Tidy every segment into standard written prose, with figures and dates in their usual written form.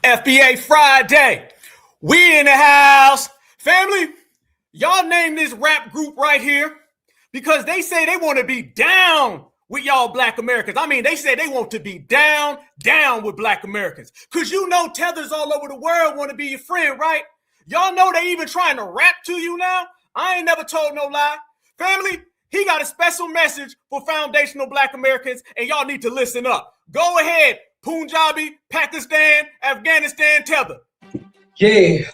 FBA Friday. We in the house. Family, y'all name this rap group right here because they say they want to be down with y'all black Americans. I mean, they say they want to be down with black Americans. Because you know tethers all over the world want to be your friend, right? Y'all know they even trying to rap to you now? I ain't never told no lie. Family, he got a special message for foundational black Americans, and y'all need to listen up. Go ahead, Punjabi, Pakistan, Afghanistan, tether. Yeah.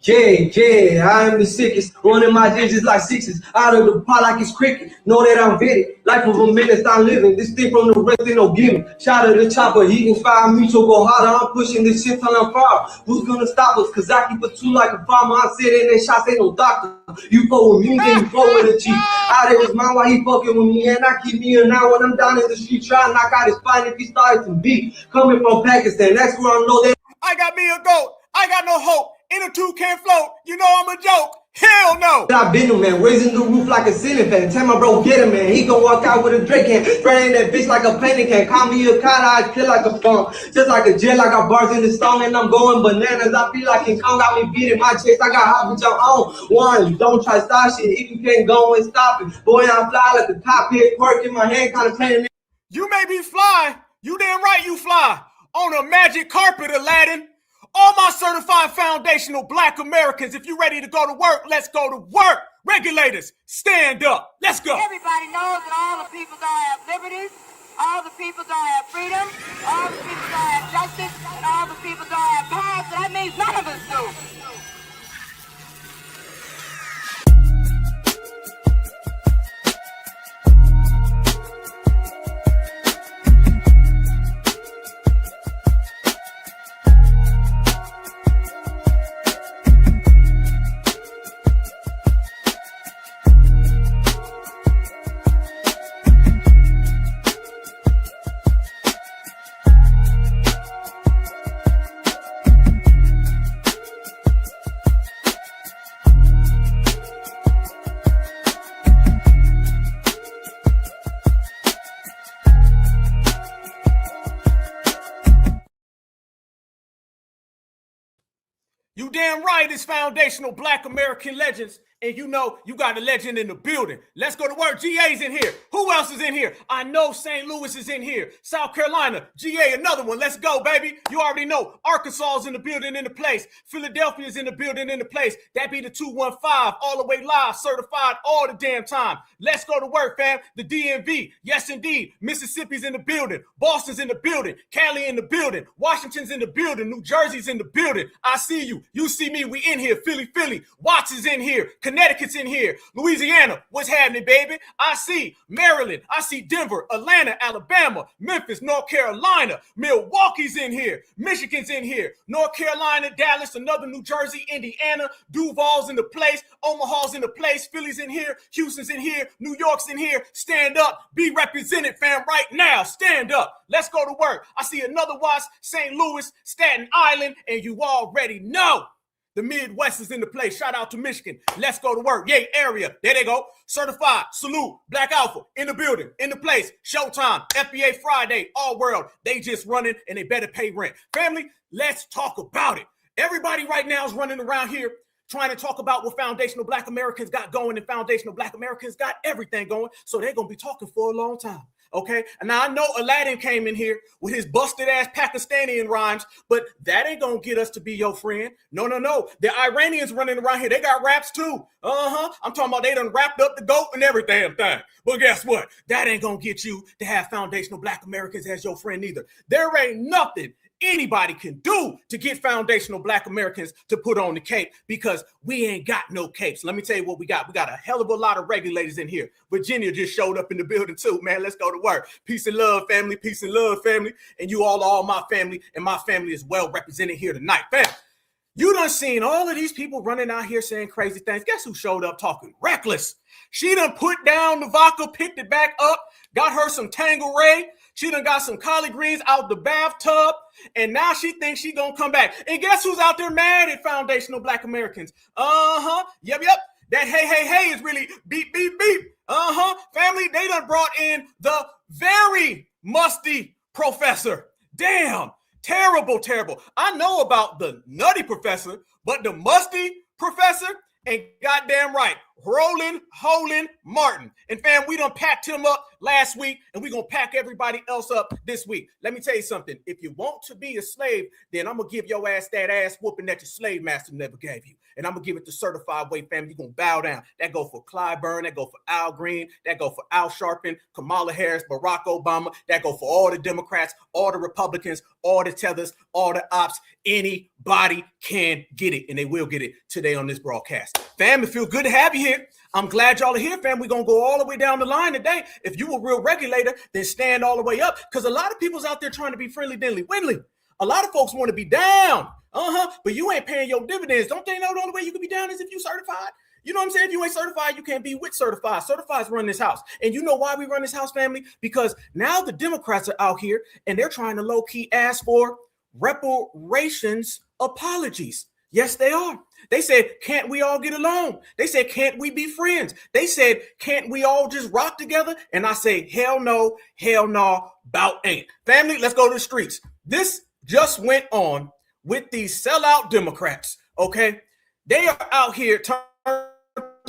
I am the sickest, running my digits like sixes, out of the pot like it's cricket. Know that I'm vetted, life of a menace I'm living. This thing from the rest ain't no gimme. Shout at the chopper, he inspire me to go harder. I'm pushing this shit till I'm far. Who's gonna stop us? Cause I keep a two like a farmer. I said in that shots ain't no doctor. You go with me, then you go with a G. Out of his mind while he fucking with me, and I keep me in now when I'm down in the street trying to knock out his spine if he started to beat. Coming from Pakistan, that's where I know that I got me a goat. I got no hope. In a two can't float. You know I'm a joke. Hell no. I've been a man, raising the roof like a ceiling fan. Tell my bro, get him, man. He gon' walk out with a Drake can. Spraying that bitch like a painting can. Call me a kata, I kill like a bomb. Just like a jet, like I bars in the song, and I'm going bananas. I feel like King Kong got me beating my chest. I got hot with your own. One, don't try to stop shit if you can't go and stop it. Boy, I'm fly like the top hit, work in my hand, kind of playing. You may be fly. You damn right you fly. On a magic carpet, Aladdin. All my certified foundational black Americans, if you ready to go to work, let's go to work. Regulators, stand up. Let's go. Everybody knows that all the people don't have liberties, all the people don't have freedom, all the people don't have justice, and all the people don't have power, so that means none of us do. You damn right it's foundational black American legends. And you know you got a legend in the building. Let's go to work. GA's in here. Who else is in here? I know St. Louis is in here. South Carolina, GA, another one. Let's go, baby. You already know. Arkansas is in the building, in the place. Philadelphia is in the building, in the place. That be the 215, all the way live, certified all the damn time. Let's go to work, fam. The DMV, yes indeed. Mississippi's in the building. Boston's in the building. Cali in the building. Washington's in the building. New Jersey's in the building. I see you. You see me. We in here. Philly. Watts is in here. Connecticut's in here. Louisiana, what's happening, baby? I see Maryland. I see Denver, Atlanta, Alabama, Memphis, North Carolina. Milwaukee's in here. Michigan's in here. North Carolina, Dallas, another New Jersey, Indiana. Duval's in the place. Omaha's in the place. Philly's in here. Houston's in here. New York's in here. Stand up. Be represented, fam, right now. Stand up. Let's go to work. I see another Watts, St. Louis, Staten Island, and you already know. The Midwest is in the place. Shout out to Michigan. Let's go to work. Yay, area. There they go. Certified. Salute. Black Alpha. In the building. In the place. Showtime. FBA Friday. All world. They just running and they better pay rent. Family, let's talk about it. Everybody right now is running around here trying to talk about what foundational black Americans got going, and foundational black Americans got everything going. So they're going to be talking for a long time. Okay, and now I know Aladdin came in here with his busted ass Pakistani rhymes, but that ain't gonna get us to be your friend. No. The Iranians running around here, they got raps too. I'm talking about they done wrapped up the goat and every damn thing. But guess what? That ain't gonna get you to have foundational black Americans as your friend either. There ain't nothing anybody can do to get foundational black Americans to put on the cape, because we ain't got no capes. Let me tell you what we got. We got a hell of a lot of regulators in here. Virginia just showed up in the building too, man. Let's go to work. Peace and love, family. Peace and love, family. And you all my family, and my family is well represented here tonight, fam. You done seen all of these people running out here saying crazy things. Guess who showed up talking reckless? She done put down the vodka, picked it back up, got her some Tanqueray. She done got some collard greens out the bathtub, and now she thinks she gonna come back. And guess who's out there mad at foundational black Americans? Yep. That hey is really beep. Family, they done brought in the very musty professor. Damn. Terrible, terrible. I know about the nutty professor, but the musty professor ain't goddamn right. Roland Holland Martin. And fam, we done packed him up last week, and we gonna pack everybody else up this week. Let me tell you something. If you want to be a slave, then I'm gonna give your ass that ass whooping that your slave master never gave you. And I'm gonna give it the certified way, fam. You're gonna bow down. That go for Clyburn, that go for Al Green, that go for Al Sharpton, Kamala Harris, Barack Obama, that go for all the Democrats, all the Republicans, all the tethers, all the ops. Anybody can get it, and they will get it today on this broadcast. Fam, it feels good to have you here. I'm glad y'all are here, fam. We're going to go all the way down the line today. If you a real regulator, then stand all the way up, because a lot of people's out there trying to be friendly, diddly, windly. A lot of folks want to be down, but you ain't paying your dividends. Don't they know the only way you can be down is if you certified? You know what I'm saying? If you ain't certified, you can't be with certified. Certifieds run this house. And you know why we run this house, family? Because now the Democrats are out here, and they're trying to low-key ask for reparations apologies. Yes, they are. They said, can't we all get along? They said, can't we be friends? They said, can't we all just rock together? And I say, hell no, bout ain't. Family, let's go to the streets. This just went on with these sellout Democrats, okay? They are out here turned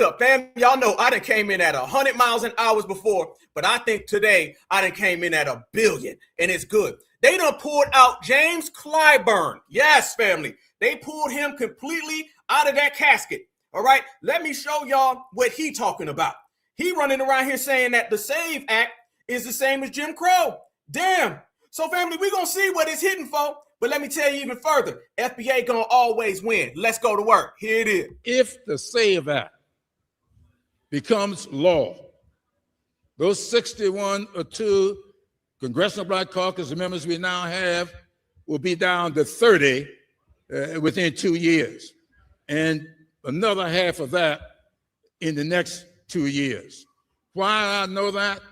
up. Family, y'all know I done came in at 100 miles an hour before, but I think today I done came in at 1 billion, and it's good. They done pulled out James Clyburn. Yes, family. They pulled him completely out of that casket. All right. Let me show y'all what he talking about. He running around here saying that the SAVE Act is the same as Jim Crow. Damn. So, family, we're going to see what it's hitting for. But let me tell you even further. FBA going to always win. Let's go to work. Here it is. If the SAVE Act becomes law, those 61 or 2 Congressional Black Caucus members we now have will be down to 30 within 2 years, and another half of that in the next 2 years. Why I know that?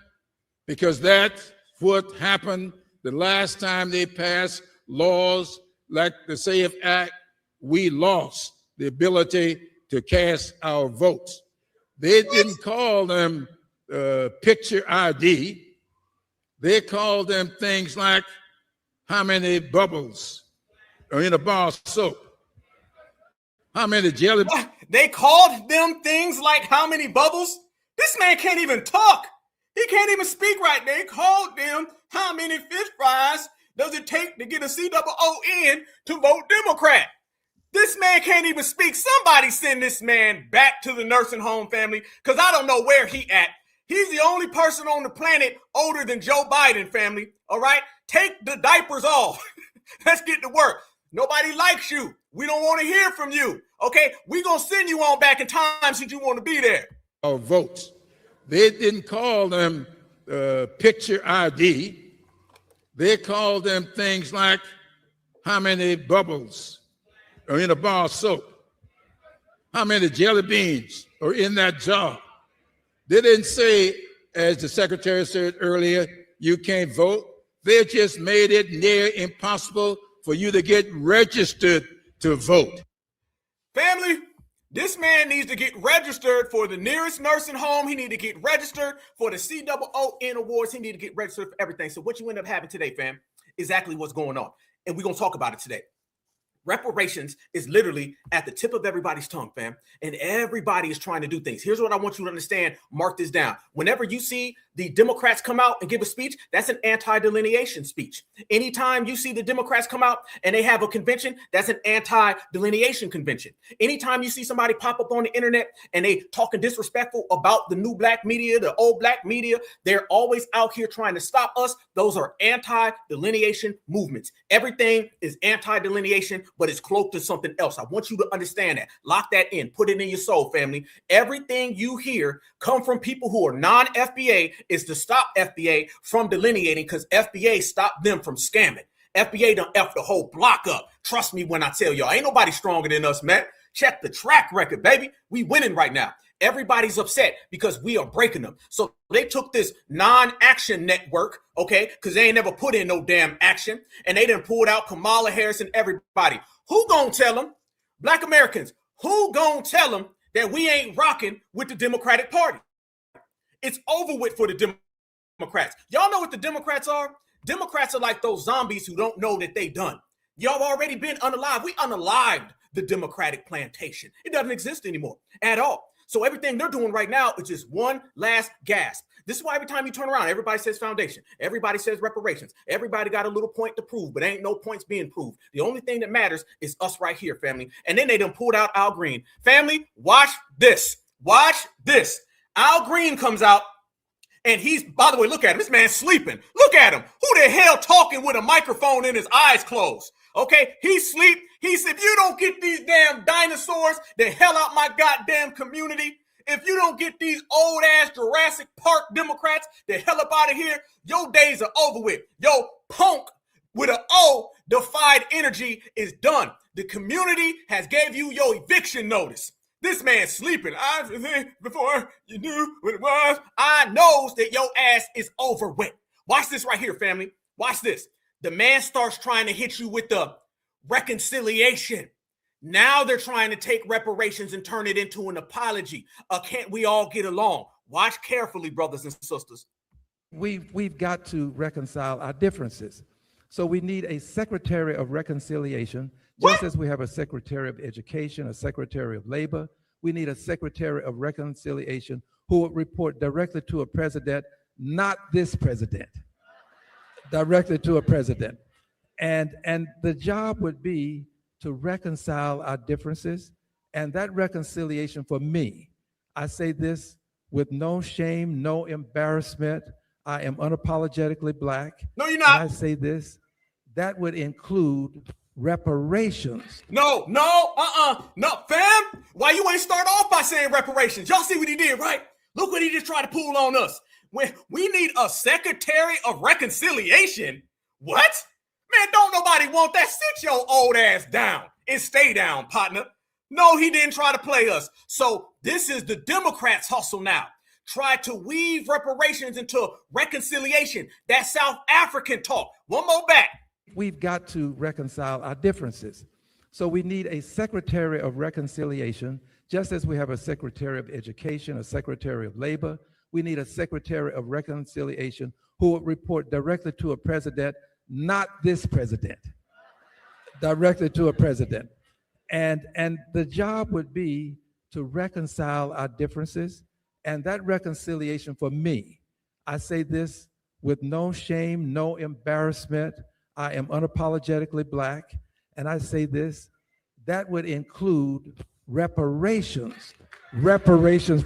Because that's what happened the last time they passed laws like the SAVE Act. We lost the ability to cast our votes. They didn't call them picture ID. They called them things like how many bubbles are in a bar of soap, how many jelly. They called them things like how many bubbles? This man can't even talk. He can't even speak right. They called them how many fish fries does it take to get a COON to vote Democrat? This man can't even speak. Somebody send this man back to the nursing home, family, because I don't know where he at. He's the only person on the planet older than Joe Biden, family. All right? Take the diapers off. Let's get to work. Nobody likes you. We don't want to hear from you. Okay? We're going to send you on back in time since you want to be there. Our votes. They didn't call them picture ID. They called them things like how many bubbles are in a bar of soap, how many jelly beans are in that jar. They didn't say, as the secretary said earlier, you can't vote. They just made it near impossible for you to get registered to vote. Family, this man needs to get registered for the nearest nursing home. He needs to get registered for the COON awards. He needs to get registered for everything. So what you end up having today, fam, exactly what's going on. And we're going to talk about it today. Reparations is literally at the tip of everybody's tongue, fam. And everybody is trying to do things. Here's what I want you to understand. Mark this down. Whenever you see the Democrats come out and give a speech, that's an anti-delineation speech. Anytime you see the Democrats come out and they have a convention, that's an anti-delineation convention. Anytime you see somebody pop up on the internet and they talking disrespectful about the new black media, the old black media, they're always out here trying to stop us. Those are anti-delineation movements. Everything is anti-delineation, but it's cloaked as something else. I want you to understand that. Lock that in. Put it in your soul, family. Everything you hear come from people who are non-FBA is to stop FBA from delineating, because FBA stopped them from scamming. FBA done F the whole block up. Trust me when I tell y'all, ain't nobody stronger than us, man. Check the track record, baby. We winning right now. Everybody's upset because we are breaking them. So they took this non-action network, okay, because they ain't never put in no damn action, and they done pulled out Kamala Harris and everybody. Who gonna tell them? Black Americans, who gonna tell them that we ain't rocking with the Democratic Party? It's over with for the Democrats. Y'all know what the Democrats are? Democrats are like those zombies who don't know that they done. Y'all already been unalived. We unalived the Democratic plantation. It doesn't exist anymore at all. So everything they're doing right now is just one last gasp. This is why every time you turn around, everybody says foundation. Everybody says reparations. Everybody got a little point to prove, but ain't no points being proved. The only thing that matters is us right here, family. And then they done pulled out Al Green. Family, watch this. Watch this. Al Green comes out, and he's, by the way, look at him. This man's sleeping. Look at him. Who the hell talking with a microphone and his eyes closed? Okay, he sleep. He said, if you don't get these damn dinosaurs the hell out my goddamn community, if you don't get these old-ass Jurassic Park Democrats the hell up out of here, your days are over with. Yo, punk with an O, defied energy is done. The community has gave you your eviction notice. This man's sleeping. Before you knew what it was, I knows that your ass is over with. Watch this right here, family. Watch this. The man starts trying to hit you with the reconciliation. Now they're trying to take reparations and turn it into an apology. Can't we all get along? Watch carefully, brothers and sisters. We've got to reconcile our differences. So we need a Secretary of Reconciliation, just as we have a Secretary of Education, a Secretary of Labor. We need a Secretary of Reconciliation who would report directly to a president, not this president, directly to a president. And the job would be to reconcile our differences, and that reconciliation for me, I say this with no shame, no embarrassment. I am unapologetically Black. No, you're not. And I say this, that would include reparations. No, fam. Why you ain't start off by saying reparations? Y'all see what he did, right? Look what he just tried to pull on us. When we need a Secretary of Reconciliation. What? Man, don't nobody want that. Sit your old ass down and stay down, partner. No, he didn't try to play us. So this is the Democrats' hustle now. Try to weave reparations into reconciliation. That South African talk. One more back. We've got to reconcile our differences. So we need a Secretary of Reconciliation, just as we have a Secretary of Education, a Secretary of Labor. We need a Secretary of Reconciliation who would report directly to a president, not this president, directly to a president. And the job would be to reconcile our differences, and that reconciliation for me, I say this with no shame, no embarrassment. I am unapologetically Black, and I say this, that would include reparations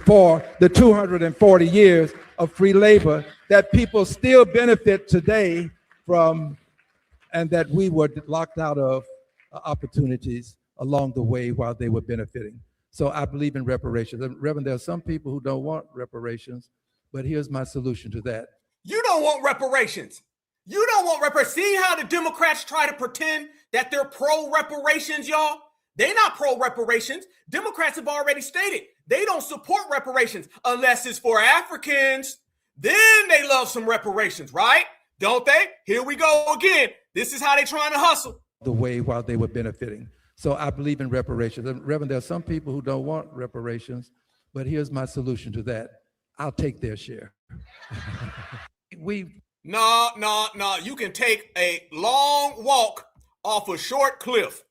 for the 240 years of free labor that people still benefit today from, and that we were locked out of opportunities along the way while they were benefiting. So I believe in reparations. Reverend, there are some people who don't want reparations, but here's my solution to that. You don't want reparations. You don't want reparations. See how the Democrats try to pretend that they're pro-reparations, y'all? They're not pro-reparations. Democrats have already stated they don't support reparations unless it's for Africans. Then they love some reparations, right? Don't they? Here we go again. This is how they're trying to hustle. The way while they were benefiting. So I believe in reparations. And Reverend, there are some people who don't want reparations, but here's my solution to that. I'll take their share. No. You can take a long walk off a short cliff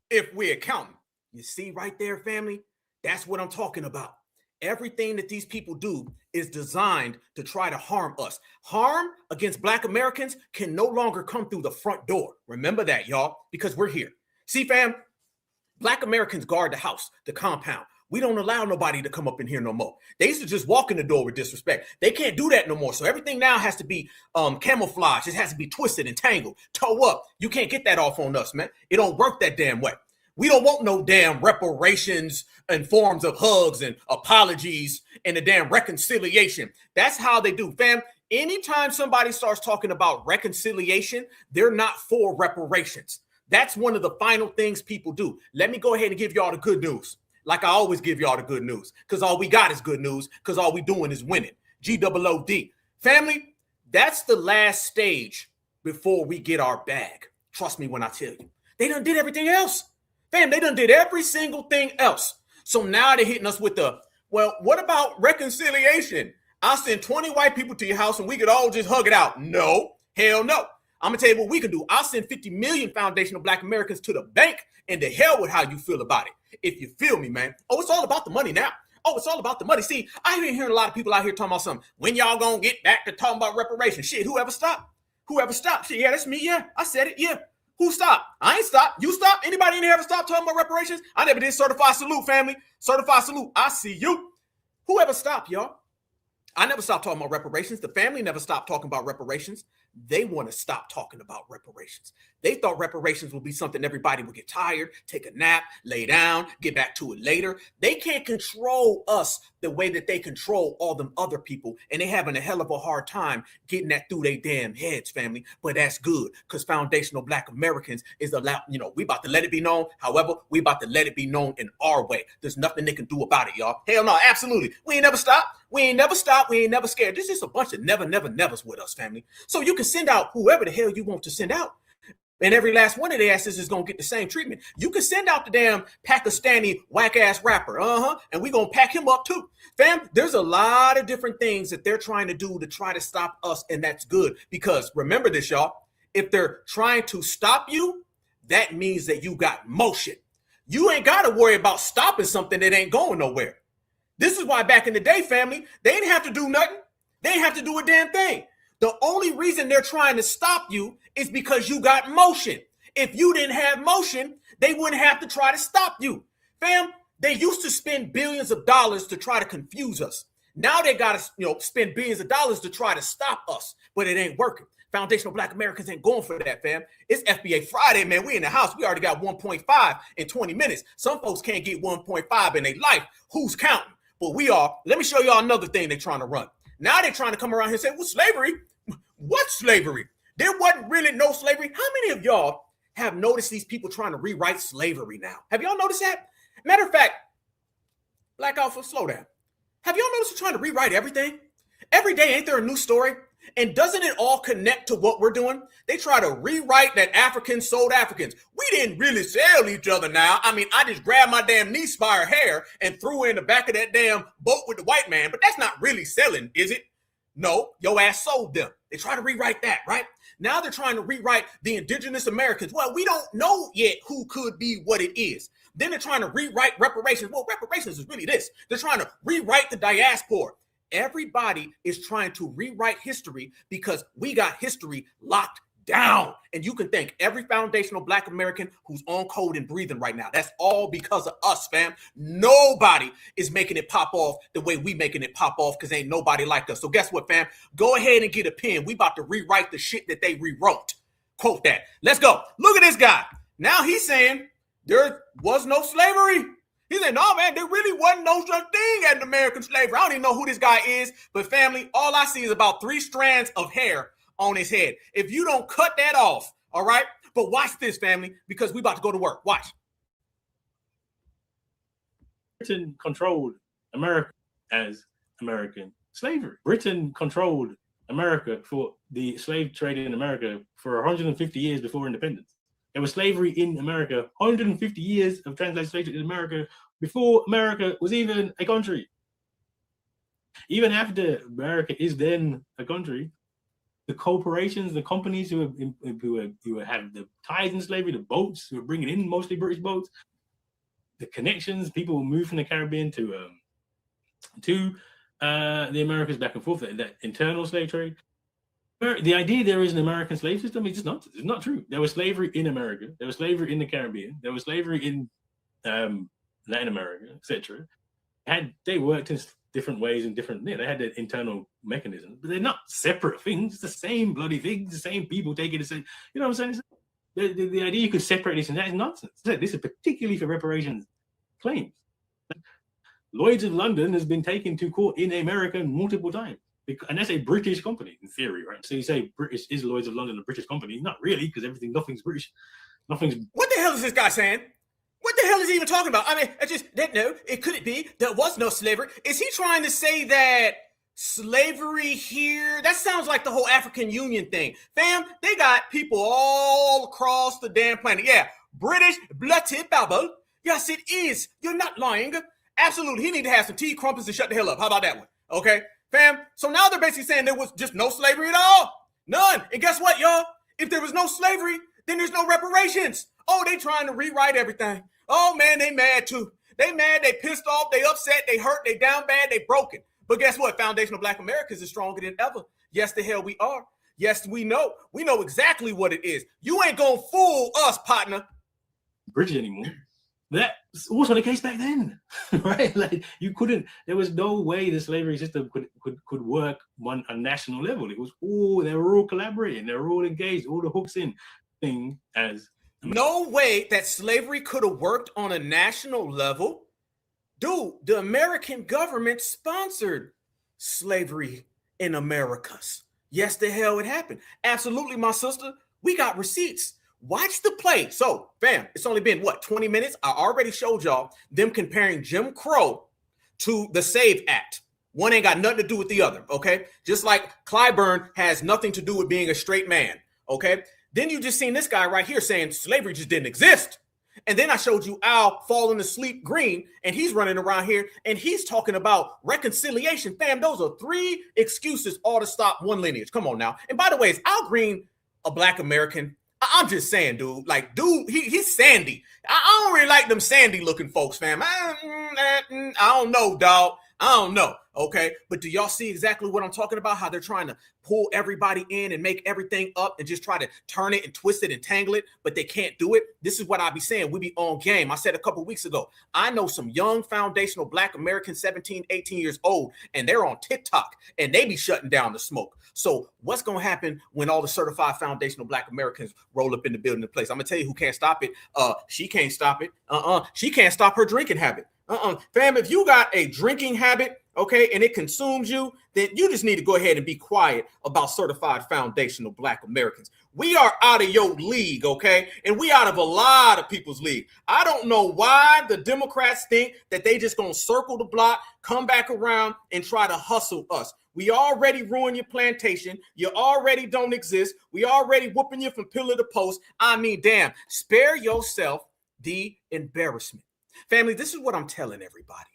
if we're counting. You see right there, family? That's what I'm talking about. Everything that these people do is designed to try to harm us. Harm against Black Americans can no longer come through the front door. Remember that, y'all, because we're here. See, fam, Black Americans guard the house, the compound. We don't allow nobody to come up in here no more. They used to just walk in the door with disrespect. They can't do that no more. So everything now has to be camouflaged. It has to be twisted and tangled. Toe up. You can't get that off on us, man. It don't work that damn way. We don't want no damn reparations in forms of hugs and apologies and a damn reconciliation. That's how they do, fam. Anytime somebody starts talking about reconciliation, they're not for reparations. That's one of the final things people do. Let me go ahead and give y'all the good news. Like I always give y'all the good news, because all we got is good news, because all we doing is winning. GOOD. Family, that's the last stage before we get our bag. Trust me when I tell you. They done did everything else. Fam, they done did every single thing else. So now they're hitting us with the, well, what about reconciliation? I'll send 20 white people to your house and we could all just hug it out. No, hell no. I'm gonna tell you what we can do. I'll send 50 million foundational Black Americans to the bank, and the hell with how you feel about it. If you feel me, man. Oh, it's all about the money now. Oh, it's all about the money. See, I've been hearing a lot of people out here talking about something. When y'all gonna get back to talking about reparations? Shit, whoever stopped? Whoever stopped? Shit, yeah, that's me. Yeah, I said it. Yeah. Who stopped? I ain't stopped. You stopped? Anybody in here ever stopped talking about reparations? I never did. Certified salute, family. Certified salute. I see you. Whoever stopped, y'all? I never stopped talking about reparations. The family never stopped talking about reparations. They want to stop talking about reparations. They thought reparations would be something everybody would get tired, take a nap, lay down, get back to it later. They can't control us the way that they control all them other people, and they having a hell of a hard time getting that through their damn heads, family. But that's good, because foundational Black Americans is allowed, we about to let it be known. However, we about to let it be known in our way. There's nothing they can do about it, y'all. Hell no, absolutely. We ain't never stopped. We ain't never stopped. We ain't never scared. There's just a bunch of never, never, nevers with us, family. So you can send out whoever the hell you want to send out. And every last one of their asses is going to get the same treatment. You can send out the damn Pakistani whack-ass rapper. And we're going to pack him up too. Fam, there's a lot of different things that they're trying to do to try to stop us. And that's good. Because remember this, y'all. If they're trying to stop you, that means that you got motion. You ain't got to worry about stopping something that ain't going nowhere. This is why back in the day, family, they didn't have to do nothing. They didn't have to do a damn thing. The only reason they're trying to stop you is because you got motion. If you didn't have motion, they wouldn't have to try to stop you. Fam, they used to spend billions of dollars to try to confuse us. Now they got to, spend billions of dollars to try to stop us, but it ain't working. Foundational Black Americans ain't going for that, fam. It's FBA Friday, man. We in the house. We already got 1.5 in 20 minutes. Some folks can't get 1.5 in their life. Who's counting? But we are. Let me show y'all another thing they're trying to run. Now they're trying to come around here and say, well, slavery. What slavery? There wasn't really no slavery. How many of y'all have noticed these people trying to rewrite slavery now? Have y'all noticed that? Matter of fact, Black Alpha, slow down. Have y'all noticed they're trying to rewrite everything? Every day, ain't there a new story? And doesn't it all connect to what we're doing? They try to rewrite that Africans sold Africans. We didn't really sell each other now. I mean, I just grabbed my damn niece by her hair and threw her in the back of that damn boat with the white man. But that's not really selling, is it? No, your ass sold them. They try to rewrite that, right? Now they're trying to rewrite the indigenous Americans. Well, we don't know yet who could be what it is. Then they're trying to rewrite reparations. Well, reparations is really this. They're trying to rewrite the diaspora. Everybody is trying to rewrite history because we got history locked down. And you can thank every foundational Black American who's on code and breathing right now. That's all because of us, fam. Nobody is making it pop off the way we making it pop off because ain't nobody like us. So guess what, fam? Go ahead and get a pen. We about to rewrite the shit that they rewrote. Quote that. Let's go. Look at this guy. Now he's saying there was no slavery. He said, no, man, there really wasn't no such thing as American slavery. I don't even know who this guy is, but family, all I see is about 3 strands of hair on his head. If you don't cut that off, all right? But watch this, family, because we about to go to work. Watch. Britain controlled America as American slavery. Britain controlled America for the slave trade in America for 150 years before independence. There was slavery in America, 150 years of translated slavery in America before America was even a country. Even after America is then a country, the corporations, the companies who have the ties in slavery, the boats who are bringing in mostly British boats, the connections, people who move from the Caribbean to the Americas back and forth, that internal slave trade. The idea there is an American slave system is just not. It's not true. There was slavery in America. There was slavery in the Caribbean. There was slavery in Latin America, etc. They worked in different ways and different. They had their internal mechanisms, but they're not separate things. It's the same bloody things. The same people taking the same. You know what I'm saying? The idea you could separate this and that is nonsense. This is particularly for reparations claims. Lloyd's of London has been taken to court in America multiple times. And that's a British company in theory, right? So you say British is Lloyd's of London a British company? Not really, because nothing's British. Nothing's. What the hell is this guy saying? What the hell is he even talking about? I mean, it could it be there was no slavery? Is he trying to say that slavery here? That sounds like the whole African Union thing. Fam, they got people all across the damn planet. Yeah, British bloody babble. Yes, it is. You're not lying. Absolutely. He need to have some tea, crumpets, and shut the hell up. How about that one? Okay. Fam, so now they're basically saying there was just no slavery at all. None. And guess what, y'all? If there was no slavery, then there's no reparations. Oh, they trying to rewrite everything. Oh man, they mad too. They mad, they pissed off, they upset, they hurt, they down bad, they broken. But guess what? Foundational Black Americans is stronger than ever. Yes, the hell we are. Yes, we know. We know exactly what it is. You ain't gonna fool us, partner. Bridge anymore. That was also the case back then, right? Like you couldn't. There was no way the slavery system could work on a national level. It was all they were all collaborating, they were all engaged, all the hooks in thing as. No way that slavery could have worked on a national level. Dude, the American government sponsored slavery in Americas. Yes, the hell it happened. Absolutely, my sister. We got receipts. Watch the play. So, fam, it's only been, 20 minutes? I already showed y'all them comparing Jim Crow to the SAVE Act. One ain't got nothing to do with the other, okay? Just like Clyburn has nothing to do with being a straight man, okay? Then you just seen this guy right here saying slavery just didn't exist. And then I showed you Al falling asleep green, and he's running around here, and he's talking about reconciliation. Fam, those are 3 excuses all to stop one lineage. Come on now. And by the way, is Al Green a Black American? I'm just saying, dude. Like, dude, he's sandy. I don't really like them sandy-looking folks, fam. I don't know, dog. I don't know, okay? But do y'all see exactly what I'm talking about? How they're trying to pull everybody in and make everything up and just try to turn it and twist it and tangle it, but they can't do it. This is what I be saying. We be on game. I said a couple weeks ago, I know some young foundational Black Americans, 17, 18 years old, and they're on TikTok, and they be shutting down the smoke. So what's going to happen when all the certified foundational Black Americans roll up in the building in place? I'm going to tell you who can't stop it. She can't stop it. She can't stop her drinking habit. Fam, if you got a drinking habit, okay, and it consumes you, then you just need to go ahead and be quiet about certified foundational Black Americans. We are out of your league, okay? And we out of a lot of people's league. I don't know why the Democrats think that they just gonna circle the block, come back around, and try to hustle us. We already ruined your plantation. You already don't exist. We already whooping you from pillar to post. I mean, damn, spare yourself the embarrassment. Family, this is what I'm telling everybody.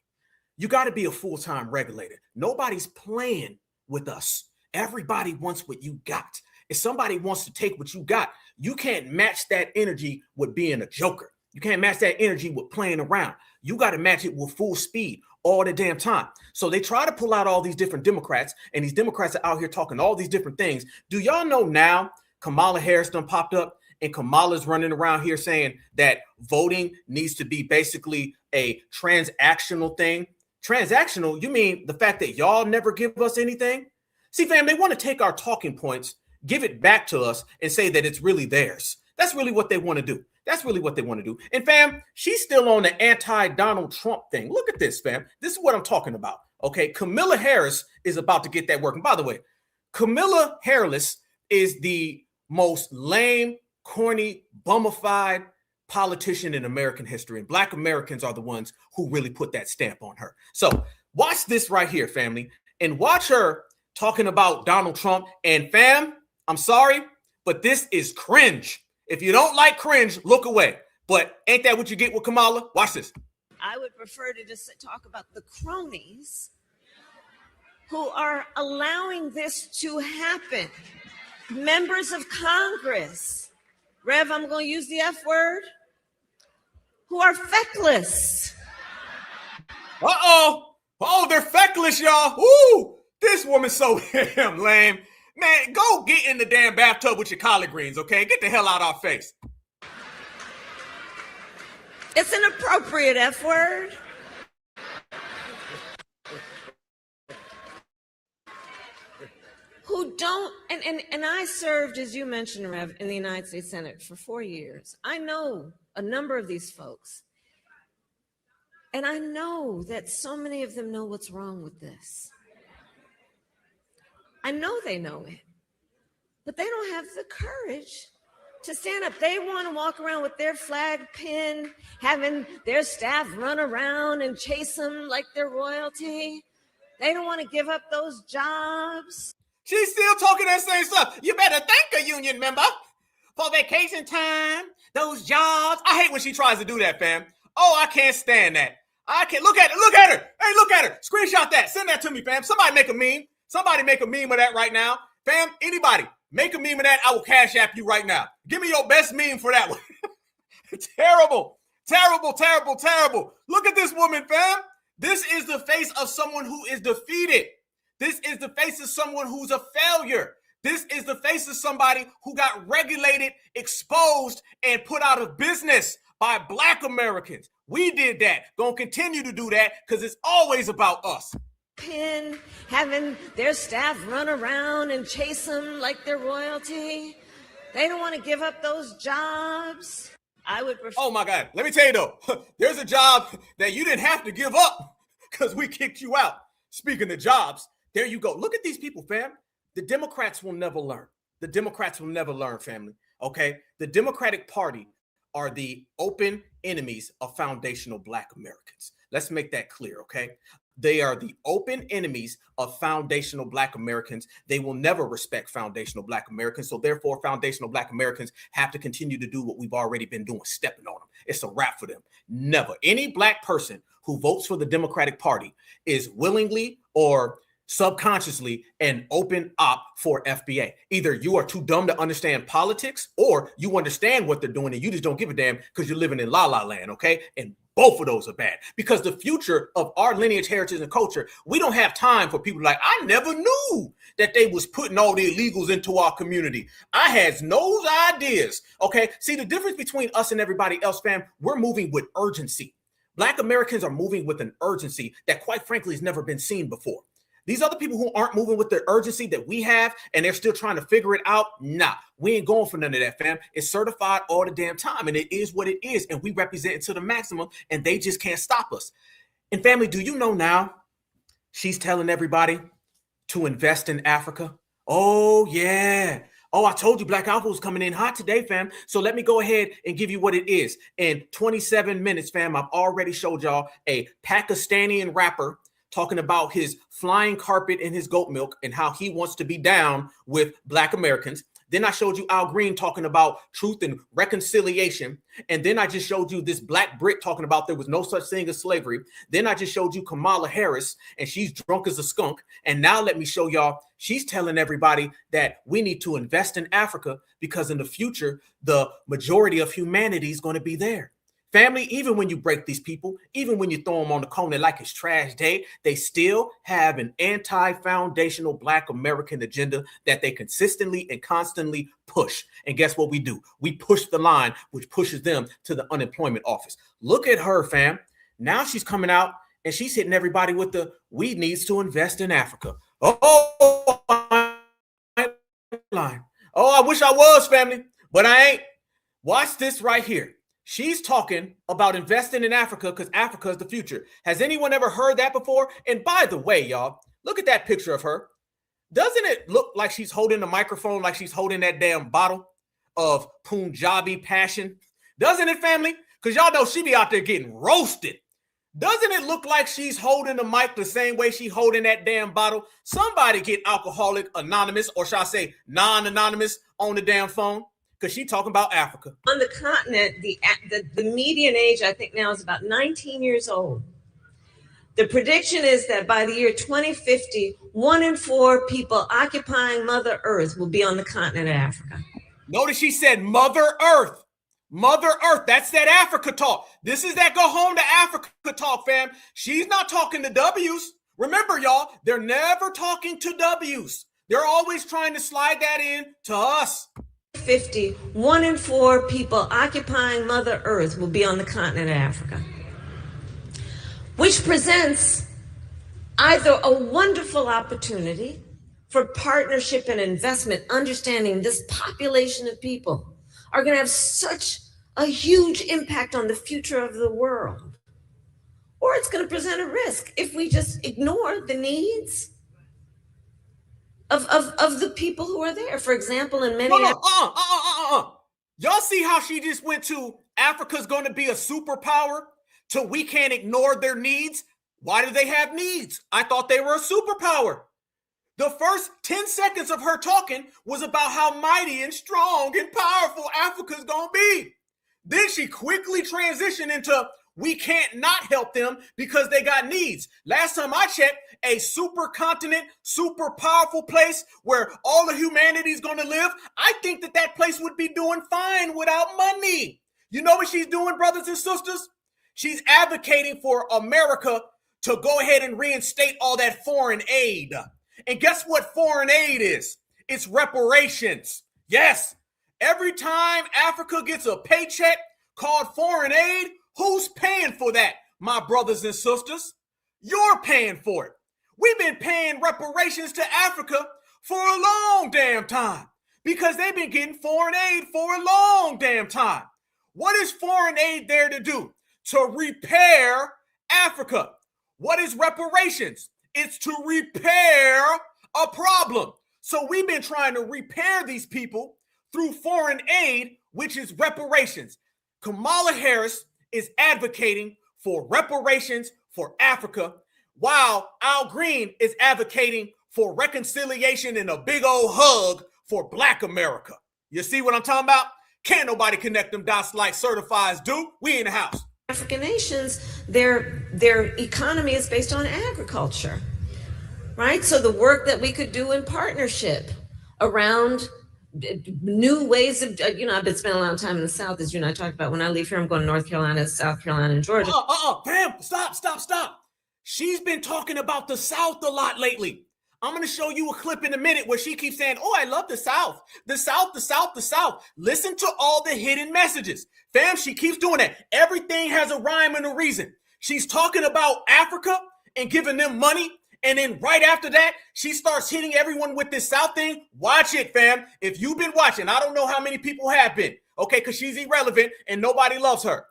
You got to be a full-time regulator. Nobody's playing with us. Everybody wants what you got. If somebody wants to take what you got, you can't match that energy with being a joker. You can't match that energy with playing around. You got to match it with full speed all the damn time. So they try to pull out all these different Democrats, and these Democrats are out here talking all these different things. Do y'all know now Kamala Harris done popped up? And Kamala's running around here saying that voting needs to be basically a transactional thing. Transactional, you mean the fact that y'all never give us anything? See, fam, they want to take our talking points, give it back to us, and say that it's really theirs. That's really what they want to do. That's really what they want to do. And fam, she's still on the anti-Donald Trump thing. Look at this, fam. This is what I'm talking about. Okay, Kamala Harris is about to get that working. By the way, Kamala Harris is the most lame, corny, bummified politician in American history. And Black Americans are the ones who really put that stamp on her. So watch this right here, family, and watch her talking about Donald Trump. And fam, I'm sorry, but this is cringe. If you don't like cringe, look away. But ain't that what you get with Kamala? Watch this. I would prefer to just talk about the cronies who are allowing this to happen. Members of Congress, Rev, I'm going to use the F word, who are feckless. Oh, they're feckless, y'all. Ooh, this woman's so damn lame. Man, go get in the damn bathtub with your collard greens, okay? Get the hell out of our face. It's an appropriate F word. Who don't, and I served, as you mentioned, Rev, in the United States Senate for 4 years. I know a number of these folks. And I know that so many of them know what's wrong with this. I know they know it, but they don't have the courage to stand up. They want to walk around with their flag pin, having their staff run around and chase them like they're royalty. They don't want to give up those jobs. She's still talking that same stuff. You better thank a union member for vacation time, those jobs. I hate when she tries to do that, fam. Oh, I can't stand that. I can't. Look at her. Look at her. Hey, look at her. Screenshot that. Send that to me, fam. Somebody make a meme. Somebody make a meme of that right now. Fam, anybody. Make a meme of that. I will cash app you right now. Give me your best meme for that one. Terrible, terrible, terrible, terrible. Look at this woman, fam. This is the face of someone who is defeated. This is the face of someone who's a failure. This is the face of somebody who got regulated, exposed, and put out of business by Black Americans. We did that. Gonna continue to do that because it's always about us. Having their staff run around and chase them like they're royalty. They don't want to give up those jobs. I would prefer. Oh my God. Let me tell you though, there's a job that you didn't have to give up because we kicked you out. Speaking of jobs, there you go. Look at these people, fam. The Democrats will never learn. The Democrats will never learn, family. Okay. The Democratic Party are the open enemies of foundational Black Americans. Let's make that clear. Okay. They are the open enemies of foundational Black Americans. They will never respect foundational Black Americans. So therefore, foundational Black Americans have to continue to do what we've already been doing, stepping on them. It's a wrap for them. Never. Any Black person who votes for the Democratic Party is willingly or subconsciously an open op for FBA. Either you are too dumb to understand politics or you understand what they're doing and you just don't give a damn because you're living in la la land, okay? And both of those are bad because the future of our lineage, heritage, and culture, we don't have time for people like, I never knew that they was putting all the illegals into our community. I had no ideas, okay? See, the difference between us and everybody else, fam, we're moving with urgency. Black Americans are moving with an urgency that quite frankly has never been seen before. These other people who aren't moving with the urgency that we have and they're still trying to figure it out, nah, we ain't going for none of that, fam. It's certified all the damn time, and it is what it is, and we represent it to the maximum, and they just can't stop us. And family, do you know now she's telling everybody to invest in Africa? Oh, yeah. Oh, I told you Black Alpha was coming in hot today, fam. So let me go ahead and give you what it is. In 27 minutes, fam, I've already showed y'all a Pakistani rapper talking about his flying carpet and his goat milk and how he wants to be down with Black Americans. Then I showed you Al Green talking about truth and reconciliation. And then I just showed you this Black Brit talking about there was no such thing as slavery. Then I just showed you Kamala Harris and she's drunk as a skunk. And now let me show y'all, she's telling everybody that we need to invest in Africa because in the future, the majority of humanity is going to be there. Family, even when you break these people, even when you throw them on the corner like it's trash day, they still have an anti-foundational Black American agenda that they consistently and constantly push. And guess what we do? We push the line, which pushes them to the unemployment office. Look at her, fam. Now she's coming out and she's hitting everybody with the, we needs to invest in Africa. Oh, I wish I was, family, but I ain't. Watch this right here. She's talking about investing in Africa because Africa is the future. Has anyone ever heard that before? And by the way, y'all, look at that picture of her. Doesn't it look like she's holding the microphone like she's holding that damn bottle of Punjabi passion? Doesn't it, family? Because y'all know she be out there getting roasted. Doesn't it look like she's holding the mic the same way she holding that damn bottle? Somebody get Alcoholic Anonymous, or shall I say non-anonymous, on the damn phone. Because she's talking about Africa. On the continent, the median age, I think now, is about 19 years old. The prediction is that by the year 2050, 1 in 4 people occupying Mother Earth will be on the continent of Africa. Notice she said Mother Earth. Mother Earth. That's that Africa talk. This is that go home to Africa talk, fam. She's not talking to W's. Remember, y'all, they're never talking to W's. They're always trying to slide that in to us. 50, 1 in 4 people occupying Mother Earth will be on the continent of Africa, which presents either a wonderful opportunity for partnership and investment, understanding this population of people are going to have such a huge impact on the future of the world, or it's going to present a risk if we just ignore the needs of the people who are there. For example, in many... Y'all see how she just went to Africa's going to be a superpower to we can't ignore their needs? Why do they have needs? I thought they were a superpower. The first 10 seconds of her talking was about how mighty and strong and powerful Africa's going to be. Then she quickly transitioned into We can't not help them because they got needs. Last time I checked, a supercontinent, super powerful place where all of humanity is going to live, I think that that place would be doing fine without money. You know what she's doing, brothers and sisters? She's advocating for America to go ahead and reinstate all that foreign aid. And guess what foreign aid is? It's reparations. Yes, every time Africa gets a paycheck called foreign aid, who's paying for that, my brothers and sisters? You're paying for it. We've been paying reparations to Africa for a long damn time because they've been getting foreign aid for a long damn time. What is foreign aid there to do? To repair Africa. What is reparations? It's to repair a problem. So we've been trying to repair these people through foreign aid, which is reparations. Kamala Harris is advocating for reparations for Africa, while Al Green is advocating for reconciliation and a big old hug for Black America. You see what I'm talking about? Can't nobody connect them dots like certifieds do. We in the house. African nations, their economy is based on agriculture, right? So the work that we could do in partnership around new ways of, I've been spending a lot of time in the South, as you and I talked about. When I leave here, I'm going to North Carolina, South Carolina, and Georgia. Bam, stop. She's been talking about the South a lot lately. I'm going to show you a clip in a minute where she keeps saying, oh, I love the South. The South, the South, the South. Listen to all the hidden messages. Fam, she keeps doing that. Everything has a rhyme and a reason. She's talking about Africa and giving them money. And then right after that, she starts hitting everyone with this South thing. Watch it, fam. If you've been watching, I don't know how many people have been, okay, because she's irrelevant and nobody loves her.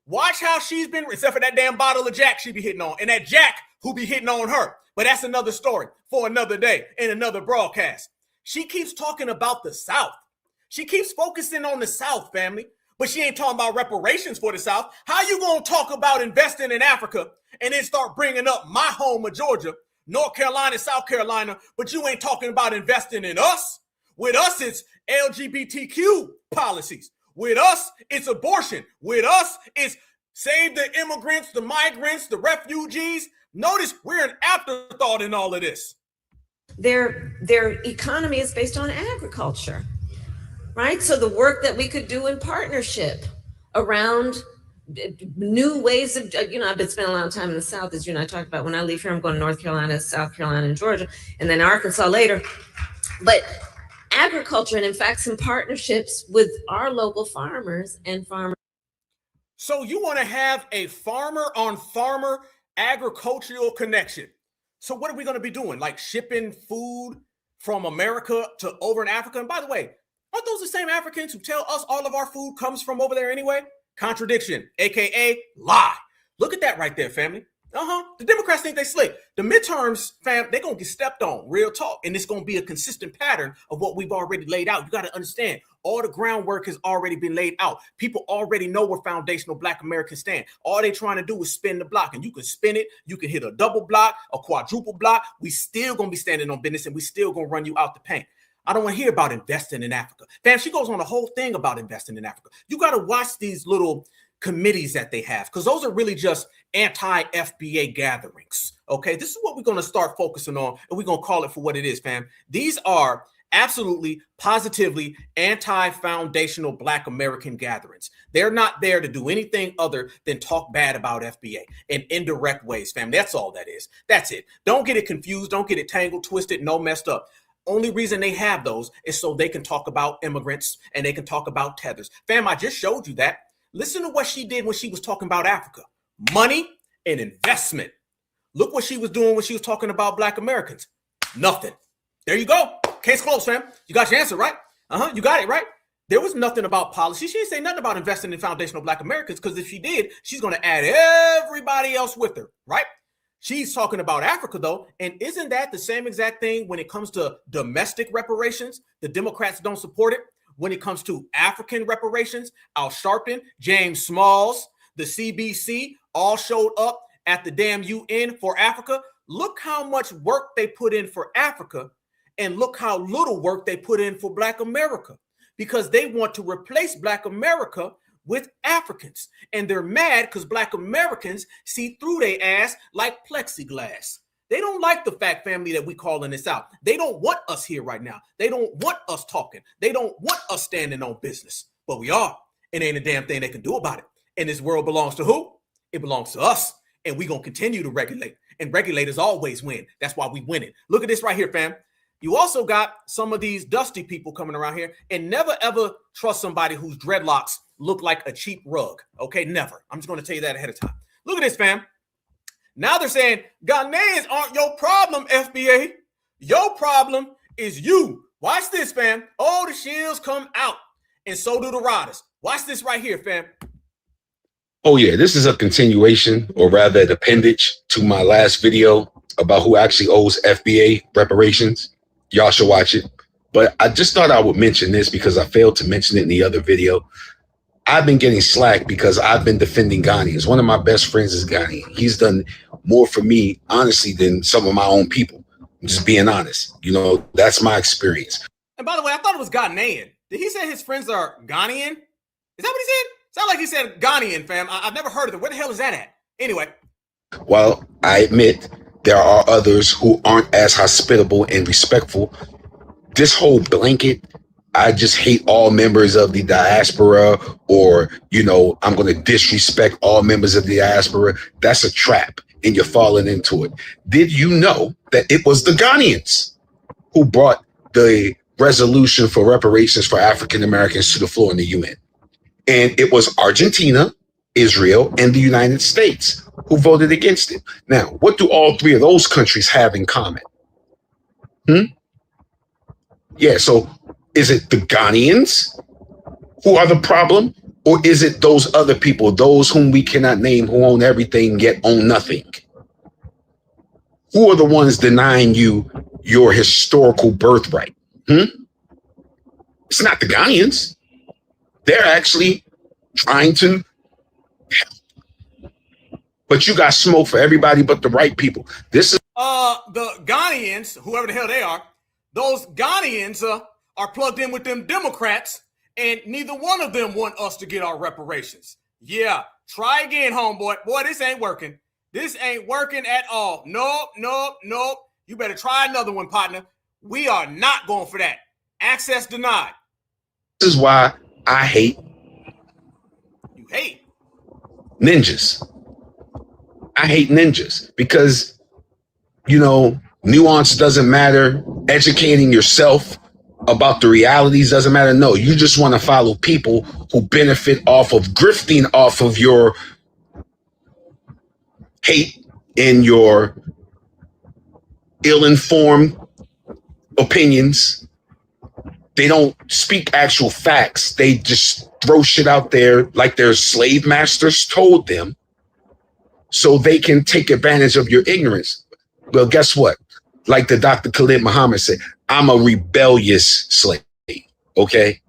Watch how she's been, except for that damn bottle of Jack she be hitting on, and that Jack who be hitting on her. But that's another story for another day in another broadcast. She keeps talking about the South. She keeps focusing on the South, family, but she ain't talking about reparations for the South. How you gonna talk about investing in Africa and then start bringing up my home of Georgia, North Carolina, South Carolina, but you ain't talking about investing in us? With us, it's LGBTQ policies. With us, it's abortion. With us, it's save the immigrants, the migrants, the refugees. Notice we're an afterthought in all of this. Their economy is based on agriculture, right? So the work that we could do in partnership around new ways of, I've been spending a lot of time in the South, as you and I talked about. When I leave here, I'm going to North Carolina, South Carolina, and Georgia, and then Arkansas later. But agriculture, and in fact, some partnerships with our local farmers and farmers. So you want to have a farmer on farmer agricultural connection. So what are we going to be doing? Like shipping food from America to over in Africa? And by the way, aren't those the same Africans who tell us all of our food comes from over there anyway? Contradiction, AKA lie. Look at that right there, family. The Democrats think they slick. The midterms, fam, they're going to get stepped on, real talk. And it's going to be a consistent pattern of what we've already laid out. You got to understand, all the groundwork has already been laid out. People already know where foundational Black Americans stand. All they're trying to do is spin the block. And you can spin it. You can hit a double block, a quadruple block. We still going to be standing on business, and we still going to run you out the paint. I don't want to hear about investing in Africa. Fam, she goes on a whole thing about investing in Africa. You got to watch these little committees that they have, because those are really just anti-FBA gatherings. Okay, this is what we're going to start focusing on, and we're going to call it for what it is, fam. These are absolutely, positively anti-foundational Black American gatherings. They're not there to do anything other than talk bad about FBA in indirect ways, fam. That's all that is. That's it. Don't get it confused. Don't get it tangled, twisted, no messed up. Only reason they have those is so they can talk about immigrants and they can talk about tethers. Fam, I just showed you that. Listen to what she did when she was talking about Africa. Money and investment. Look what she was doing when she was talking about Black Americans. Nothing. There you go. Case closed, fam. You got your answer, right? You got it, right? There was nothing about policy. She didn't say nothing about investing in foundational Black Americans, because if she did, she's going to add everybody else with her, right? She's talking about Africa, though. And isn't that the same exact thing when it comes to domestic reparations? The Democrats don't support it. When it comes to African reparations, Al Sharpton, James Smalls, the CBC all showed up at the damn UN for Africa. Look how much work they put in for Africa, and look how little work they put in for Black America, because they want to replace Black America with Africans. And they're mad because Black Americans see through their ass like plexiglass. They don't like the fact, family, that we calling this out. They don't want us here right now. They don't want us talking. They don't want us standing on business. But we are. And ain't a damn thing they can do about it. And this world belongs to who? It belongs to us. And we're going to continue to regulate. And regulators always win. That's why we win it. Look at this right here, fam. You also got some of these dusty people coming around here, and never ever trust somebody whose dreadlocks look like a cheap rug. Okay, never. I'm just going to tell you that ahead of time. Look at this, fam. Now they're saying Ghanaians aren't your problem, FBA. Your problem is you. Watch this, fam. Oh, the shields come out, and so do the riders. Watch this right here, fam. Oh yeah, this is a continuation, or rather an appendage to my last video about who actually owes FBA reparations. Y'all should watch it. But I just thought I would mention this because I failed to mention it in the other video. I've been getting slack because I've been defending Ghanaians. One of my best friends is Ghanaian. He's done more for me, honestly, than some of my own people. I'm just being honest. You know, that's my experience. And by the way, I thought it was Ghanaian. Did he say his friends are Ghanian? Is that what he said? Sound like he said Ghanian, fam. I've never heard of it. Where the hell is that at? Anyway. While I admit there are others who aren't as hospitable and respectful, this whole blanket, I just hate all members of the diaspora, or, you know, I'm going to disrespect all members of the diaspora. That's a trap, and you're falling into it. Did you know that it was the Ghanaians who brought the resolution for reparations for African Americans to the floor in the UN? And it was Argentina, Israel, and the United States who voted against it. Now, what do all three of those countries have in common? Yeah, so is it the Ghanaians who are the problem? Or is it those other people, those whom we cannot name, who own everything yet own nothing? Who are the ones denying you your historical birthright? It's not the Ghanaians. They're actually trying to help. But you got smoke for everybody but the right people. This is the Ghanaians, whoever the hell they are, those Ghanaians are plugged in with them Democrats, and neither one of them want us to get our reparations. Yeah, try again, homeboy. Boy, this ain't working. This ain't working at all. Nope, nope, nope. You better try another one, partner. We are not going for that. Access denied. This is why I hate. You hate ninjas. I hate ninjas because, you know, nuance doesn't matter. Educating yourself about the realities doesn't matter. No, you just want to follow people who benefit off of grifting off of your hate and your ill-informed opinions. They don't speak actual facts. They just throw shit out there like their slave masters told them so they can take advantage of your ignorance. Well, guess what? Like the Dr. Khalid Muhammad said, I'm a rebellious slave, okay?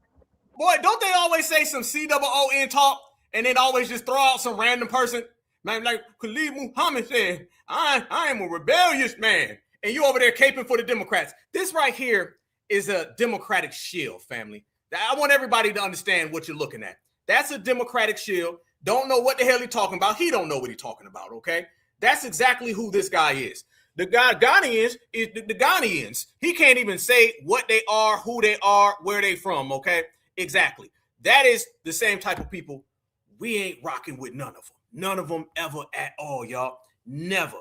Boy, don't they always say some COON talk and then always just throw out some random person? Man, like Khalid Muhammad said, I am a rebellious man. And you over there caping for the Democrats. This right here is a Democratic shield, family. I want everybody to understand what you're looking at. That's a Democratic shield. Don't know what the hell he's talking about. He don't know what he's talking about, okay? That's exactly who this guy is. The guy Ghanaians is the Ghanaians. He can't even say what they are, who they are, where they from, okay? Exactly. That is the same type of people. We ain't rocking with none of them. None of them ever at all, y'all. Never.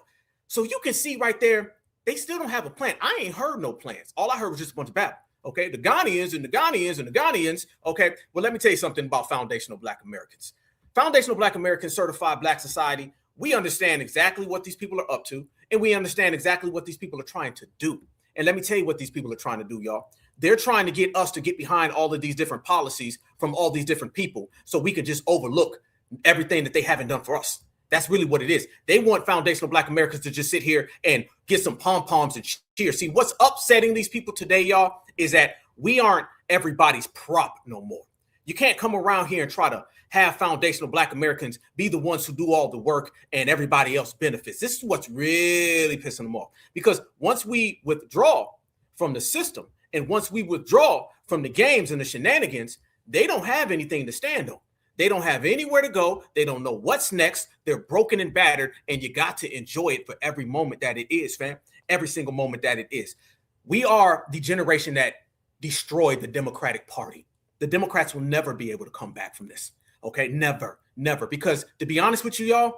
So you can see right there, they still don't have a plan. I ain't heard no plans. All I heard was just a bunch of babble. Okay, the Ghanaians and the Ghanaians and the Ghanaians. Okay, well, let me tell you something about foundational Black Americans. Foundational Black Americans, certified Black society. We understand exactly what these people are up to, and we understand exactly what these people are trying to do. And let me tell you what these people are trying to do, y'all. They're trying to get us to get behind all of these different policies from all these different people so we could just overlook everything that they haven't done for us. That's really what it is. They want foundational Black Americans to just sit here and get some pom-poms and cheer. See, what's upsetting these people today, y'all, is that we aren't everybody's prop no more. You can't come around here and try to have foundational Black Americans be the ones who do all the work and everybody else benefits. This is what's really pissing them off. Because once we withdraw from the system and once we withdraw from the games and the shenanigans, they don't have anything to stand on. They don't have anywhere to go. They don't know what's next. They're broken and battered, and you got to enjoy it for every moment that it is, fam. Every single moment that it is. We are the generation that destroyed the Democratic Party. The Democrats will never be able to come back from this. Okay, never, never. Because to be honest with you, y'all,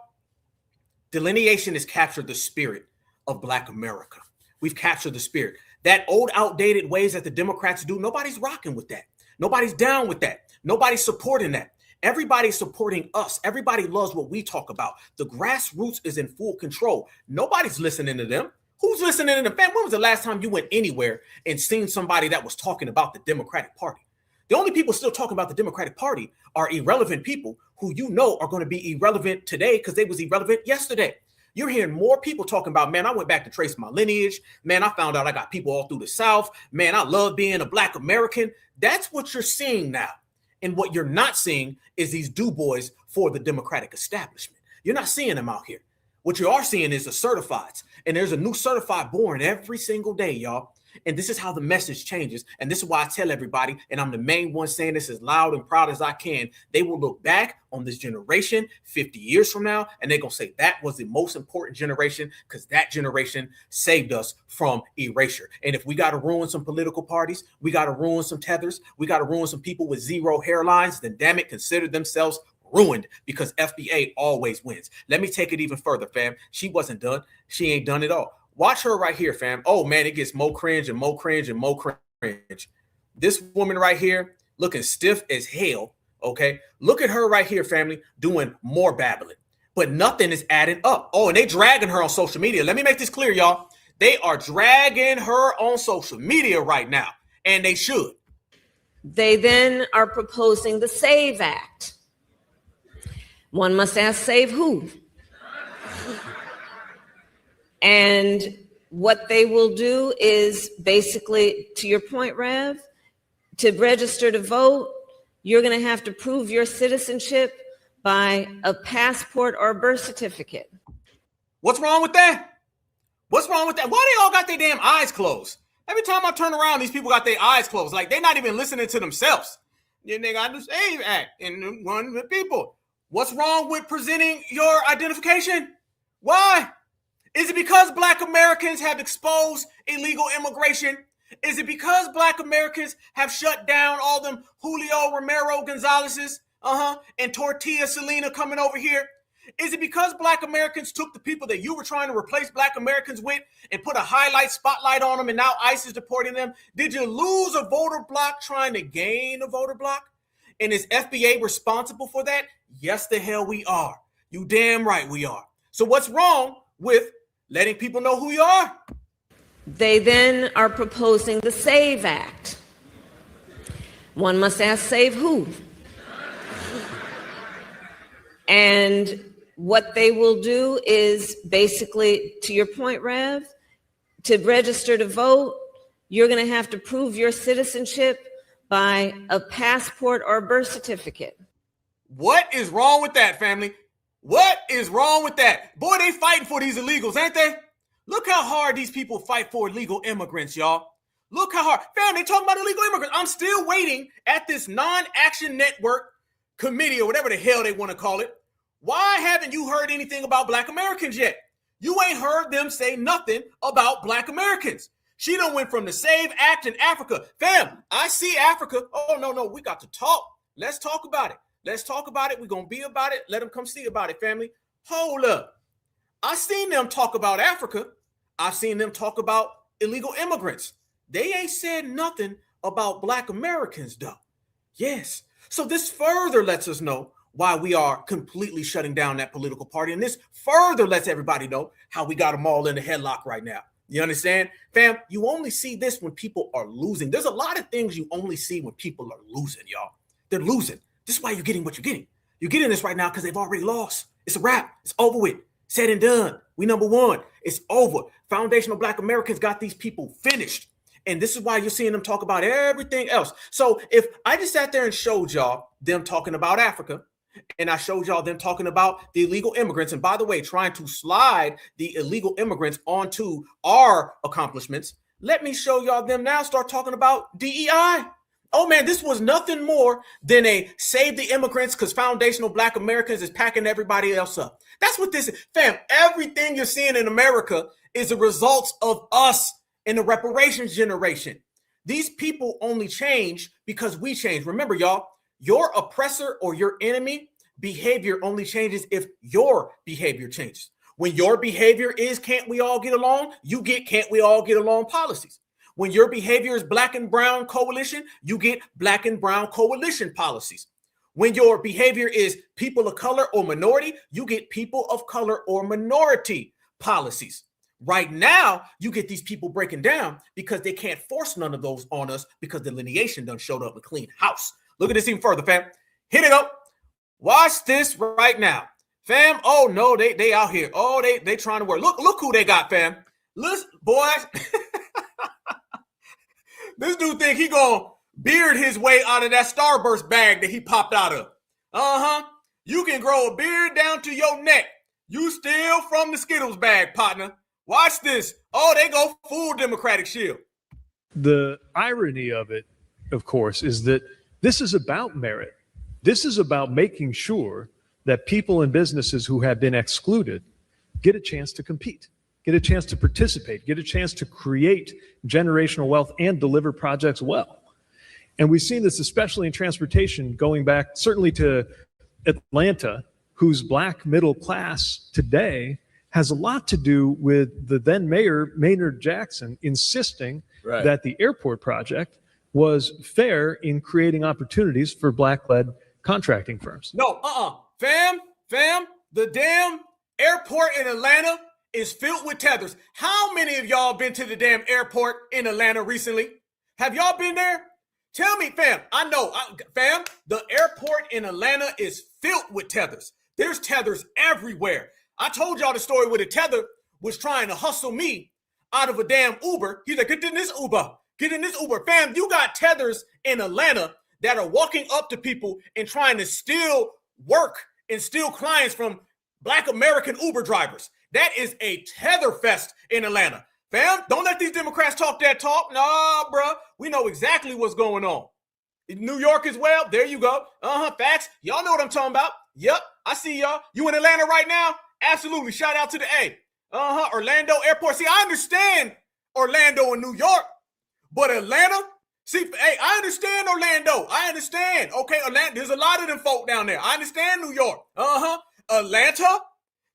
delineation has captured the spirit of Black America. We've captured the spirit. That old, outdated ways that the Democrats do, nobody's rocking with that. Nobody's down with that. Nobody's supporting that. Everybody's supporting us. Everybody loves what we talk about. The grassroots is in full control. Nobody's listening to them. Who's listening to them? When was the last time you went anywhere and seen somebody that was talking about the Democratic Party? The only people still talking about the Democratic Party are irrelevant people who you know are going to be irrelevant today because they was irrelevant yesterday. You're hearing more people talking about, man, I went back to trace my lineage. Man, I found out I got people all through the South. Man, I love being a Black American. That's what you're seeing now. And what you're not seeing is these do boys for the Democratic establishment. You're not seeing them out here. What you are seeing is the certifieds. And there's a new certified born every single day, y'all. And this is how the message changes. And this is why I tell everybody, and I'm the main one saying this as loud and proud as I can, they will look back on this generation 50 years from now, and they're going to say that was the most important generation because that generation saved us from erasure. And if we got to ruin some political parties, we got to ruin some tethers, we got to ruin some people with zero hairlines, then damn it, consider themselves ruined because FBA always wins. Let me take it even further, fam. She wasn't done. She ain't done it all. Watch her right here, fam. Oh, man, it gets more cringe and more cringe and more cringe. This woman right here looking stiff as hell, okay? Look at her right here, family, doing more babbling. But nothing is adding up. Oh, and they dragging her on social media. Let me make this clear, y'all. They are dragging her on social media right now, and they should. They then are proposing the SAVE Act. One must ask, save who? And what they will do is basically, to your point, Rev, to register to vote, you're going to have to prove your citizenship by a passport or a birth certificate. What's wrong with that? What's wrong with that? Why they all got their damn eyes closed? Every time I turn around, these people got their eyes closed. Like they're not even listening to themselves. Then they got the SAVE Act and one with people. What's wrong with presenting your identification? Why? Is it because Black Americans have exposed illegal immigration? Is it because Black Americans have shut down all them Julio Romero Gonzalez's, and Tortilla Selena coming over here? Is it because Black Americans took the people that you were trying to replace Black Americans with and put a highlight spotlight on them and now ICE is deporting them? Did you lose a voter block trying to gain a voter block? And is FBA responsible for that? Yes, the hell we are. You damn right we are. So what's wrong with letting people know who you are? They then are proposing the SAVE Act. One must ask, save who? And what they will do is basically, to your point, Rev, to register to vote, you're going to have to prove your citizenship by a passport or a birth certificate. What is wrong with that, family? What is wrong with that? Boy, they fighting for these illegals, ain't they? Look how hard these people fight for illegal immigrants, y'all. Look how hard. Fam, they talking about illegal immigrants. I'm still waiting at this non-action network committee or whatever the hell they want to call it. Why haven't you heard anything about Black Americans yet? You ain't heard them say nothing about Black Americans. She done went from the SAVE Act in Africa. Fam, I see Africa. Oh, no, we got to talk. Let's talk about it. Let's talk about it. We're going to be about it. Let them come see about it, family. Hold up. I seen them talk about Africa. I've seen them talk about illegal immigrants. They ain't said nothing about Black Americans, though. Yes. So this further lets us know why we are completely shutting down that political party. And this further lets everybody know how we got them all in a headlock right now. You understand? Fam, you only see this when people are losing. There's a lot of things you only see when people are losing, y'all. They're losing. This is why you're getting what you're getting. You're getting this right now because they've already lost. It's a wrap. It's over with. Said and done. We number one. It's over. Foundational Black Americans got these people finished. And this is why you're seeing them talk about everything else. So if I just sat there and showed y'all them talking about Africa, and I showed y'all them talking about the illegal immigrants, and by the way, trying to slide the illegal immigrants onto our accomplishments, let me show y'all them now start talking about DEI. Oh man, this was nothing more than a save the immigrants because foundational Black Americans is packing everybody else up. That's what this is. Fam, everything you're seeing in America is a result of us in the reparations generation. These people only change because we change. Remember, y'all, your oppressor or your enemy behavior only changes if your behavior changes. When your behavior is can't we all get along, you get can't we all get along policies. When your behavior is Black and brown coalition, you get Black and brown coalition policies. When your behavior is people of color or minority, you get people of color or minority policies. Right now, you get these people breaking down because they can't force none of those on us because the lineation done showed up and clean house. Look at this even further, fam. Hit it up. Watch this right now. Fam, oh no, they out here. Oh, they trying to work. Look who they got, fam. Listen, boys. This dude think he gonna beard his way out of that Starburst bag that he popped out of. You can grow a beard down to your neck. You still from the Skittles bag, partner. Watch this. Oh, they go full Democratic Shield. The irony of it, of course, is that this is about merit. This is about making sure that people and businesses who have been excluded get a chance to compete, get a chance to participate, get a chance to create generational wealth and deliver projects well. And we've seen this especially in transportation, going back certainly to Atlanta, whose Black middle class today has a lot to do with the then mayor, Maynard Jackson, insisting that the airport project was fair in creating opportunities for Black-led contracting firms. No, fam, the damn airport in Atlanta is filled with tethers. How many of y'all been to the damn airport in Atlanta recently? Have y'all been there? Tell me, fam. I know, fam, the airport in Atlanta is filled with tethers. There's tethers everywhere. I told y'all the story where the tether was trying to hustle me out of a damn Uber. He's like, get in this Uber. Get in this Uber. Fam, you got tethers in Atlanta that are walking up to people and trying to steal work and steal clients from Black American Uber drivers. That is a tether fest in Atlanta. Fam, don't let these Democrats talk that talk. Nah, bro. We know exactly what's going on. In New York as well. There you go. Facts. Y'all know what I'm talking about. Yep, I see y'all. You in Atlanta right now? Absolutely. Shout out to the A. Orlando Airport. See, I understand Orlando and New York, but Atlanta? See, hey, I understand Orlando. I understand. Okay, Atlanta, there's a lot of them folk down there. I understand New York. Atlanta?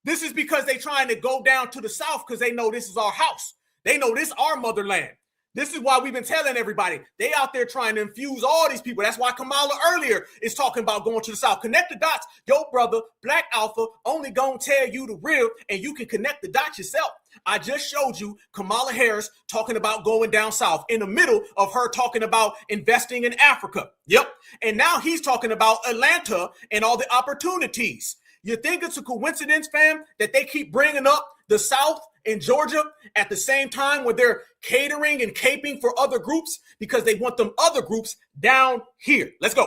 This is because they trying to go down to the South because they know this is our house. They know this is our motherland. This is why we've been telling everybody. They out there trying to infuse all these people. That's why Kamala earlier is talking about going to the South. Connect the dots. Yo, brother, Black Alpha only gonna tell you the real, and you can connect the dots yourself. I just showed you Kamala Harris talking about going down South in the middle of her talking about investing in Africa. Yep. And now he's talking about Atlanta and all the opportunities. You think it's a coincidence, fam, that they keep bringing up the South in Georgia at the same time when they're catering and caping for other groups because they want them other groups down here? Let's go.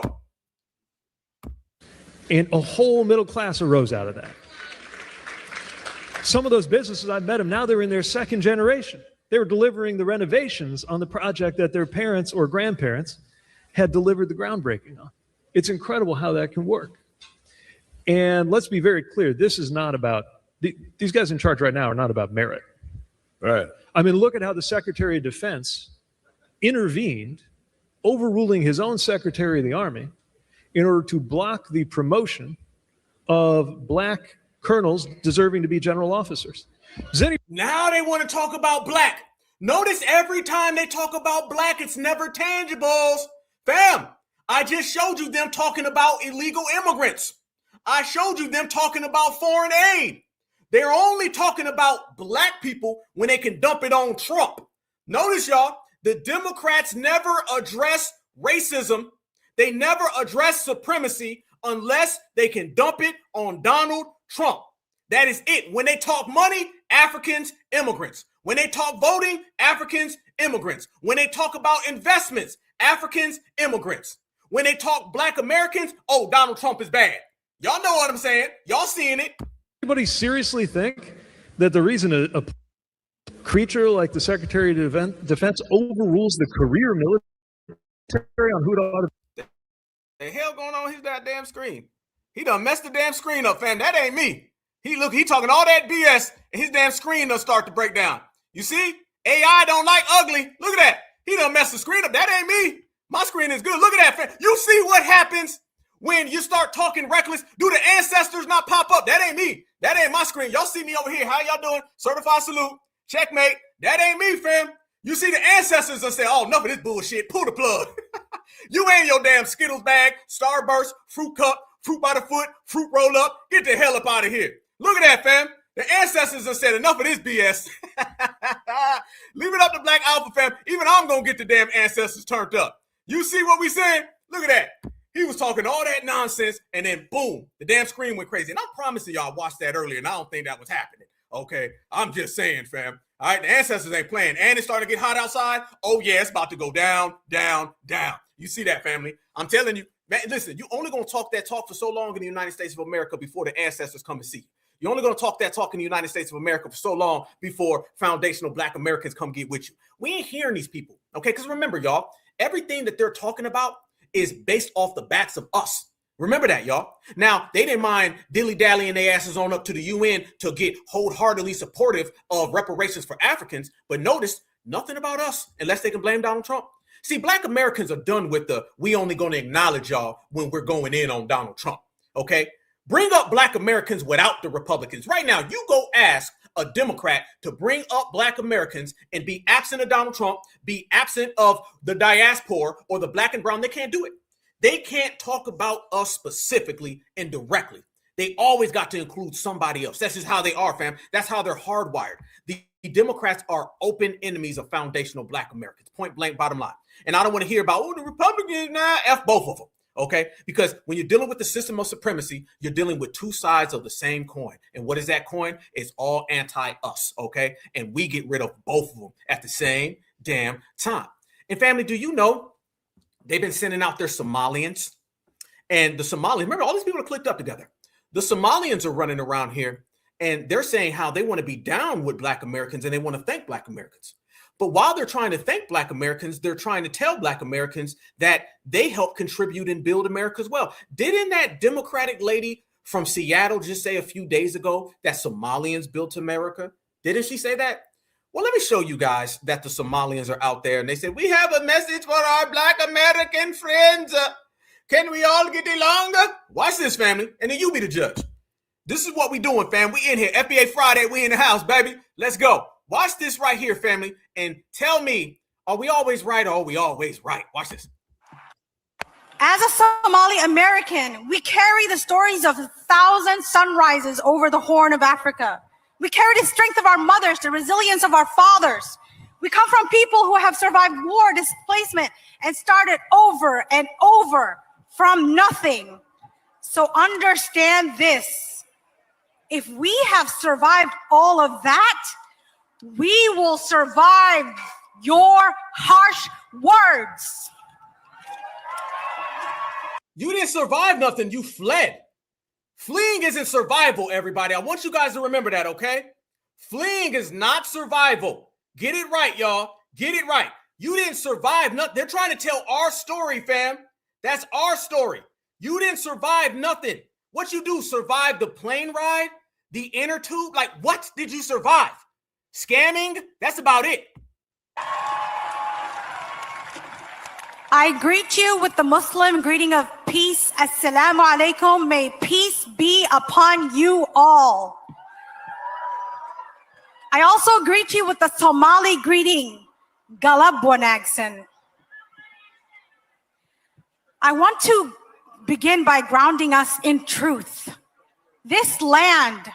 And a whole middle class arose out of that. Some of those businesses, I met them, now they're in their second generation. They were delivering the renovations on the project that their parents or grandparents had delivered the groundbreaking on. It's incredible how that can work. And let's be very clear, this is not about, these guys in charge right now are not about merit. Right. I mean, look at how the Secretary of Defense intervened, overruling his own Secretary of the Army in order to block the promotion of Black colonels deserving to be general officers. Now they want to talk about Black. Notice every time they talk about Black, it's never tangibles. Fam, I just showed you them talking about illegal immigrants. I showed you them talking about foreign aid. They're only talking about Black people when they can dump it on Trump. Notice, y'all, the Democrats never address racism. They never address supremacy unless they can dump it on Donald Trump. That is it. When they talk money, Africans, immigrants. When they talk voting, Africans, immigrants. When they talk about investments, Africans, immigrants. When they talk Black Americans, oh, Donald Trump is bad. Y'all know what I'm saying. Y'all seeing it. Anybody seriously think that the reason a creature like the Secretary of Defense overrules the career military on who to The hell going on his goddamn screen? He done messed the damn screen up, fam. That ain't me. He talking all that BS, and his damn screen done start to break down. You see? AI don't like ugly. Look at that. He done messed the screen up. That ain't me. My screen is good. Look at that, fam. You see what happens when you start talking reckless? Do the ancestors not pop up? That ain't me. That ain't my screen. Y'all see me over here. How y'all doing? Certified salute. Checkmate. That ain't me, fam. You see the ancestors and say, oh, enough of this bullshit. Pull the plug. You ain't your damn Skittles bag, Starburst, fruit cup, fruit by the foot, fruit roll up. Get the hell up out of here. Look at that, fam. The ancestors have said enough of this BS. Leave it up to Black Alpha, fam. Even I'm going to get the damn ancestors turned up. You see what we saying? Look at that. He was talking all that nonsense, and then boom, the damn screen went crazy. And I'm promising y'all I watched that earlier, and I don't think that was happening. Okay, I'm just saying, fam. All right, the ancestors ain't playing. And it's starting to get hot outside. Oh, yeah, it's about to go down, down, down. You see that, family? I'm telling you, man, listen, you only going to talk that talk for so long in the United States of America before the ancestors come and see you. You're only going to talk that talk in the United States of America for so long before foundational Black Americans come get with you. We ain't hearing these people, okay? Because remember, y'all, everything that they're talking about is based off the backs of us. Remember that, y'all. Now, they didn't mind dilly-dallying their asses on up to the UN to get wholeheartedly supportive of reparations for Africans, but notice nothing about us unless they can blame Donald Trump. See, Black Americans are done with the we only going to acknowledge y'all when we're going in on Donald Trump, okay? Bring up Black Americans without the Republicans. Right now, you go ask a Democrat to bring up Black Americans and be absent of Donald Trump, be absent of the diaspora or the Black and brown. They can't do it. They can't talk about us specifically and directly. They always got to include somebody else. That's just how they are, fam. That's how they're hardwired. The Democrats are open enemies of foundational Black Americans, point blank, bottom line. And I don't want to hear about, oh, the Republicans, nah, F both of them. Okay, because when you're dealing with the system of supremacy, you're dealing with two sides of the same coin. And what is that coin? It's all anti-us, okay? And we get rid of both of them at the same damn time. And family, do you know they've been sending out their Somalians? And the Somalians, remember, all these people are clicked up together. The Somalians are running around here, and they're saying how they want to be down with Black Americans and they want to thank Black Americans. But while they're trying to thank Black Americans, they're trying to tell Black Americans that they help contribute and build America as well. Didn't that Democratic lady from Seattle just say a few days ago that Somalians built America? Didn't she say that? Well, let me show you guys that the Somalians are out there. And they said, we have a message for our Black American friends. Can we all get along? Watch this, family. And then you be the judge. This is what we doing, fam. We in here. FBA Friday. We in the house, baby. Let's go. Watch this right here, family, and tell me, are we always right or are we always right? Watch this. As a Somali American, we carry the stories of 1,000 sunrises over the Horn of Africa. We carry the strength of our mothers, the resilience of our fathers. We come from people who have survived war, displacement, and started over and over from nothing. So understand this. If we have survived all of that, we will survive your harsh words. You didn't survive nothing. You fled. Fleeing isn't survival, everybody. I want you guys to remember that, okay? Fleeing is not survival. Get it right, y'all. Get it right. You didn't survive nothing. They're trying to tell our story, fam. That's our story. You didn't survive nothing. What you do, survive the plane ride, the inner tube? Like, what did you survive? Scamming? That's about it. I greet you with the Muslim greeting of peace. Assalamu alaikum. May peace be upon you all. I also greet you with the Somali greeting, Galab Wanagsan. I want to begin by grounding us in truth. This land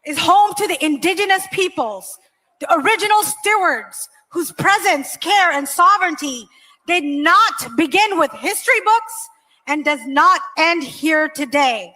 is home to the indigenous peoples, the original stewards whose presence, care, and sovereignty did not begin with history books and does not end here today.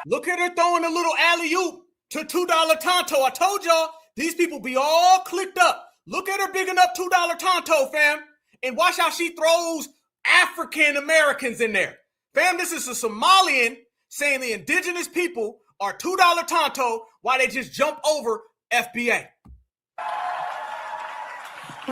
Look at her throwing a little alley-oop to $2 Tonto. I told y'all, these people be all clicked up. Look at her bigging up $2 Tonto, fam. And watch how she throws African Americans in there. Fam, this is a Somalian saying the indigenous people are $2 Tonto while they just jump over FBA.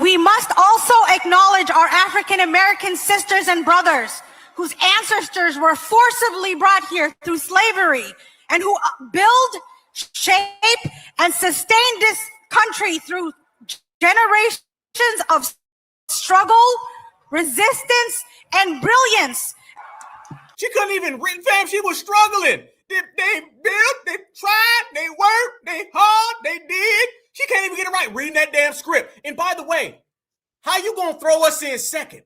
We must also acknowledge our African American sisters and brothers whose ancestors were forcibly brought here through slavery and who build, shape, and sustain this country through generations of struggle, resistance, and brilliance. She couldn't even read, fam. She was struggling. They built, they tried, they worked, they hard, they did. She can't even get it right reading that damn script. And by the way, how you gonna throw us in second?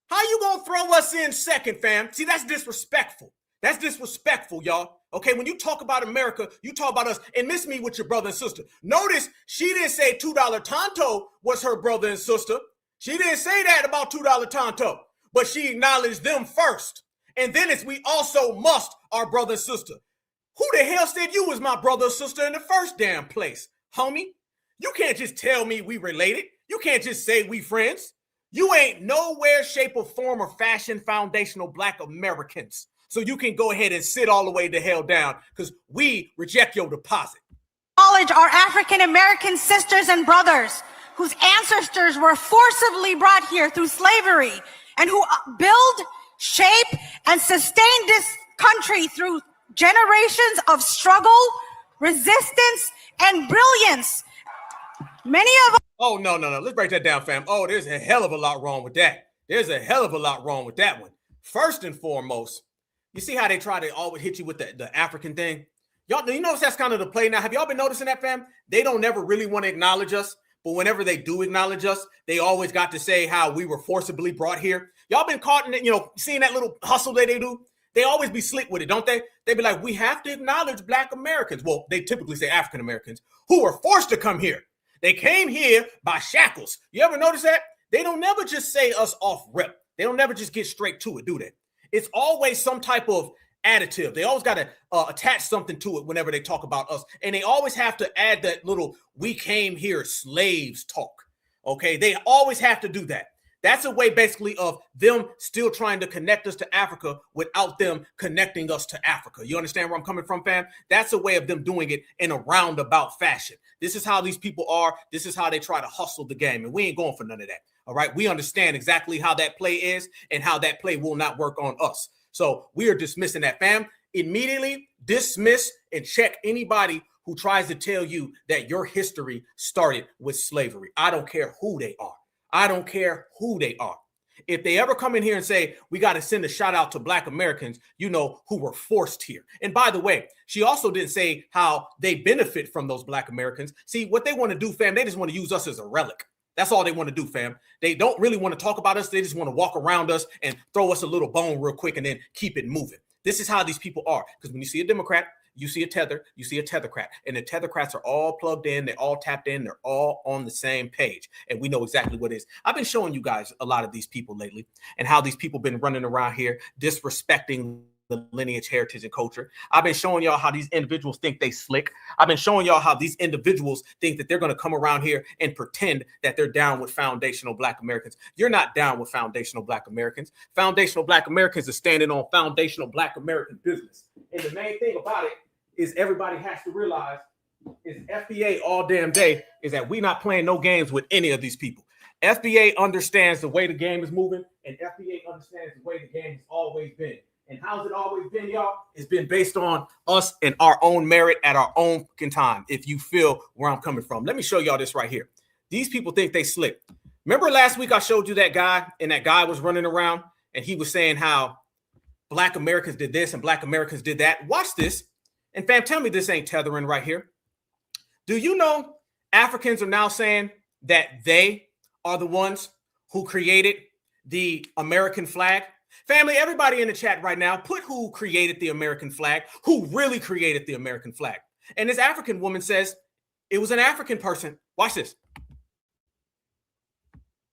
How you gonna throw us in second, fam? See, that's disrespectful. That's disrespectful, y'all. Okay, when you talk about America, you talk about us and miss me with your brother and sister. Notice she didn't say $2 Tonto was her brother and sister. She didn't say that about $2 Tonto, but she acknowledged them first. And then it's we also must our brother and sister. Who the hell said you was my brother or sister in the first damn place, homie? You can't just tell me we related. You can't just say we friends. You ain't nowhere, shape, or form or fashion foundational Black Americans. So you can go ahead and sit all the way the hell down because we reject your deposit. Acknowledge our African American sisters and brothers whose ancestors were forcibly brought here through slavery and who build, shape, and sustain this country through generations of struggle, resistance, and brilliance. Many of us— Oh, no. Let's break that down, fam. Oh, there's a hell of a lot wrong with that. There's a hell of a lot wrong with that one. First and foremost, you see how they try to always hit you with the African thing? Y'all, you notice that's kind of the play now. Have y'all been noticing that, fam? They don't never really want to acknowledge us, but whenever they do acknowledge us, they always got to say how we were forcibly brought here. Y'all been caught in it, seeing that little hustle that they do? They always be slick with it, don't they? They be like, we have to acknowledge Black Americans. Well, they typically say African Americans who were forced to come here. They came here by shackles. You ever notice that? They don't never just say us off rip. They don't never just get straight to it, do they? It's always some type of additive. They always got to attach something to it whenever they talk about us. And they always have to add that little, we came here slaves talk. Okay, they always have to do that. That's a way basically of them still trying to connect us to Africa without them connecting us to Africa. You understand where I'm coming from, fam? That's a way of them doing it in a roundabout fashion. This is how these people are. This is how they try to hustle the game. And we ain't going for none of that. All right. We understand exactly how that play is and how that play will not work on us. So we are dismissing that, fam. Immediately dismiss and check anybody who tries to tell you that your history started with slavery. I don't care who they are. I don't care who they are. If they ever come in here and say, we got to send a shout out to Black Americans, who were forced here. And by the way, she also didn't say how they benefit from those Black Americans. See, what they want to do, fam, they just want to use us as a relic. That's all they want to do, fam. They don't really want to talk about us. They just want to walk around us and throw us a little bone real quick and then keep it moving. This is how these people are. Because when you see a Democrat, you see a tether, you see a tethercrat, and the tethercrats are all plugged in, they're all tapped in, they're all on the same page, and we know exactly what it is. I've been showing you guys a lot of these people lately and how these people been running around here disrespecting the lineage, heritage, and culture. I've been showing y'all how these individuals think they slick. I've been showing y'all how these individuals think that they're going to come around here and pretend that they're down with foundational Black Americans. You're not down with foundational Black Americans. Foundational Black Americans are standing on foundational Black American business. And the main thing about it is everybody has to realize is FBA all damn day is that we not playing no games with any of these people. FBA understands the way the game is moving, and FBA understands the way the game has always been. And how's it always been, y'all? It's been based on us and our own merit at our own time, if you feel where I'm coming from. Let me show y'all this right here. These people think they slick. Remember last week I showed you that guy, and that guy was running around, and he was saying how Black Americans did this and Black Americans did that. Watch this. And fam, tell me this ain't tethering right here. Do you know Africans are now saying that they are the ones who created the American flag? Family, everybody in the chat right now, put who created the American flag, who really created the American flag. And this African woman says it was an African person. Watch this.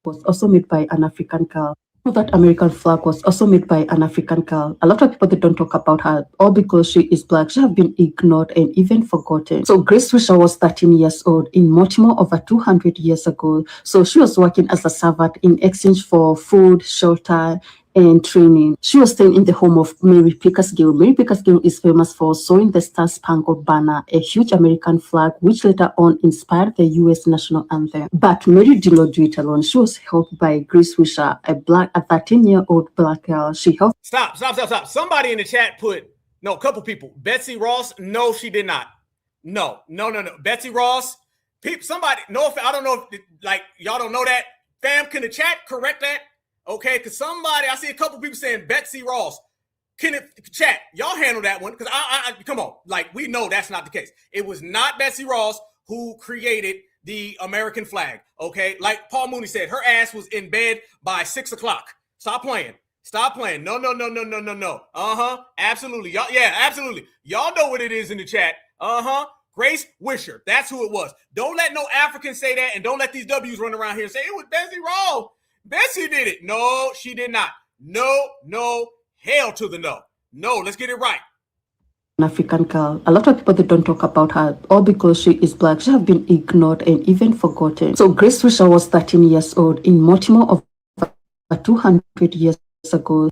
Was also made by an African girl. That American flag was also made by an African girl. A lot of people, they don't talk about her, all because she is Black. She has been ignored and even forgotten. So Grace Wisher was 13 years old in Baltimore over 200 years ago. So she was working as a servant in exchange for food, shelter, and training. She was staying in the home of Mary Pickersgill. Mary Pickersgill is famous for sewing the Star Spangled Banner, a huge American flag, which later on inspired the U.S. national anthem. But Mary did not do it alone. She was helped by Grace Wisher, a 13-year-old black girl. She helped. Stop. Somebody in the chat put, no, a couple people. Betsy Ross, no, she did not. No. Betsy Ross, somebody, no, I don't know if, like, y'all don't know that. Fam, can the chat correct that? Okay, because somebody, I see a couple people saying Betsy Ross. Can it, chat, y'all handle that one? Because I come on, like, we know that's not the case. It was not Betsy Ross who created the American flag, okay? Like Paul Mooney said, her ass was in bed by 6 o'clock. Stop playing. No. Absolutely. Y'all, yeah, absolutely. Y'all know what it is in the chat. Grace Wisher. That's who it was. Don't let no African say that, and don't let these W's run around here and say it was Betsy Ross. Betsy did it. No, she did not. No. Hell to the no. No, let's get it right. An African girl. A lot of people, they don't talk about her, all because she is black. She has been ignored and even forgotten. So Grace Wisher was 13 years old in Baltimore of 200 years ago.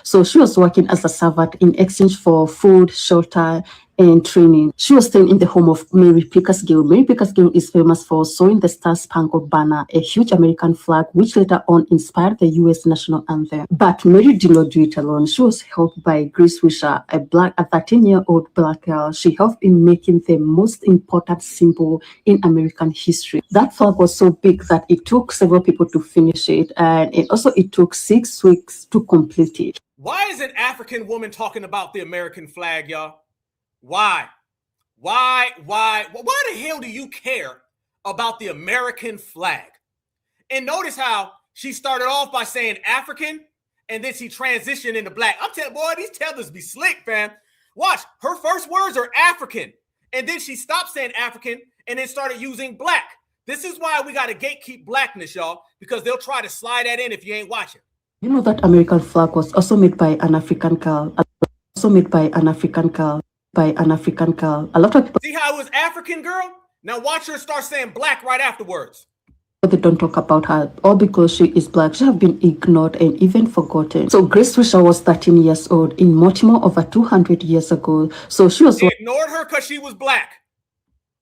So she was working as a servant in exchange for food, shelter, and training. She was staying in the home of Mary Pickersgill. Mary Pickersgill is famous for sewing the Star Spangled Banner, a huge American flag, which later on inspired the U.S. national anthem. But Mary did not do it alone. She was helped by Grace Wisher, a 13-year-old black girl. She helped in making the most important symbol in American history. That flag was so big that it took several people to finish it, and it took 6 weeks to complete it. Why is an African woman talking about the American flag, y'all? Why the hell do you care about the American flag? And notice how she started off by saying African, and then she transitioned into black. I'm telling you, boy, these tethers be slick, fam. Watch, her first words are African, and then she stopped saying African, and then started using black. This is why we got to gatekeep blackness, y'all, because they'll try to slide that in if you ain't watching. You know that American flag was also made by an African girl. A lot of people. See how it was African girl? Now watch her start saying black right afterwards. They don't talk about her, all because she is black. She has been ignored and even forgotten. So Grace Wisher was 13 years old in Baltimore over 200 years ago. So she was. They ignored her because she was black.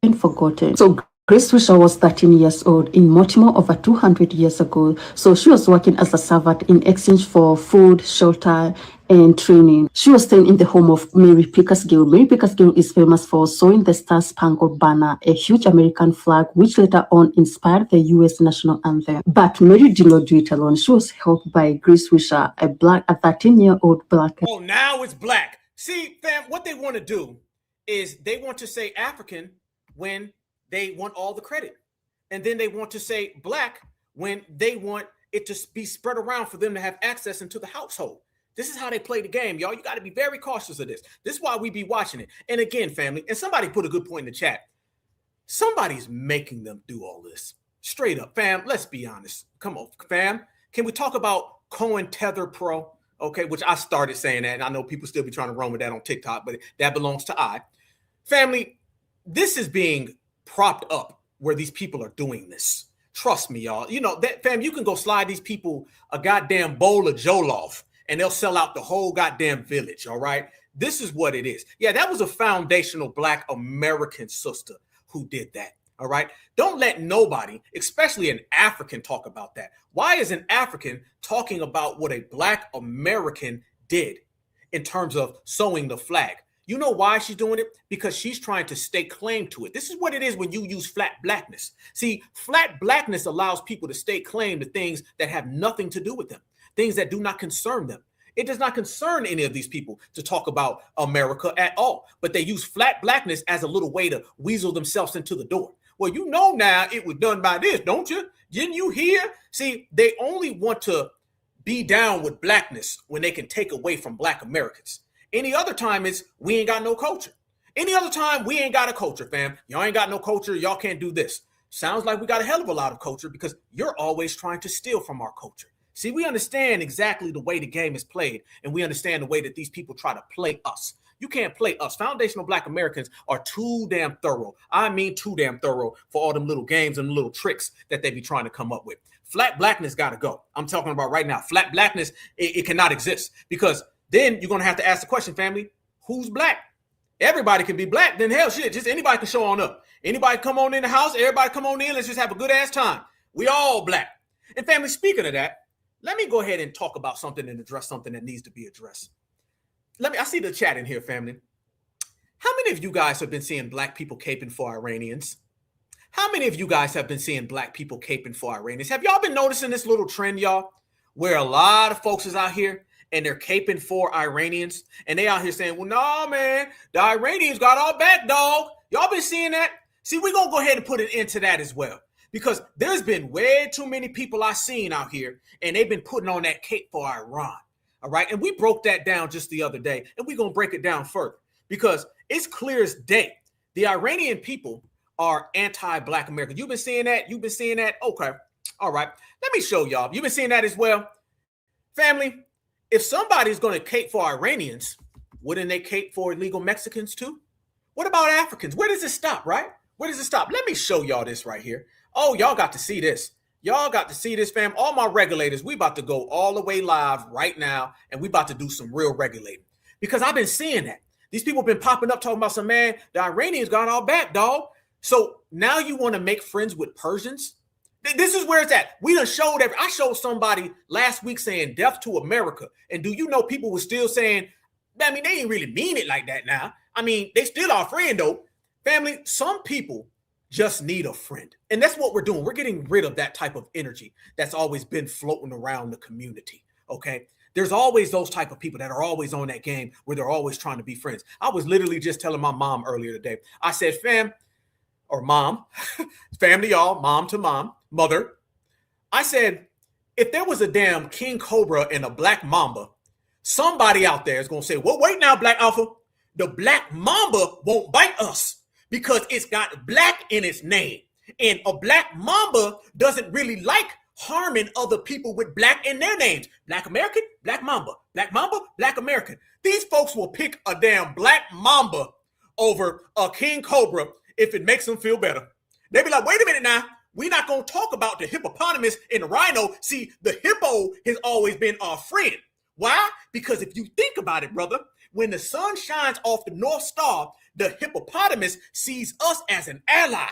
And forgotten. So Grace Wisher was 13 years old in Baltimore over 200 years ago. So she was working as a servant in exchange for food, shelter, and training. She was staying in the home of Mary Pickersgill. Mary Pickersgill is famous for sewing the Star Spangled Banner, a huge American flag, which later on inspired the U.S. national anthem. But Mary did not do it alone. She was helped by Grace Wisher, a 13-year-old black girl. Oh, now it's black. See, fam, what they want to do is they want to say African when they want all the credit. And then they want to say black when they want it to be spread around for them to have access into the household. This is how they play the game, y'all. You got to be very cautious of this. This is why we be watching it. And again, family, and somebody put a good point in the chat. Somebody's making them do all this. Straight up, fam, let's be honest. Come on, fam. Can we talk about Cohen Tether Pro? Okay, which I started saying that, and I know people still be trying to run with that on TikTok, but that belongs to I. Family, this is being propped up where these people are doing this. Trust me, y'all. You know, that, fam, you can go slide these people a goddamn bowl of Jollof, and they'll sell out the whole goddamn village, all right? This is what it is. Yeah, that was a foundational Black American sister who did that, all right? Don't let nobody, especially an African, talk about that. Why is an African talking about what a Black American did in terms of sewing the flag? You know why she's doing it? Because she's trying to stake claim to it. This is what it is when you use flat blackness. See, flat blackness allows people to stake claim to things that have nothing to do with them, things that do not concern them. It does not concern any of these people to talk about America at all, but they use flat blackness as a little way to weasel themselves into the door. Well, you know now it was done by this, don't you? Didn't you hear? See, they only want to be down with blackness when they can take away from Black Americans. Any other time is we ain't got no culture. Any other time we ain't got a culture, fam. Y'all ain't got no culture. Y'all can't do this. Sounds like we got a hell of a lot of culture because you're always trying to steal from our culture. See, we understand exactly the way the game is played, and we understand the way that these people try to play us. You can't play us. Foundational Black Americans are too damn thorough. I mean too damn thorough for all them little games and little tricks that they be trying to come up with. Flat blackness got to go. I'm talking about right now. Flat blackness, it cannot exist, because then you're going to have to ask the question, family, who's black? Everybody can be black. Then hell shit, just anybody can show on up. Anybody come on in the house, everybody come on in. Let's just have a good ass time. We all black. And family, speaking of that, let me go ahead and talk about something and address something that needs to be addressed. I see the chat in here, family. How many of you guys have been seeing black people caping for Iranians? How many of you guys have been seeing black people caping for Iranians? Have y'all been noticing this little trend, y'all, where a lot of folks is out here and they're caping for Iranians, and they out here saying, well, no, man, the Iranians got our back, dog. Y'all been seeing that? See, we're going to go ahead and put an end to that as well, because there's been way too many people I've seen out here, and they've been putting on that cape for Iran, all right? And we broke that down just the other day, and we're going to break it down further, because it's clear as day. The Iranian people are anti-Black American. You've been seeing that? You've been seeing that? Okay. All right. Let me show y'all. You've been seeing that as well? Family, if somebody's going to cape for Iranians, wouldn't they cape for illegal Mexicans too? What about Africans? Where does it stop, right? Where does it stop? Let me show y'all this right here. Oh, y'all got to see this. Y'all got to see this, fam. All my regulators, we about to go all the way live right now, and we about to do some real regulating, because I've been seeing that. These people been popping up talking about some, man, the Iranians got our back, dog. So now you want to make friends with Persians? This is where it's at. We done showed I showed somebody last week saying death to America. And do you know people were still saying, I mean, they didn't really mean it like that now. I mean, they still our friend though. Family, some people just need a friend. And that's what we're doing. We're getting rid of that type of energy that's always been floating around the community. Okay. There's always those type of people that are always on that game where they're always trying to be friends. I was literally just telling my mom earlier today. I said, fam, or mom, family, y'all, mom to mom, mother. I said, if there was a damn king cobra and a black mamba, somebody out there is going to say, well, wait now, Black Alpha, the black mamba won't bite us because it's got black in its name. And a black mamba doesn't really like harming other people with black in their names. Black American, black mamba, black American. These folks will pick a damn black mamba over a king cobra if it makes them feel better. They be like, wait a minute now. We're not going to talk about the hippopotamus and the rhino. See, the hippo has always been our friend. Why? Because if you think about it, brother, when the sun shines off the North Star, the hippopotamus sees us as an ally.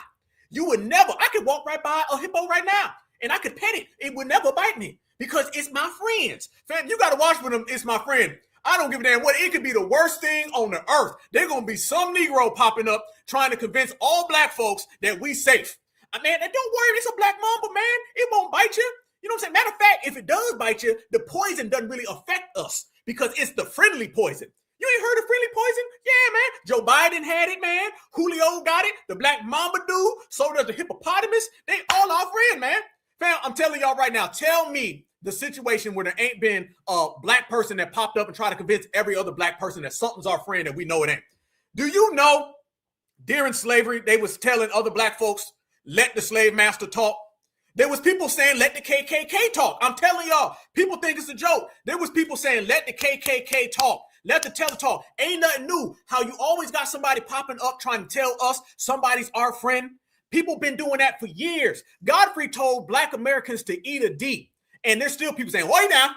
You would never, I could walk right by a hippo right now and I could pet it. It would never bite me because it's my friends. Fam, you got to watch for them. It's my friend. I don't give a damn what. It could be the worst thing on the earth. They're going to be some Negro popping up trying to convince all black folks that we safe. Man, don't worry. It's a black mamba, man. It won't bite you. You know what I'm saying? Matter of fact, if it does bite you, the poison doesn't really affect us because it's the friendly poison. You ain't heard of friendly poison? Yeah, man. Joe Biden had it, man. Julio got it. The black mamba dude. So does the hippopotamus. They all our friend, man. Fam, I'm telling y'all right now, tell me the situation where there ain't been a black person that popped up and tried to convince every other black person that something's our friend and we know it ain't. Do you know during slavery, they was telling other black folks, let the slave master talk? There was people saying, let the KKK talk. I'm telling y'all, people think it's a joke. There was people saying, let the KKK talk. Let the teller talk. Ain't nothing new. How you always got somebody popping up trying to tell us somebody's our friend. People been doing that for years. Godfrey told black Americans to eat a D. And there's still people saying, wait now,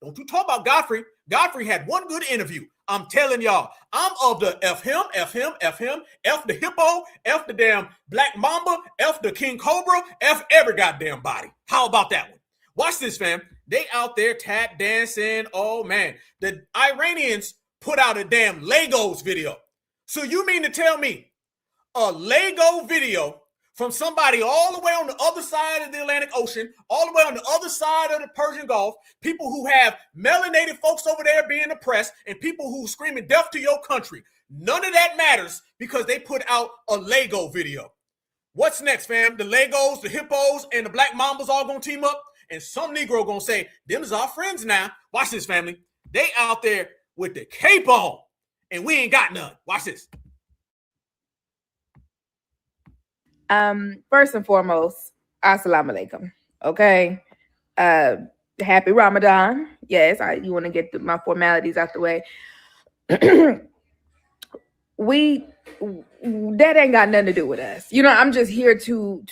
don't you talk about Godfrey. Godfrey had one good interview. I'm telling y'all, I'm of the F him, F the hippo, F the damn black mamba, F the king cobra, F every goddamn body. How about that one? Watch this, fam. They out there tap dancing. Oh, man. The Iranians put out a damn Legos video. So you mean to tell me a Lego video from somebody all the way on the other side of the Atlantic Ocean, all the way on the other side of the Persian Gulf, people who have melanated folks over there being oppressed, and people who screaming death to your country. None of that matters because they put out a Lego video. What's next, fam? The Legos, the hippos, and the black mambas all gonna team up, and some Negro gonna say, them is our friends now. Watch this, family. They out there with the cape on, and we ain't got none. Watch this. First and foremost, assalamu alaikum. Okay. Happy Ramadan. Yes, you want to get my formalities out the way. that ain't got nothing to do with us. You know, I'm just here to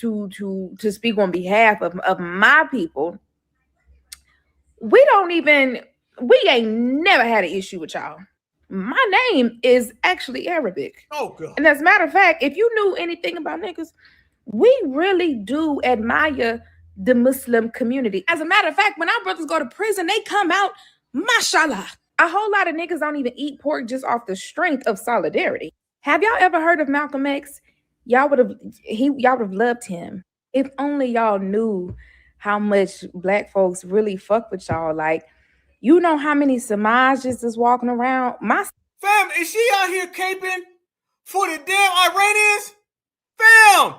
speak on behalf of my people. We ain't never had an issue with y'all. My name is actually Arabic. Oh, God. And as a matter of fact, if you knew anything about niggas, we really do admire the Muslim community. As a matter of fact, when our brothers go to prison, they come out, mashallah. A whole lot of niggas don't even eat pork just off the strength of solidarity. Have y'all ever heard of Malcolm X? Y'all would have loved him. If only y'all knew how much black folks really fuck with y'all. Like, you know how many Samajes is walking around? Fam, is she out here caping for the damn Iranians? Fam,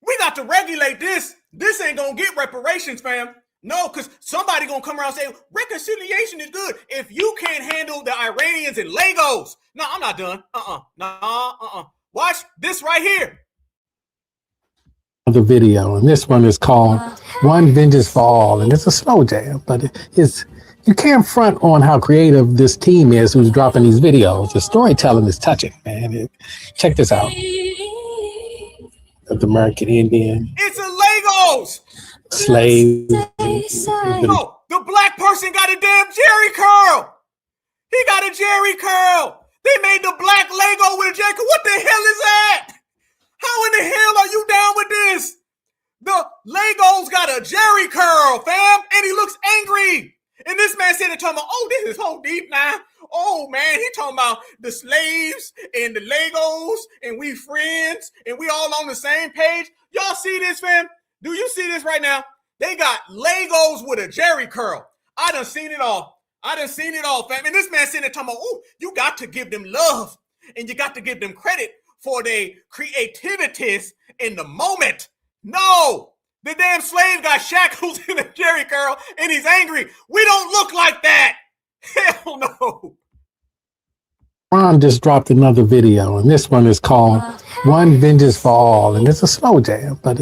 we got to regulate this. This ain't gonna get reparations, fam. No, because somebody gonna come around and say, reconciliation is good. If you can't handle the Iranians and Legos. No, I'm not done. Watch this right here. The video, and this one is called One Vengeance for All, and it's a slow jam, but you can't front on how creative this team is who's dropping these videos. The storytelling is touching, man. Check this out. The American Indian. It's a Legos. Slave. No, the black person got a damn Jerry curl. He got a Jerry curl. They made the black Lego with a Jerry curl. What the hell is that? How in the hell are you down with this? The Legos got a Jerry curl, fam, and he looks angry. And this man said, talking about, oh, this is so deep now. Oh, man, he talking about the slaves and the Legos, and we friends, and we all on the same page. Y'all see this, fam? Do you see this right now? They got Legos with a Jerry curl. I done seen it all. Fam. And this man sitting there talking about, oh, you got to give them love, and you got to give them credit for their creativities in the moment. No, the damn slave got shackles in a Jerry curl, and he's angry. We don't look like that. Hell no. Ron just dropped another video, and this one is called One Vengeance for All, and it's a slow jam, but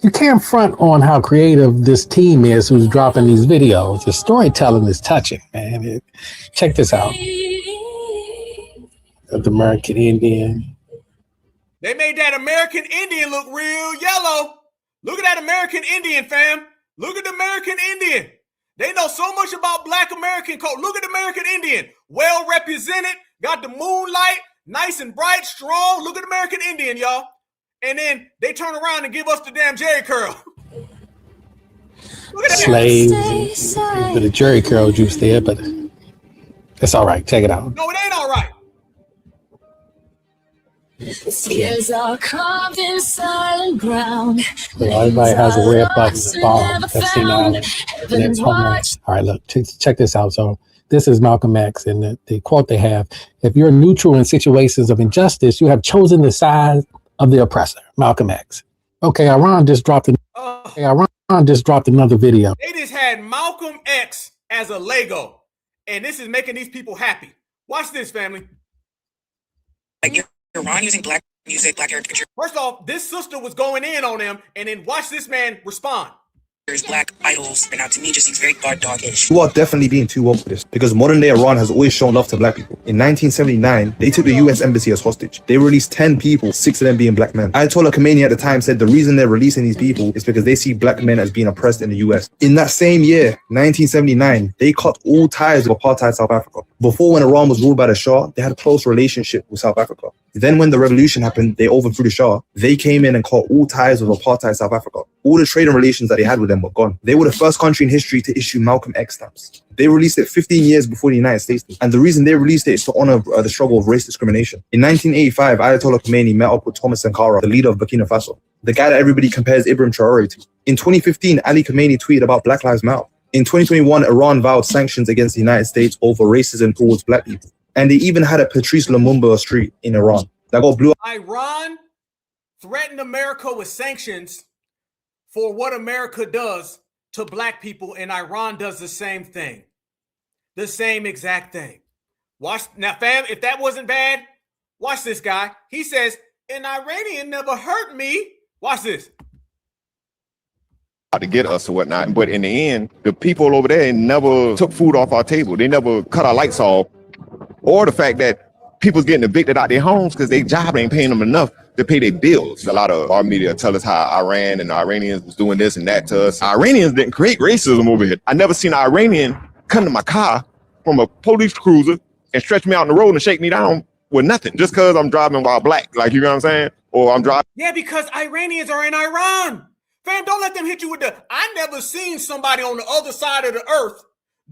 you can't front on how creative this team is who's dropping these videos. The storytelling is touching, man. Check this out. The American Indian. They made that American Indian look real yellow. Look at that American Indian, fam. Look at the American Indian. They know so much about Black American code. Look at the American Indian. Well represented. Got the moonlight. Nice and bright, strong. Look at the American Indian, y'all. And then they turn around and give us the damn Jerry curl. Look at that. Slaves with a Jerry curl juice there, but it's all right. Check it out. No, it ain't all right. Tears are carved in silent ground. Well, everybody has a red button to follow. That's the next homeland. All right, look, check this out. So this is Malcolm X, and the quote they have: "If you're neutral in situations of injustice, you have chosen the side of the oppressor." Malcolm X. Okay, Iran just dropped another video. They just had Malcolm X as a Lego, and this is making these people happy. Watch this, family. Iran using black music, black caricature. First off, this sister was going in on them, and then watch this man respond. There's black idols, and now to me just seems very dog-ish. You are definitely being too woke for this, because modern day Iran has always shown love to black people. In 1979, they took the US embassy as hostage. They released 10 people, 6 of them being black men. Ayatollah Khomeini at the time said the reason they're releasing these people is because they see black men as being oppressed in the US. In that same year, 1979, they cut all ties with apartheid South Africa. Before, when Iran was ruled by the Shah, they had a close relationship with South Africa. Then when the revolution happened, they overthrew the Shah. They came in and cut all ties with apartheid South Africa. All the trade and relations that they had with them were gone. They were the first country in history to issue Malcolm X stamps. They released it 15 years before the United States did. And the reason they released it is to honor the struggle of race discrimination. In 1985, Ayatollah Khomeini met up with Thomas Sankara, the leader of Burkina Faso, the guy that everybody compares Ibrahim Traore to. In 2015, Ali Khamenei tweeted about Black Lives Matter. In 2021, Iran vowed sanctions against the United States over racism towards black people. And they even had a Patrice Lumumba street in Iran that got blew up. Iran threatened America with sanctions for what America does to black people, and Iran does the same thing. The same exact thing. Watch now, fam, if that wasn't bad, watch this guy. He says, an Iranian never hurt me. Watch this. To get us or whatnot, but in the end, the people over there never took food off our table. They never cut our lights off, or the fact that people's getting evicted out their homes because their job ain't paying them enough to pay their bills. A lot of our media tell us how Iran and the Iranians was doing this and that to us. Iranians didn't create racism over here. I never seen an Iranian come to my car from a police cruiser and stretch me out on the road and shake me down with nothing just because I'm driving while black. Like, you know what I'm saying? Or I'm driving. Yeah, because Iranians are in Iran. Fam, don't let them hit you with the, I never seen somebody on the other side of the earth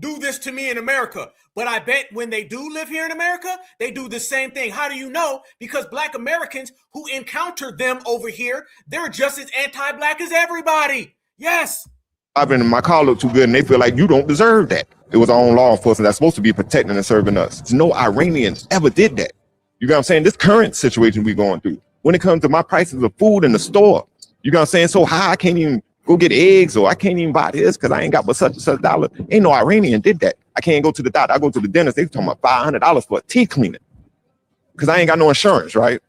do this to me in America. But I bet when they do live here in America, they do the same thing. How do you know? Because Black Americans who encounter them over here, they're just as anti-Black as everybody. Yes. I've been, my car looked too good and they feel like you don't deserve that. It was our own law enforcement that's supposed to be protecting and serving us. No Iranians ever did that. You know what I'm saying? This current situation we're going through, when it comes to my prices of food in the store, you know what I'm saying? So high, I can't even go get eggs, or I can't even buy this because I ain't got but such and such dollar. Ain't no Iranian did that. I can't go to the doctor. I go to the dentist. They talking about $500 for a teeth cleaning because I ain't got no insurance, right?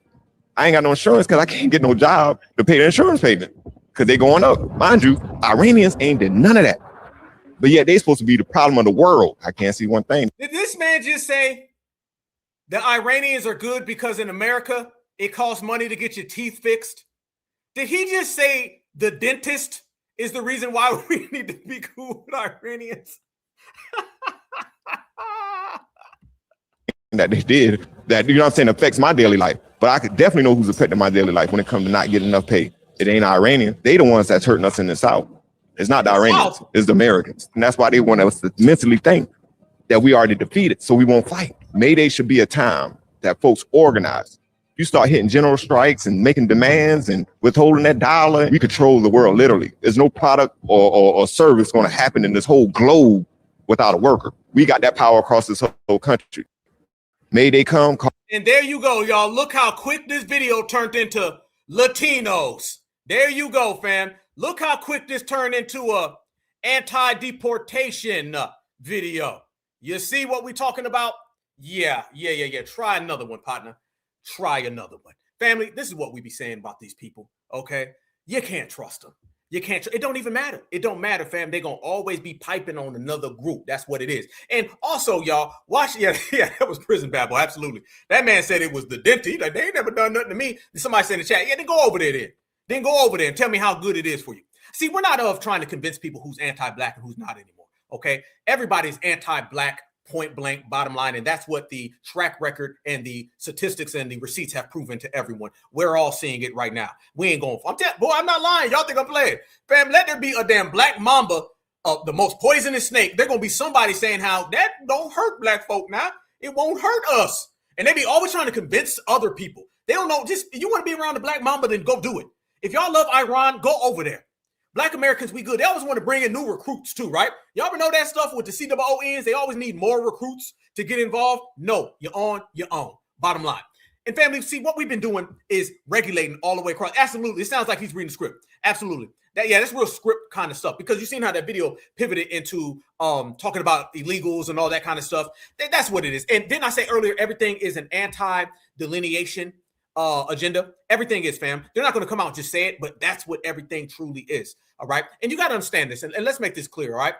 I ain't got no insurance because I can't get no job to pay the insurance payment because they going up. Mind you, Iranians ain't did none of that. But yet they supposed to be the problem of the world. I can't see one thing. Did this man just say the Iranians are good because in America, it costs money to get your teeth fixed? Did he just say the dentist is the reason why we need to be cool with Iranians? That they did, that, you know what I'm saying, affects my daily life. But I could definitely know who's affecting my daily life when it comes to not getting enough pay. It ain't Iranian. They the ones that's hurting us in the South. It's not the Iranians, it's the Americans. And that's why they want us to mentally think that we already defeated, so we won't fight. Mayday should be a time that folks organize. You start hitting general strikes and making demands and withholding that dollar, we control the world, literally. There's no product or service going to happen in this whole globe without a worker. We got that power across this whole country. May they come. And there you go, y'all. Look how quick this video turned into Latinos. There you go, fam. Look how quick this turned into a anti-deportation video. You see what we're talking about? Yeah. Try another one, partner. Try another one. Family, this is what we be saying about these people, okay? You can't trust them. You can't. It don't even matter. It don't matter, fam. They're going to always be piping on another group. That's what it is. And also, y'all, watch. Yeah, that was prison babble. Absolutely. That man said it was the dentist. Like, they ain't never done nothing to me. Somebody said in the chat, yeah, then go over there then. Then go over there and tell me how good it is for you. See, we're not trying to convince people who's anti-Black and who's not anymore, okay? Everybody's anti-Black, point blank, bottom line, and that's what the track record and the statistics and the receipts have proven to everyone. We're all seeing it right now. We ain't going for it. Boy, I'm not lying. Y'all think I'm playing. Fam, let there be a damn black mamba, the most poisonous snake. There's going to be somebody saying how that don't hurt Black folk now. It won't hurt us. And they be always trying to convince other people. They don't know. Just, if you want to be around the black mamba, then go do it. If y'all love Iran, go over there. Black Americans, we good. They always want to bring in new recruits too, right? Y'all ever know that stuff with the COONs? They always need more recruits to get involved. No, you're on your own. Bottom line. And family, see, what we've been doing is regulating all the way across. Absolutely. It sounds like he's reading the script. Absolutely. That's real script kind of stuff, because you've seen how that video pivoted into talking about illegals and all that kind of stuff. That's what it is. And didn't I say earlier, everything is an anti-delineation agenda? Everything is, fam. They're not going to come out and just say it, but that's what everything truly is. All right. And you got to understand this. And let's make this clear. All right.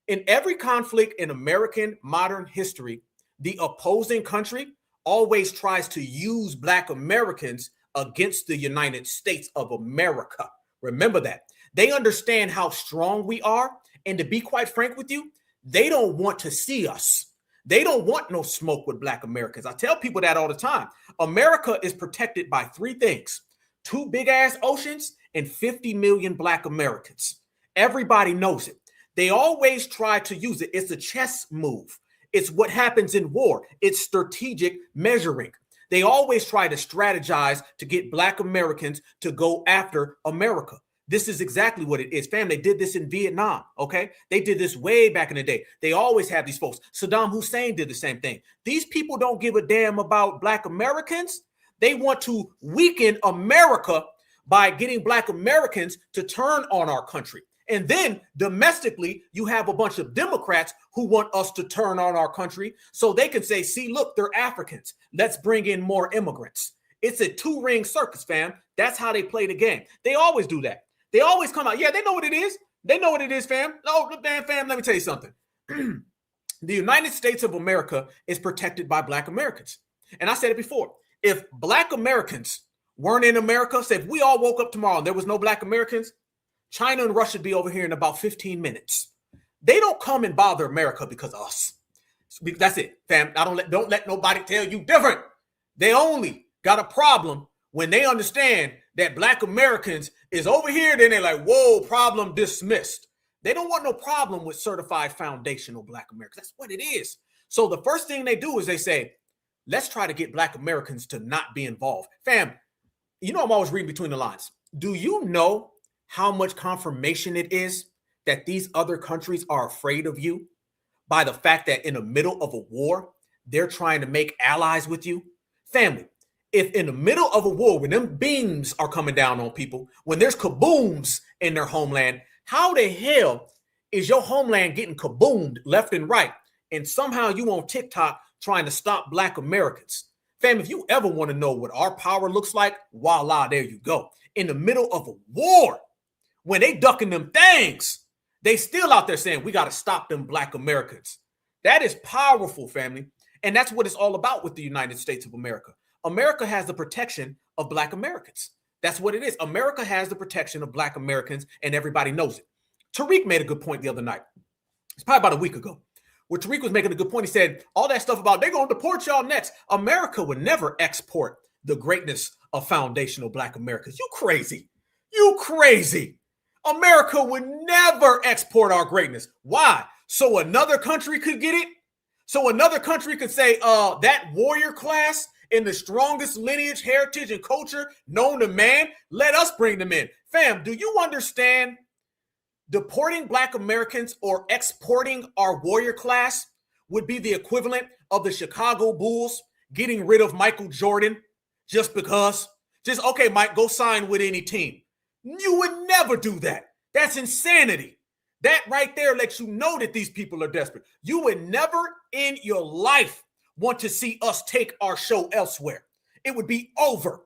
In every conflict in American modern history, the opposing country always tries to use Black Americans against the United States of America. Remember that. They understand how strong we are. And to be quite frank with you, they don't want to see us. They don't want no smoke with Black Americans. I tell people that all the time. America is protected by three things: 2 big ass oceans and 50 million Black Americans. Everybody knows it. They always try to use it. It's a chess move. It's what happens in war. It's strategic measuring. They always try to strategize to get Black Americans to go after America. This is exactly what it is, fam. They did this in Vietnam, okay? They did this way back in the day. They always have these folks. Saddam Hussein did the same thing. These people don't give a damn about Black Americans. They want to weaken America by getting Black Americans to turn on our country. And then domestically, you have a bunch of Democrats who want us to turn on our country so they can say, see, look, they're Africans. Let's bring in more immigrants. It's a 2-ring circus, fam. That's how they play the game. They always do that. They always come out. Yeah, they know what it is. They know what it is, fam. No, fam, let me tell you something. The United States of America is protected by Black Americans. And I said it before. If Black Americans weren't in America, say if we all woke up tomorrow and there was no Black Americans, China and Russia would be over here in about 15 minutes. They don't come and bother America because of us. That's it, fam. Don't let nobody tell you different. They only got a problem when they understand that Black Americans is over here. Then they're like, whoa, problem dismissed. They don't want no problem with certified foundational Black Americans. That's what it is. So the first thing they do is they say, let's try to get Black Americans to not be involved. Fam, you know I'm always reading between the lines. Do you know how much confirmation it is that these other countries are afraid of you by the fact that in the middle of a war, they're trying to make allies with you? Family, if in the middle of a war, when them beams are coming down on people, when there's kabooms in their homeland, how the hell is your homeland getting kaboomed left and right? And somehow you on TikTok trying to stop Black Americans. Fam, if you ever want to know what our power looks like, voila, there you go. In the middle of a war, when they ducking them things, they still out there saying, we got to stop them Black Americans. That is powerful, family. And that's what it's all about with the United States of America. America has the protection of Black Americans. That's what it is. America has the protection of Black Americans, and everybody knows it. Tariq made a good point the other night. It's probably about a week ago, where Tariq was making a good point. He said, all that stuff about they're going to deport y'all next. America would never export the greatness of foundational Black Americans. You crazy. You crazy. America would never export our greatness. Why? So another country could get it? So another country could say, that warrior class in the strongest lineage, heritage, and culture known to man, let us bring them in. Fam, do you understand deporting Black Americans or exporting our warrior class would be the equivalent of the Chicago Bulls getting rid of Michael Jordan just because? Just, okay, Mike, go sign with any team. You would never do that. That's insanity. That right there lets you know that these people are desperate. You would never in your life want to see us take our show elsewhere. It would be over.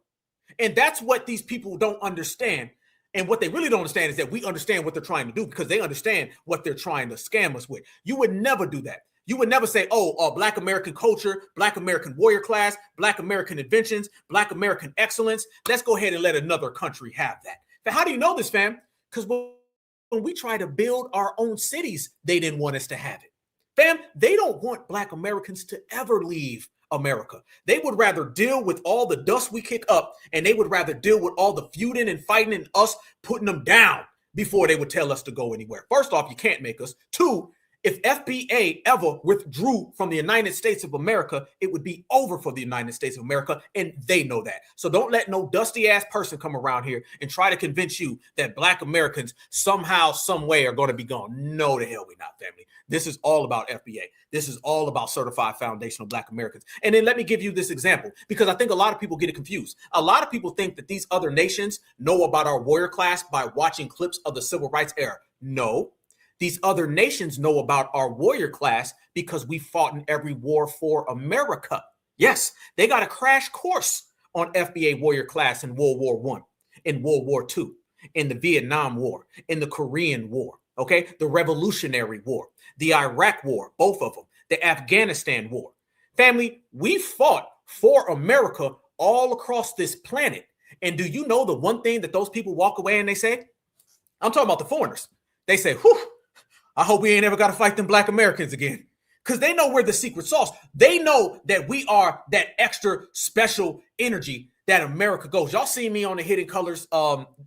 And that's what these people don't understand. And what they really don't understand is that we understand what they're trying to do, because they understand what they're trying to scam us with. You would never do that. You would never say, Black American culture, Black American warrior class, Black American inventions, Black American excellence. Let's go ahead and let another country have that. But how do you know this, fam? Because when we try to build our own cities, they didn't want us to have it. Fam, they don't want Black Americans to ever leave America. They would rather deal with all the dust we kick up, and they would rather deal with all the feuding and fighting and us putting them down before they would tell us to go anywhere. First off, you can't make us. Two, if FBA ever withdrew from the United States of America, it would be over for the United States of America, and they know that. So don't let no dusty ass person come around here and try to convince you that Black Americans somehow, some way are going to be gone. No, the hell we not, family. This is all about FBA. This is all about certified foundational Black Americans. And then let me give you this example, because I think a lot of people get it confused. A lot of people think that these other nations know about our warrior class by watching clips of the civil rights era. No. These other nations know about our warrior class because we fought in every war for America. Yes, they got a crash course on FBA warrior class in World War I, in World War II, in the Vietnam War, in the Korean War, okay? The Revolutionary War, the Iraq War, both of them, the Afghanistan War. Family, we fought for America all across this planet. And do you know the one thing that those people walk away and they say? I'm talking about the foreigners. They say, whew, I hope we ain't ever got to fight them Black Americans again. Because they know we're the secret sauce. They know that we are that extra special energy that America goes. Y'all see me on the Hidden Colors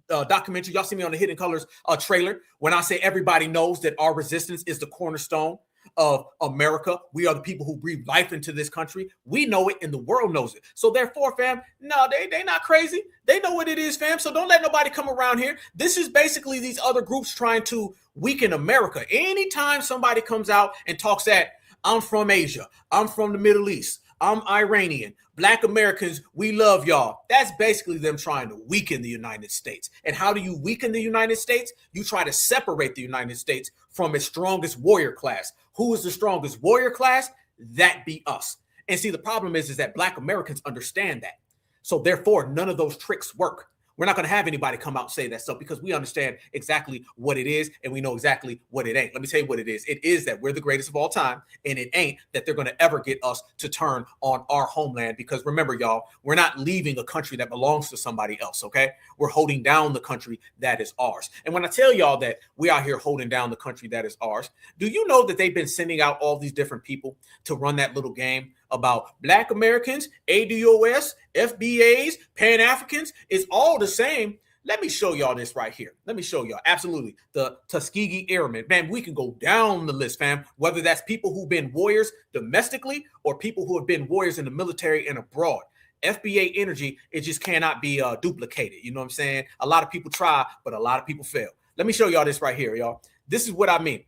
documentary. Y'all see me on the Hidden Colors trailer when I say everybody knows that our resistance is the cornerstone of America. We are the people who breathe life into this country. We know it and the world knows it. So therefore, fam, no, they not crazy. They know what it is, fam. So don't let nobody come around here. This is basically these other groups trying to weaken America. Anytime somebody comes out and talks that I'm from Asia, I'm from the Middle East, I'm Iranian, Black Americans, we love y'all. That's basically them trying to weaken the United States. And how do you weaken the United States? You try to separate the United States from its strongest warrior class. Who is the strongest warrior class? That be us. And see, the problem is that Black Americans understand that. So therefore, none of those tricks work. We're not going to have anybody come out and say that stuff because we understand exactly what it is and we know exactly what it ain't. Let me tell you what it is. It is that we're the greatest of all time, and it ain't that they're going to ever get us to turn on our homeland because remember, y'all, we're not leaving a country that belongs to somebody else, okay? We're holding down the country that is ours. And when I tell y'all that we out here holding down the country that is ours, do you know that they've been sending out all these different people to run that little game about Black Americans, ADOS, FBAs, Pan-Africans? It's all the same. Let me show y'all this right here. Let me show y'all. Absolutely. The Tuskegee Airmen. Man, we can go down the list, fam. Whether that's people who've been warriors domestically or people who have been warriors in the military and abroad. FBA energy, it just cannot be duplicated. You know what I'm saying? A lot of people try, but a lot of people fail. Let me show y'all this right here, y'all. This is what I mean.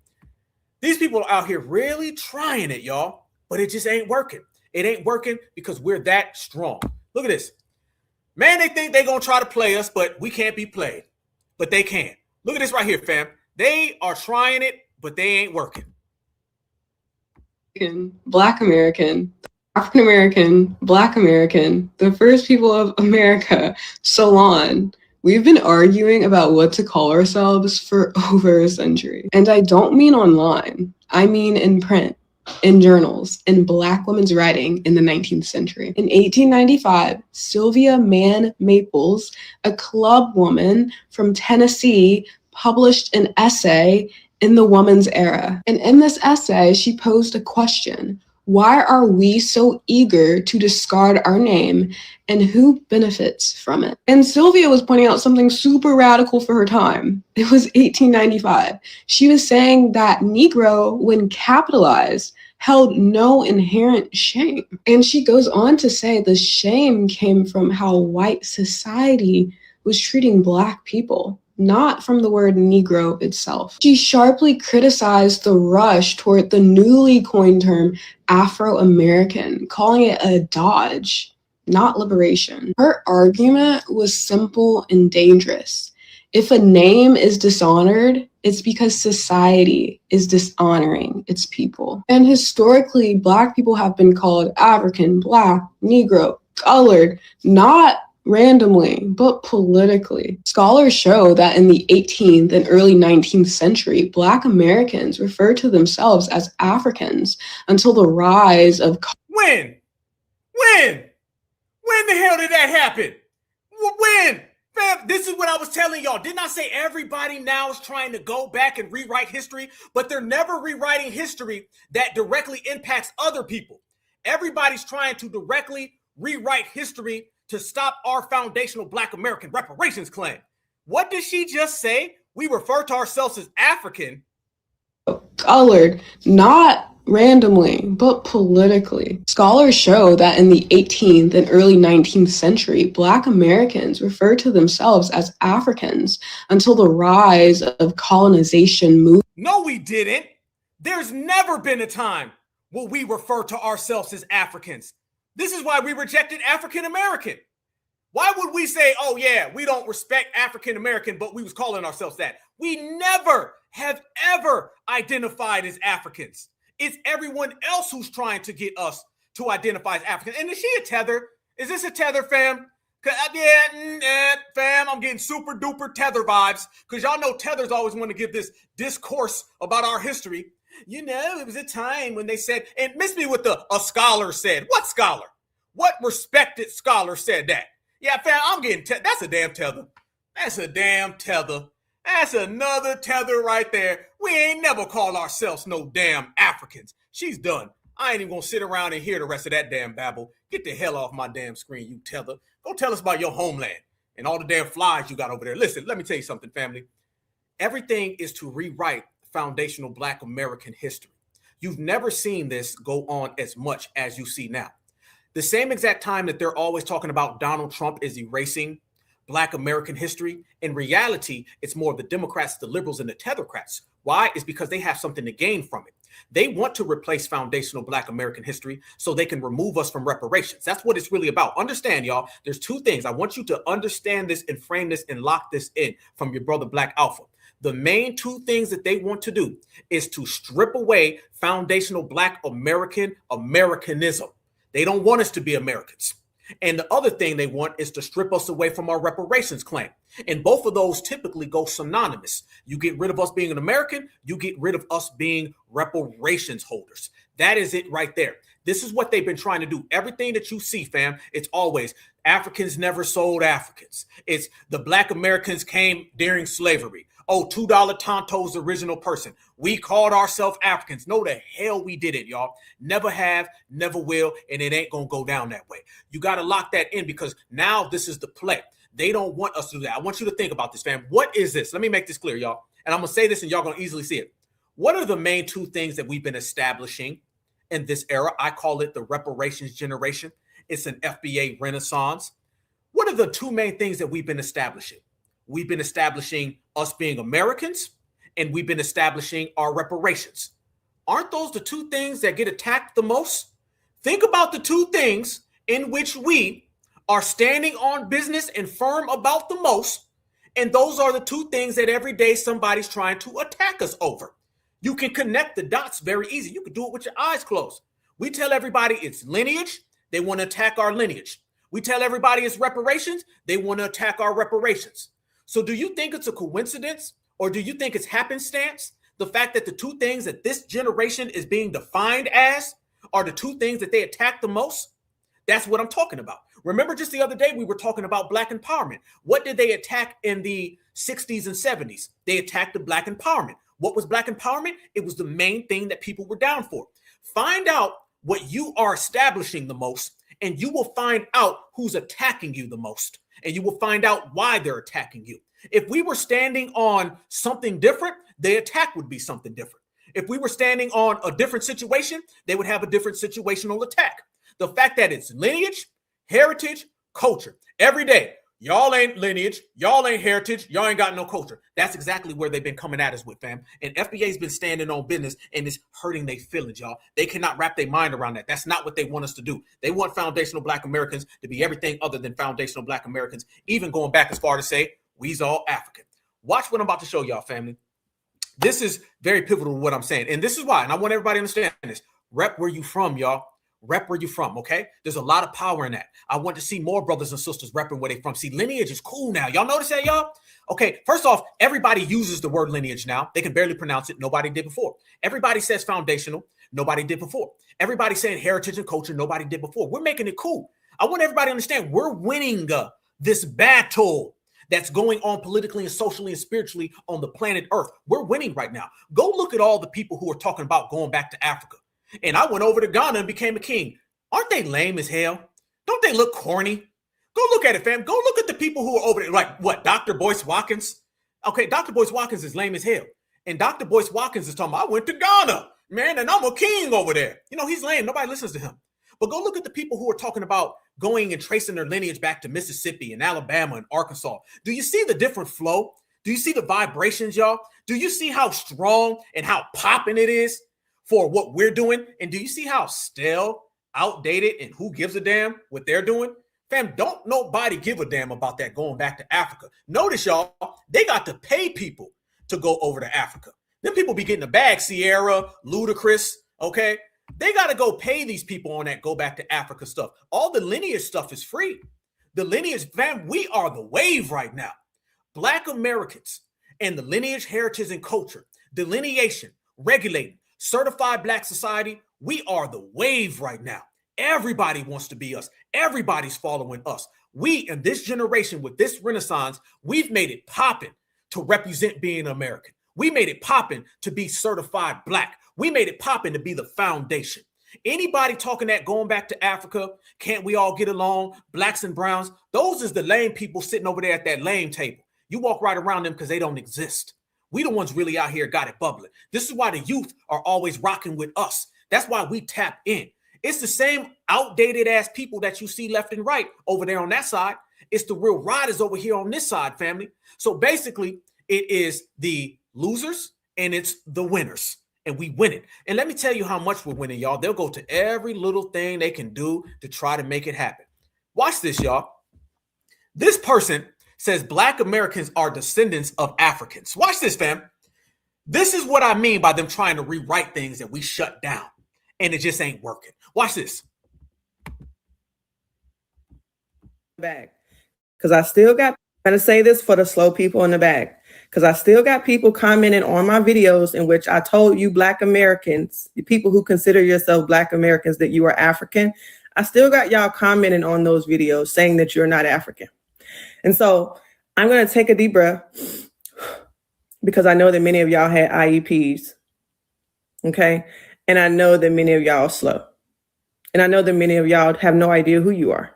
These people are out here really trying it, y'all, but it just ain't working. It ain't working because we're that strong. Look at this. Man, they think they're going to try to play us, but we can't be played. But they can. Look at this right here, fam. They are trying it, but they ain't working. Black American, African American, Black American, the first people of America, so on. We've been arguing about what to call ourselves for over a century. And I don't mean online. I mean in print, in journals, in Black women's writing in the 19th century. In 1895, Sylvia Mann Maples, a club woman from Tennessee, published an essay in the Woman's Era. And in this essay, she posed a question. Why are we so eager to discard our name, and who benefits from it? And Sylvia was pointing out something super radical for her time. It was 1895. She was saying that Negro, when capitalized, held no inherent shame. And she goes on to say the shame came from how white society was treating Black people, not from the word Negro itself. She sharply criticized the rush toward the newly coined term Afro-American, calling it a dodge, not liberation. Her argument was simple and dangerous. If a name is dishonored, it's because society is dishonoring its people. And historically, Black people have been called African, Black, Negro, colored, not randomly, but politically. Scholars show that in the 18th and early 19th century, Black Americans referred to themselves as Africans until the rise of... When the hell did that happen? When? Fam, this is what I was telling y'all. Didn't I say everybody now is trying to go back and rewrite history? But they're never rewriting history that directly impacts other people. Everybody's trying to directly rewrite history to stop our foundational Black American reparations claim. What did she just say? We refer to ourselves as African. Colored, not randomly, but politically. Scholars show that in the 18th and early 19th century, Black Americans referred to themselves as Africans until the rise of colonization moved. No, we didn't. There's never been a time where we refer to ourselves as Africans. This is why we rejected African American. Why would we say, oh yeah, we don't respect African American, but we was calling ourselves that? We never have ever identified as Africans. It's everyone else who's trying to get us to identify as African. And is she a tether? Is this a tether, fam? Fam, I'm getting super duper tether vibes because y'all know tethers always want to give this discourse about our history. You know, it was a time when they said, and miss me with a scholar said. What scholar? What respected scholar said that? Yeah, fam, I'm getting, that's a damn tether. That's a damn tether. That's another tether right there. We ain't never called ourselves no damn Africans. She's done. I ain't even gonna sit around and hear the rest of that damn babble. Get the hell off my damn screen, you tether. Go tell us about your homeland and all the damn flies you got over there. Listen, let me tell you something, family. Everything is to rewrite foundational Black American history. You've never seen this go on as much as you see now. The same exact time that they're always talking about Donald Trump is erasing Black American history, in reality, it's more of the Democrats, the liberals, and the tethercrats. Why? It's because they have something to gain from it. They want to replace foundational Black American history so they can remove us from reparations. That's what it's really about. Understand, y'all, there's two things. I want you to understand this and frame this and lock this in from your brother Black Alpha. The main two things that they want to do is to strip away foundational Black Americanism. They don't want us to be Americans. And the other thing they want is to strip us away from our reparations claim. And both of those typically go synonymous. You get rid of us being an American, you get rid of us being reparations holders. That is it right there. This is what they've been trying to do. Everything that you see, fam, it's always Africans never sold Africans. It's the Black Americans came during slavery. Oh, $2 Tonto's the original person. We called ourselves Africans. No, the hell we did it, y'all. Never have, never will, and it ain't gonna go down that way. You got to lock that in because now this is the play. They don't want us to do that. I want you to think about this, fam. What is this? Let me make this clear, y'all. And I'm gonna say this and y'all gonna easily see it. What are the main two things that we've been establishing in this era? I call it the reparations generation. It's an FBA renaissance. What are the two main things that we've been establishing? We've been establishing us being Americans, and we've been establishing our reparations. Aren't those the two things that get attacked the most? Think about the two things in which we are standing on business and firm about the most, and those are the two things that every day somebody's trying to attack us over. You can connect the dots very easy. You can do it with your eyes closed. We tell everybody it's lineage. They want to attack our lineage. We tell everybody it's reparations. They want to attack our reparations. So do you think it's a coincidence or do you think it's happenstance? The fact that the two things that this generation is being defined as are the two things that they attack the most? That's what I'm talking about. Remember just the other day, we were talking about Black empowerment. What did they attack in the 60s and 70s? They attacked the Black empowerment. What was Black empowerment? It was the main thing that people were down for. Find out what you are establishing the most, and you will find out who's attacking you the most. And you will find out why they're attacking you. If we were standing on something different, the attack would be something different. If we were standing on a different situation, they would have a different situational attack. The fact that it's lineage, heritage, culture. Every day, y'all ain't lineage, y'all ain't heritage, y'all ain't got no culture. That's exactly where they've been coming at us with, fam. And FBA's been standing on business and it's hurting their feelings, y'all. They cannot wrap their mind around that. That's not what they want us to do. They want foundational Black Americans to be everything other than foundational Black Americans, even going back as far to say, we's all African. Watch what I'm about to show y'all, family. This is very pivotal to what I'm saying. And this is why, and I want everybody to understand this. Rep where you from, y'all. Rep where you from, okay? There's a lot of power in that. I want to see more brothers and sisters repping where they from. See, lineage is cool now. Y'all notice that, y'all? Okay, first off, everybody uses the word lineage now. They can barely pronounce it. Nobody did before. Everybody says foundational. Nobody did before. Everybody saying heritage and culture. Nobody did before. We're making it cool. I want everybody to understand we're winning this battle that's going on politically and socially and spiritually on the planet Earth. We're winning right now. Go look at all the people who are talking about going back to Africa. And I went over to Ghana and became a king. Aren't they lame as hell? Don't they look corny? Go look at it, fam. Go look at the people who are over there. Like, what, Dr. Boyce Watkins? Okay, Dr. Boyce Watkins is lame as hell. And Dr. Boyce Watkins is talking about, I went to Ghana, man, and I'm a king over there. You know, he's lame. Nobody listens to him. But go look at the people who are talking about going and tracing their lineage back to Mississippi and Alabama and Arkansas. Do you see the different flow? Do you see the vibrations, y'all? Do you see how strong and how popping it is for what we're doing? And do you see how stale, outdated, and who gives a damn what they're doing? Fam, don't nobody give a damn about that going back to Africa. Notice, y'all, they got to pay people to go over to Africa. Them people be getting a bag, Sierra, Ludacris, okay? They got to go pay these people on that go back to Africa stuff. All the lineage stuff is free. The lineage, fam, we are the wave right now. Black Americans and the lineage, heritage, and culture, delineation, regulating, certified Black society, we are the wave right now. Everybody wants to be us. Everybody's following us. We, in this generation, with this renaissance, we've made it popping to represent being American. We made it popping to be certified Black. We made it popping to be the foundation. Anybody talking that going back to Africa, can't we all get along, Blacks and browns, those is the lame people sitting over there at that lame table. You walk right around them because they don't exist. We the ones really out here got it bubbling. This is why the youth are always rocking with us. That's why we tap in. It's the same outdated ass people that you see left and right over there on that side. It's the real riders over here on this side, family. So basically, it is the losers and it's the winners. And we win it. And let me tell you how much we're winning, y'all. They'll go to every little thing they can do to try to make it happen. Watch this, y'all. This person says Black Americans are descendants of Africans. Watch this, fam. This is what I mean by them trying to rewrite things that we shut down. And it just ain't working. Watch this. Bag. Because I still got, I'm going to say this for the slow people in the back, because I still got people commenting on my videos in which I told you Black Americans, the people who consider yourself Black Americans, that you are African. I still got y'all commenting on those videos saying that you're not African. And so I'm going to take a deep breath because I know that many of y'all had IEPs. Okay. And I know that many of y'all are slow. And I know that many of y'all have no idea who you are.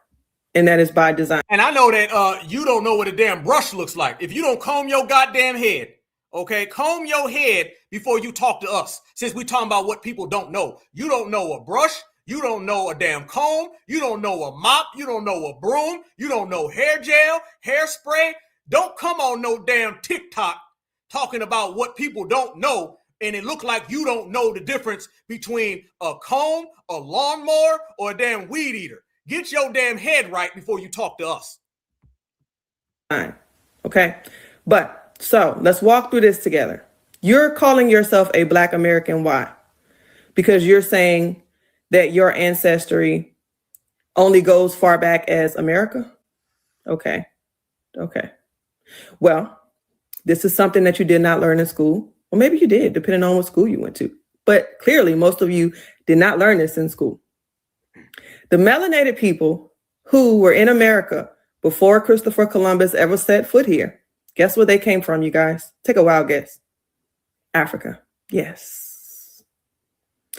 And that is by design. And I know that you don't know what a damn brush looks like. If you don't comb your goddamn head, okay, comb your head before you talk to us. Since we talking about what people don't know. You don't know a brush. You don't know a damn comb. You don't know a mop. You don't know a broom. You don't know hair gel, hairspray. Don't come on no damn TikTok talking about what people don't know. And it look like you don't know the difference between a comb, a lawnmower, or a damn weed eater. Get your damn head right before you talk to us. Okay. But so let's walk through this together. You're calling yourself a Black American. Why? Because you're saying that your ancestry only goes far back as America. Okay. Okay. Well, this is something that you did not learn in school. Or maybe you did, depending on what school you went to. But clearly, most of you did not learn this in school. The melanated people who were in America before Christopher Columbus ever set foot here, guess where they came from, you guys? Take a wild guess. Africa. Yes.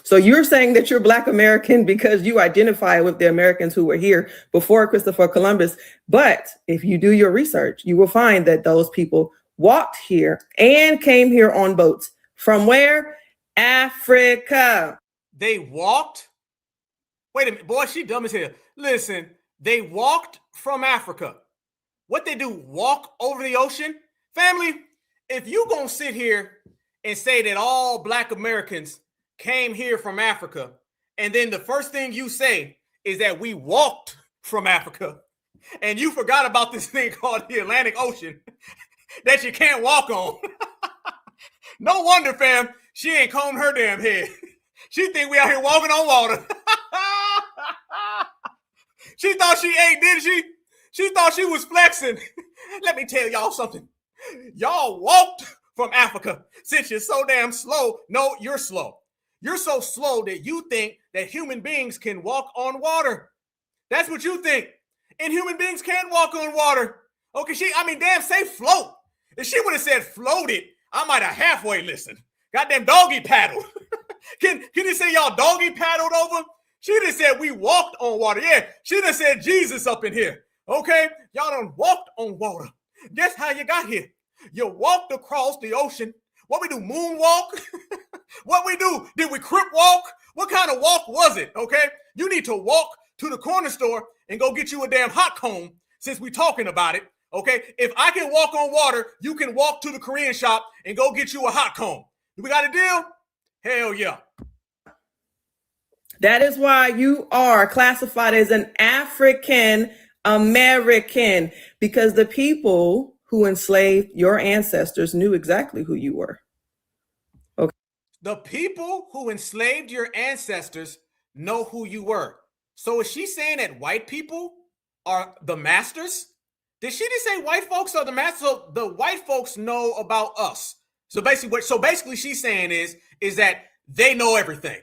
So you're saying that you're Black American because you identify with the Americans who were here before Christopher Columbus. But if you do your research, you will find that those people walked here and came here on boats. From where? Africa. They walked? Wait a minute, boy, she dumb as hell. Listen, they walked from Africa. What they do, walk over the ocean? Family, if you gonna sit here and say that all Black Americans came here from Africa, and then the first thing you say is that we walked from Africa, and you forgot about this thing called the Atlantic Ocean that you can't walk on. No wonder, fam, she ain't combed her damn head. She think we out here walking on water. She thought she ate, didn't she? She thought she was flexing. Let me tell y'all something. Y'all walked from Africa. Since you're so damn slow, no, you're slow. You're so slow that you think that human beings can walk on water. That's what you think. And human beings can walk on water. Okay, damn, say float. If she would have said floated, I might have halfway listened. Goddamn doggy paddled. Can you say y'all doggy paddled over? She just said we walked on water. Yeah, she just said Jesus up in here. Okay, y'all done walked on water. Guess how you got here? You walked across the ocean. What we do, moonwalk? What we do? Did we crip walk? What kind of walk was it? Okay, you need to walk to the corner store and go get you a damn hot comb since we talking about it. Okay, if I can walk on water, you can walk to the Korean shop and go get you a hot comb. We got a deal? Hell yeah. That is why you are classified as an African American, because the people who enslaved your ancestors knew exactly who you were. Okay. The people who enslaved your ancestors know who you were. So is she saying that white people are the masters? Did she just say white folks are the masters? So the white folks know about us. So basically she's saying is that they know everything.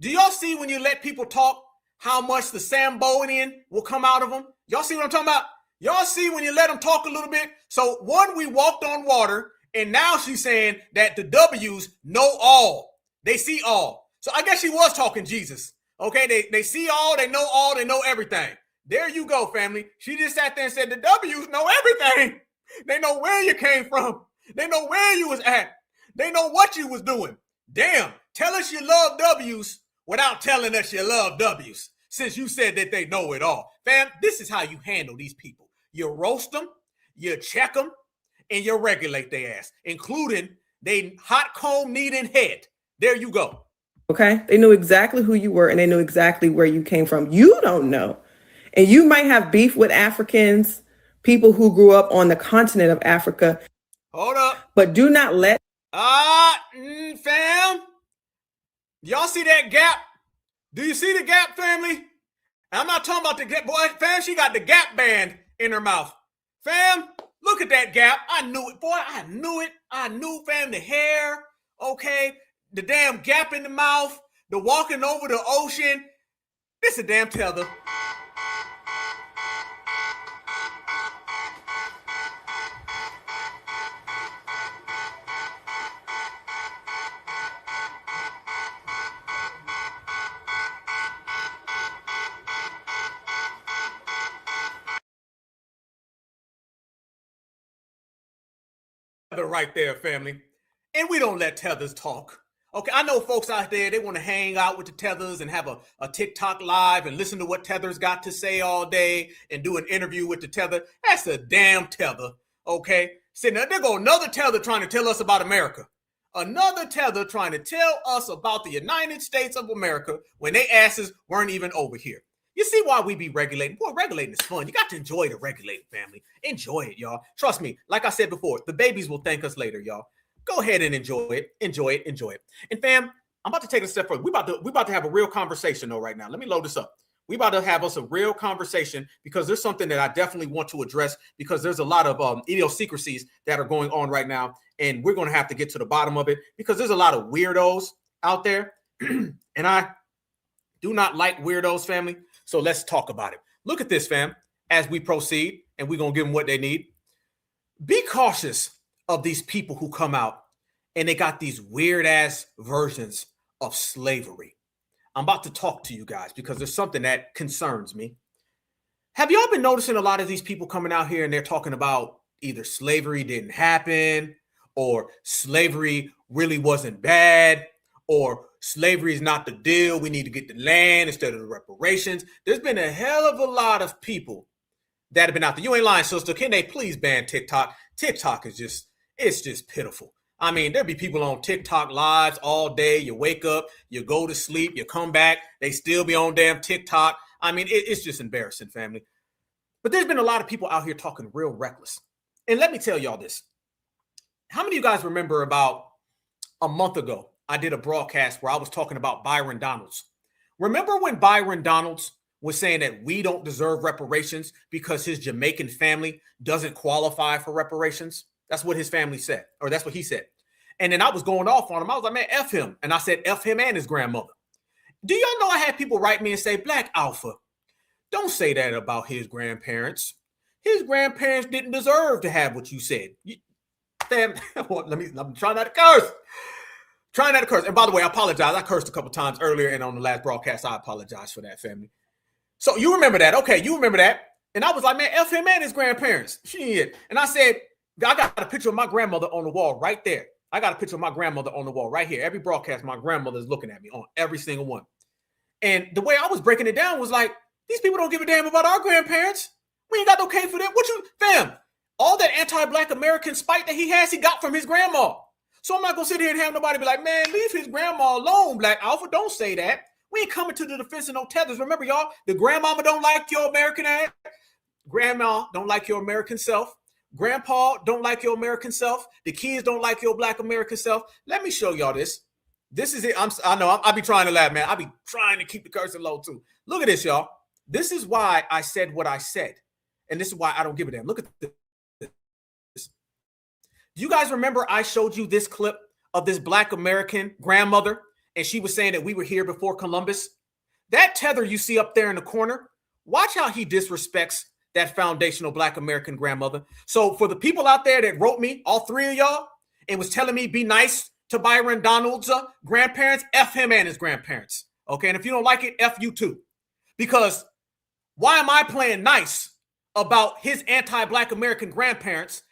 Do y'all see when you let people talk how much the Sambonian will come out of them? Y'all see what I'm talking about? Y'all see when you let them talk a little bit? So one, we walked on water, and now she's saying that the W's know all. They see all. So I guess she was talking Jesus. Okay, they see all, they know everything. There you go, family. She just sat there and said the W's know everything. They know where you came from. They know where you was at. They know what you was doing. Damn, tell us you love W's without telling us you love W's, since you said that they know it all. Fam, this is how you handle these people. You roast them, you check them, and you regulate their ass, including they hot comb needing head. There you go. Okay, they knew exactly who you were, and they knew exactly where you came from. You don't know. And you might have beef with Africans, people who grew up on the continent of Africa. Hold up. But do not let... Fam, y'all see that gap? Do you see the gap, family? I'm not talking about the Gap. Boy, fam, she got the Gap band in her mouth. Fam, look at that Gap. I knew it, boy. I knew it. I knew, fam, the hair, okay, the damn Gap in the mouth, the walking over the ocean. This a damn tether. Right there, family. And we don't let tethers talk. Okay, I know folks out there, they want to hang out with the tethers and have a TikTok live and listen to what tethers got to say all day and do an interview with the tether. That's a damn tether, okay? See, now there go another tether trying to tell us about America. Another tether trying to tell us about the United States of America when they asses weren't even over here. You see why we be regulating? Boy, regulating is fun. You got to enjoy the regulating, family. Enjoy it, y'all. Trust me, like I said before, the babies will thank us later, y'all. Go ahead and enjoy it. Enjoy it. Enjoy it. And fam, I'm about to take it a step further. We about to have a real conversation though right now. Let me load this up. We about to have us a real conversation because there's something that I definitely want to address because there's a lot of idiosyncrasies that are going on right now. And we're going to have to get to the bottom of it because there's a lot of weirdos out there. And I do not like weirdos, family. So let's talk about it. Look at this, fam, as we proceed, and we're going to give them what they need. Be cautious of these people who come out and they got these weird ass versions of slavery. I'm about to talk to you guys because there's something that concerns me. Have y'all been noticing a lot of these people coming out here and they're talking about either slavery didn't happen or slavery really wasn't bad or slavery is not the deal. We need to get the land instead of the reparations. There's been a hell of a lot of people that have been out there. You ain't lying, sister. Can they please ban TikTok? TikTok is just, it's just pitiful. I mean, there'd be people on TikTok lives all day. You wake up, you go to sleep, you come back, they still be on damn TikTok. I mean, it's just embarrassing, family. But there's been a lot of people out here talking real reckless. And let me tell y'all this. How many of you guys remember about a month ago, I did a broadcast where I was talking about Byron Donalds. Remember when Byron Donalds was saying that we don't deserve reparations because his Jamaican family doesn't qualify for reparations? That's what his family said, or that's what he said. And then I was going off on him. I was like, man, F him. And I said, F him and his grandmother. Do y'all know I had people write me and say, Black Alpha, don't say that about his grandparents. His grandparents didn't deserve to have what you said. Damn, well, I'm trying not to curse. Trying not to curse. And by the way, I apologize. I cursed a couple times earlier and on the last broadcast. I apologize for that, family. So you remember that. Okay, you remember that. And I was like, man, F him and his grandparents. Shit. And I said, I got a picture of my grandmother on the wall right there. I got a picture of my grandmother on the wall right here. Every broadcast, my grandmother is looking at me on every single one. And the way I was breaking it down was like, these people don't give a damn about our grandparents. We ain't got no K for them. What you, fam? All that anti-Black American spite that he has, he got from his grandma. So I'm not going to sit here and have nobody be like, man, leave his grandma alone, Black Alpha. Don't say that. We ain't coming to the defense of no tethers. Remember, y'all, the grandmama don't like your American ass. Grandma don't like your American self. Grandpa don't like your American self. The kids don't like your Black American self. Let me show y'all this. This is it. I know I be trying to laugh, man. I be trying to keep the cursor low too. Look at this, y'all. This is why I said what I said. And this is why I don't give a damn. Look at this. Do you guys remember I showed you this clip of this Black American grandmother? And she was saying that we were here before Columbus. That tether you see up there in the corner, watch how he disrespects that foundational Black American grandmother. So for the people out there that wrote me, all three of y'all, and was telling me be nice to Byron Donalds' grandparents, F him and his grandparents. Okay, and if you don't like it, F you too. Because why am I playing nice about his anti-Black American grandparents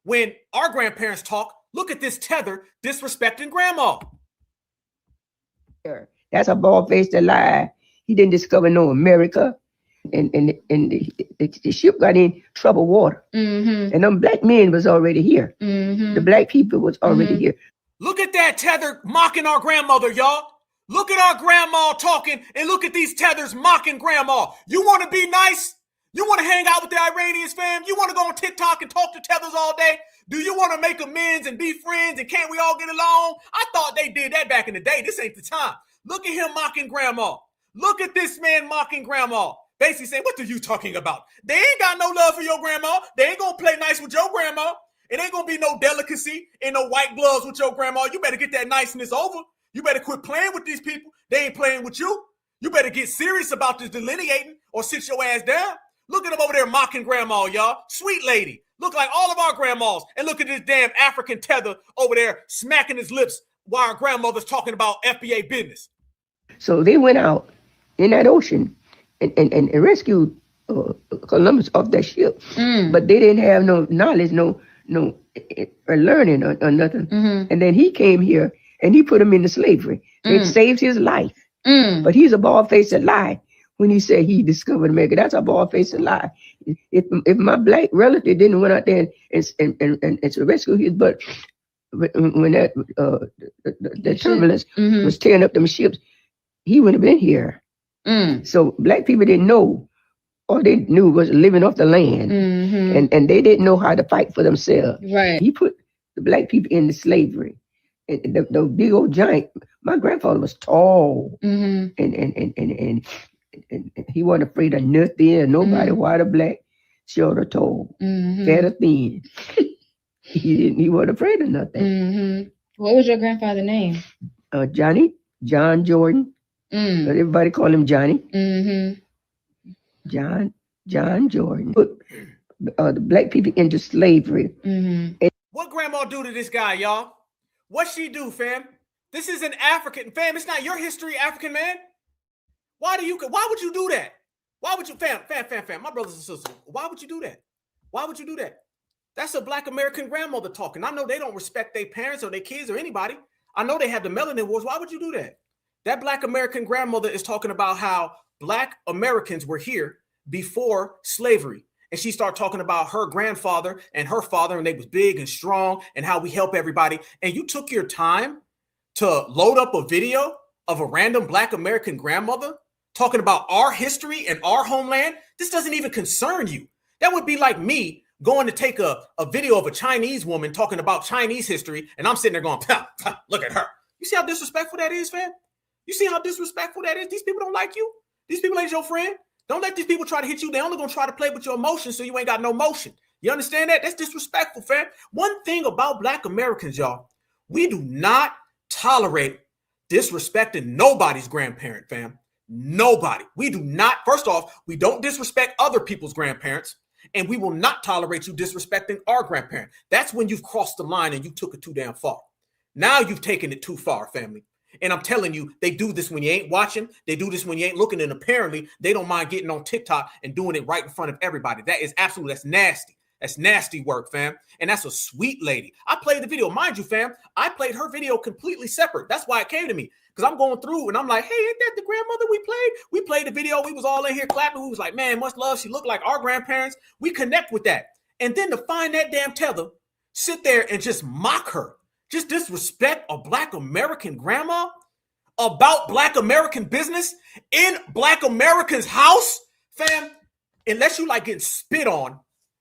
when our grandparents talk? Look at this tether disrespecting grandma. That's a bald-faced lie. He didn't discover no America. And the ship got in troubled water. Mm-hmm. And them Black men was already here. Mm-hmm. The Black people was already here. Look at that tether mocking our grandmother, y'all. Look at our grandma talking, and look at these tethers mocking grandma. You want to be nice? You want to hang out with the Iranians, fam? You want to go on TikTok and talk to tethers all day? Do you want to make amends and be friends and can't we all get along? I thought they did that back in the day. This ain't the time. Look at him mocking grandma. Look at this man mocking grandma. Basically saying, what are you talking about? They ain't got no love for your grandma. They ain't gonna play nice with your grandma. It ain't gonna be no delicacy and no white gloves with your grandma. You better get that niceness over. You better quit playing with these people. They ain't playing with you. You better get serious about this delineating or sit your ass down. Look at them over there mocking grandma, y'all. Sweet lady. Look like all of our grandmas. And look at this damn African tether over there smacking his lips while our grandmother's talking about FBA business. So they went out in that ocean and rescued Columbus off that ship. But they didn't have no knowledge, no learning or nothing. And then he came here and he put him into slavery. It saved his life. But he's a bald-faced lie when he said he discovered America. That's a bald-faced lie. If my black relative didn't went out there and to rescue his butt when the turbulence was tearing up them ships, he would have been here. So black people didn't know. All they knew was living off the land, and they didn't know how to fight for themselves. Right. He put the black people into slavery. And the big old giant. My grandfather was tall, and he wasn't afraid of nothing. Nobody, white or black, short or tall, fat or thin. he wasn't afraid of nothing. What was your grandfather's name? John Jordan. Everybody call him Johnny. John Jordan put the black people into slavery. What grandma do to this guy, y'all? What she do, fam? This is an African, fam. It's not your history, African man. Why would you do that? Why would you, fam, my brothers and sisters, why would you do that? Why would you do that? That's a black American grandmother talking. I know they don't respect their parents or their kids or anybody. I know they have the melanin wars. Why would you do that? That black American grandmother is talking about how black Americans were here before slavery. And she started talking about her grandfather and her father, and they was big and strong and how we help everybody. And you took your time to load up a video of a random black American grandmother talking about our history and our homeland. This doesn't even concern you. That would be like me going to take a video of a Chinese woman talking about Chinese history, and I'm sitting there going, look at her. You see how disrespectful that is, fam? You see how disrespectful that is? These people don't like you. These people ain't your friend. Don't let these people try to hit you. They're only going to try to play with your emotions so you ain't got no motion. You understand that? That's disrespectful, fam. One thing about black Americans, y'all, we do not tolerate disrespecting nobody's grandparent, fam. Nobody. We do not. First off, we don't disrespect other people's grandparents, and we will not tolerate you disrespecting our grandparent. That's when you've crossed the line and you took it too damn far. Now you've taken it too far, family. And I'm telling you, they do this when you ain't watching. They do this when you ain't looking. And apparently they don't mind getting on TikTok and doing it right in front of everybody. That is absolutely, that's nasty. That's nasty work, fam. And that's a sweet lady. I played the video. Mind you, fam, I played her video completely separate. That's why it came to me. Because I'm going through and I'm like, hey, ain't that the grandmother we played? We played the video. We was all in here clapping. We was like, man, much love. She looked like our grandparents. We connect with that. And then to find that damn tether, sit there and just mock her. Just disrespect a black American grandma about black American business in black Americans' house, fam. Unless you like getting spit on,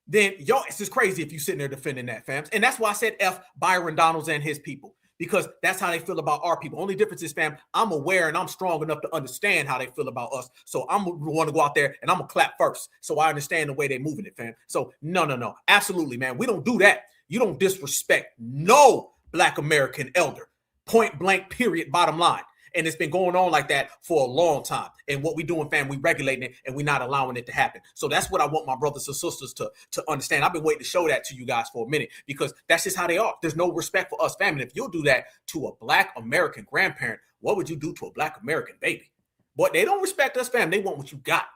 then y'all, it's just crazy if you sitting there defending that, fam. And that's why I said F Byron Donalds and his people, because that's how they feel about our people. Only difference is, fam, I'm aware and I'm strong enough to understand how they feel about us. So I'm going to want to go out there and I'm going to clap first. So I understand the way they're moving it, fam. So no. Absolutely, man. We don't do that. You don't disrespect no black American elder. Point blank, period, bottom line. And it's been going on like that for a long time. And what we doing, fam, we regulating it and we're not allowing it to happen. So that's what I want my brothers and sisters to understand. I've been waiting to show that to you guys for a minute because that's just how they are. There's no respect for us, fam. And if you'll do that to a black American grandparent, what would you do to a black American baby? But they don't respect us, fam. They want what you got.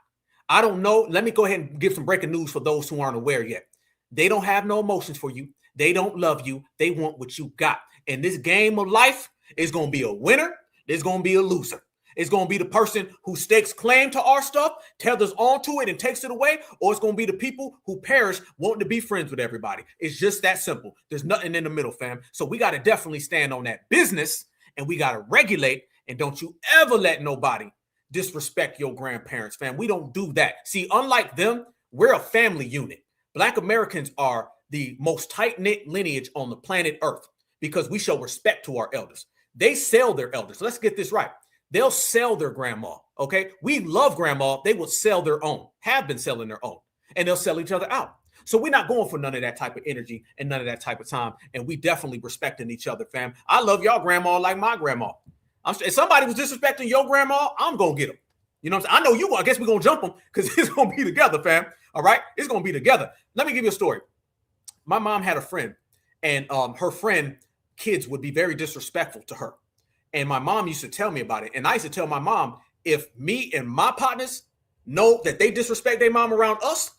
I don't know. Let me go ahead and give some breaking news for those who aren't aware yet. They don't have no emotions for you. They don't love you. They want what you got. In this game of life, it's going to be a winner. There's going to be a loser. It's going to be the person who stakes claim to our stuff, tethers onto it and takes it away, or it's going to be the people who perish wanting to be friends with everybody. It's just that simple. There's nothing in the middle, fam. So we got to definitely stand on that business and we got to regulate. And don't you ever let nobody disrespect your grandparents, fam. We don't do that. See, unlike them, we're a family unit. Black Americans are the most tight-knit lineage on the planet Earth because we show respect to our elders. They sell their elders. Let's get this right. They'll sell their grandma, okay? We love grandma. They will sell their own, have been selling their own, and they'll sell each other out. So we're not going for none of that type of energy and none of that type of time, and we definitely respecting each other, fam. I love y'all grandma like my grandma. If somebody was disrespecting your grandma, I'm going to get them. You know what I'm saying? I know you. I guess we're going to jump them because it's going to be together, fam. All right? It's going to be together. Let me give you a story. My mom had a friend, and her friend, kids would be very disrespectful to her. And my mom used to tell me about it. And I used to tell my mom, if me and my partners know that they disrespect their mom around us,